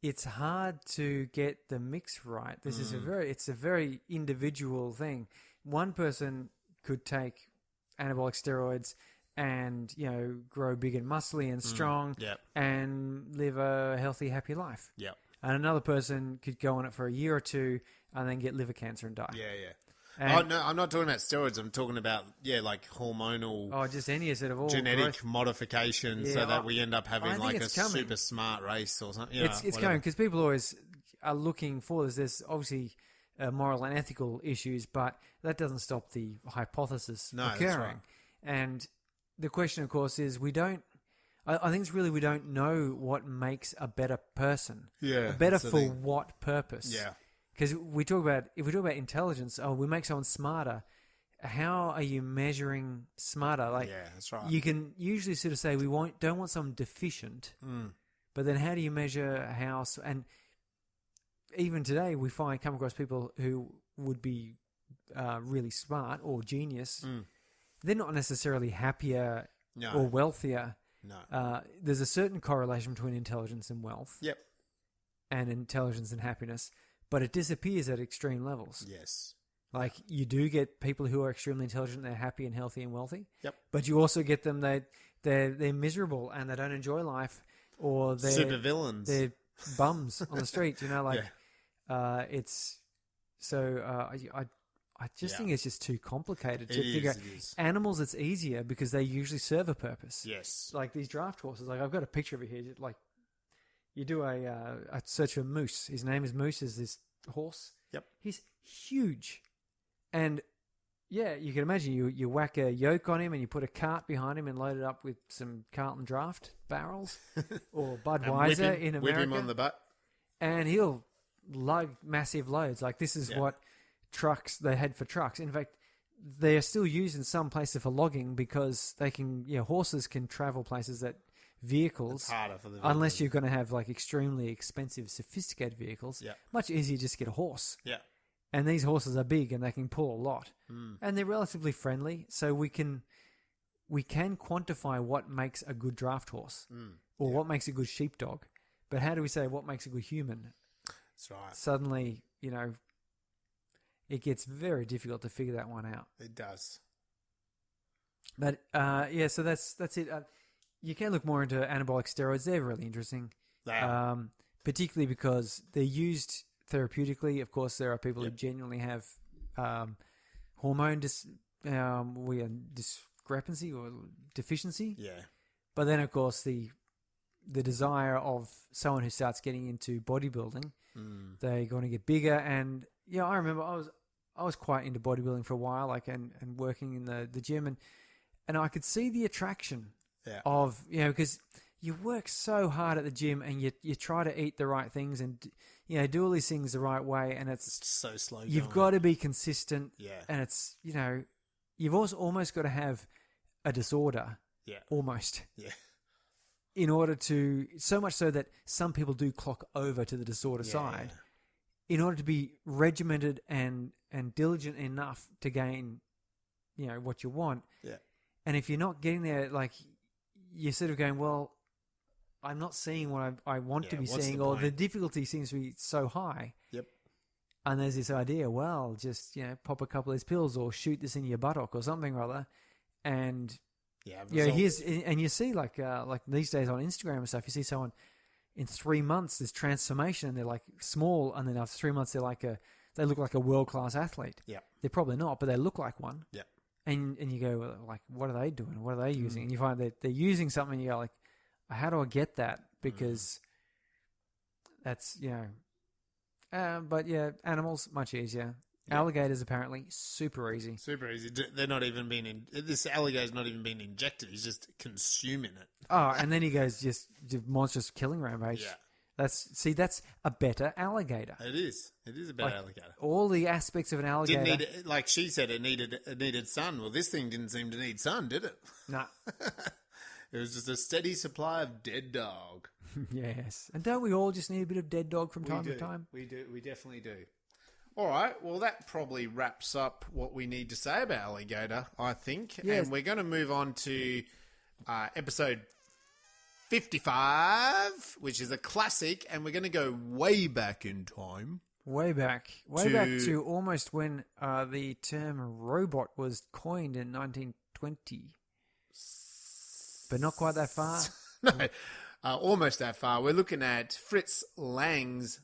it's hard to get the mix right. This is it's a very individual thing. One person could take anabolic steroids and, grow big and muscly and strong and live a healthy, happy life. Yep. And another person could go on it for a year or two and then get liver cancer and die. Yeah, yeah. No, I'm not talking about steroids. I'm talking about, hormonal... Oh, just any sort of all genetic modification so that we end up having a super smart race or something. It's coming because people always are looking for this. There's obviously moral and ethical issues, but that doesn't stop the hypothesis occurring. That's right. And the question, of course, is I think it's really we don't know what makes a better person. Yeah. Better for what purpose? Yeah. Because if we talk about intelligence, we make someone smarter. How are you measuring smarter? Yeah, that's right. You can usually sort of say don't want someone deficient, but then how do you measure how? And even today, we come across people who would be really smart or genius. They're not necessarily happier or wealthier. No. There's a certain correlation between intelligence and wealth. Yep. And intelligence and happiness, but it disappears at extreme levels. Yes. Like you do get people who are extremely intelligent, they're happy and healthy and wealthy. Yep. But you also get them they're miserable and they don't enjoy life, or they're super villains. They're bums on the street. It's so I just think it's just too complicated to figure out. Animals, it's easier because they usually serve a purpose. Yes. Like these draft horses. Like I've got a picture of it here. Like you do a search for Moose. His name is Moose. Is this horse? Yep. He's huge, and yeah, you can imagine you whack a yoke on him and you put a cart behind him and load it up with some Carlton Draft barrels or Budweiser in America. Whip him on the butt, and he'll lug massive loads. Like this is what trucks they had for trucks. In fact, they are still used in some places for logging because they can. Horses can travel places that vehicles, it's harder for the vehicles. Unless you're going to have like extremely expensive, sophisticated vehicles. Yeah. Much easier just to get a horse. Yeah. And these horses are big and they can pull a lot. And they're relatively friendly, so we can quantify what makes a good draft horse or what makes a good sheepdog. But how do we say what makes a good human? That's right. Suddenly, it gets very difficult to figure that one out. It does. But so that's it. You can look more into anabolic steroids. They're really interesting. They are. Particularly because they're used therapeutically. Of course, there are people who genuinely have hormone discrepancy or deficiency. Yeah. But then, of course, the desire of someone who starts getting into bodybuilding, they're going to get bigger. And I remember I was quite into bodybuilding for a while, and working in the gym, and I could see the attraction of because you work so hard at the gym and you try to eat the right things and do all these things the right way, and it's so slow. You've got to be consistent, and it's you've also almost got to have a disorder, almost, in order to, so much so that some people do clock over to the disorder side, in order to be regimented and diligent enough to gain, what you want. Yeah. And if you're not getting there, you're sort of going, well, I'm not seeing what I want to be seeing, or the difficulty seems to be so high. Yep. And there's this idea, well, just pop a couple of these pills or shoot this in your buttock or something or other, and and you see like these days on Instagram and stuff, you see someone in 3 months this transformation, and they're like small, and then after 3 months they look like a world-class athlete. Yeah. They're probably not, but they look like one. Yeah. And you go, well, like, what are they doing? What are they using? And you find that they're using something, and you go like, how do I get that? Because that's, but animals, much easier. Yeah. Alligators, apparently, super easy. Super easy. They're not even this alligator's not even being injected. He's just consuming it. Oh, and then he goes just monstrous killing rampage. Yeah. That's a better alligator. It is. It is a better alligator. All the aspects of an alligator. Didn't need, like she said, it needed sun. Well, this thing didn't seem to need sun, did it? No. It was just a steady supply of dead dog. Yes. And don't we all just need a bit of dead dog from time to time? We do. We definitely do. All right. Well, that probably wraps up what we need to say about Alligator, I think. Yes. And we're going to move on to episode 55, which is a classic, and we're going to go way back in time. Way back to almost when the term robot was coined in 1920. But not quite that far. No, almost that far. We're looking at Fritz Lang's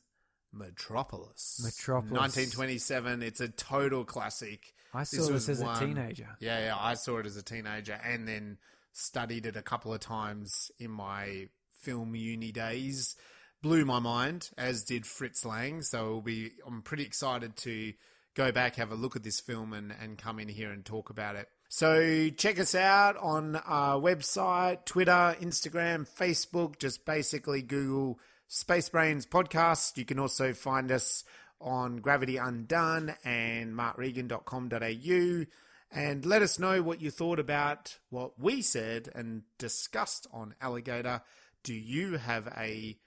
Metropolis. 1927. It's a total classic. I saw this as a teenager. Yeah, I saw it as a teenager and then studied it a couple of times in my film uni days. blew my mind, as did Fritz Lang. So I'm pretty excited to go back, have a look at this film and come in here and talk about it. So check us out on our website, Twitter, Instagram, Facebook. Just basically Google Spacebrains Podcast. You can also find us on Gravity Undone and markregan.com.au. And let us know what you thought about what we said and discussed on Alligator. Do you have a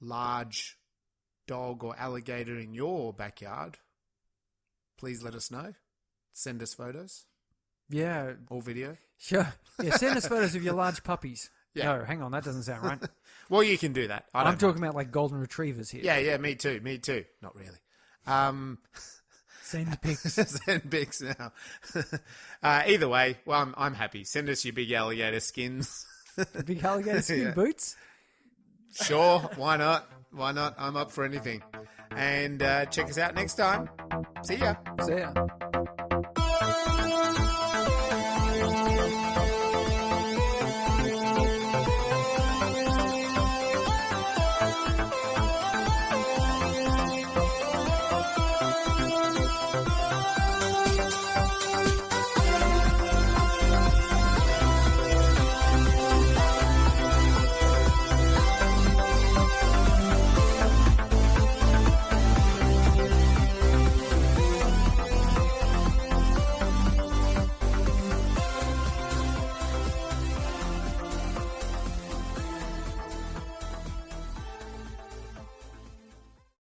large dog or alligator in your backyard? Please let us know. Send us photos. Yeah. Or video. Sure. Yeah, send us photos of your large puppies. Yeah. No, hang on, that doesn't sound right. Well, you can do that. I'm talking about like golden retrievers here. Yeah, me too. Not really. Send pics. Send pics now. Either way, well, I'm happy. Send us your big alligator skins. Big alligator skin boots? Sure, why not? I'm up for anything. And check us out next time. See ya. See ya.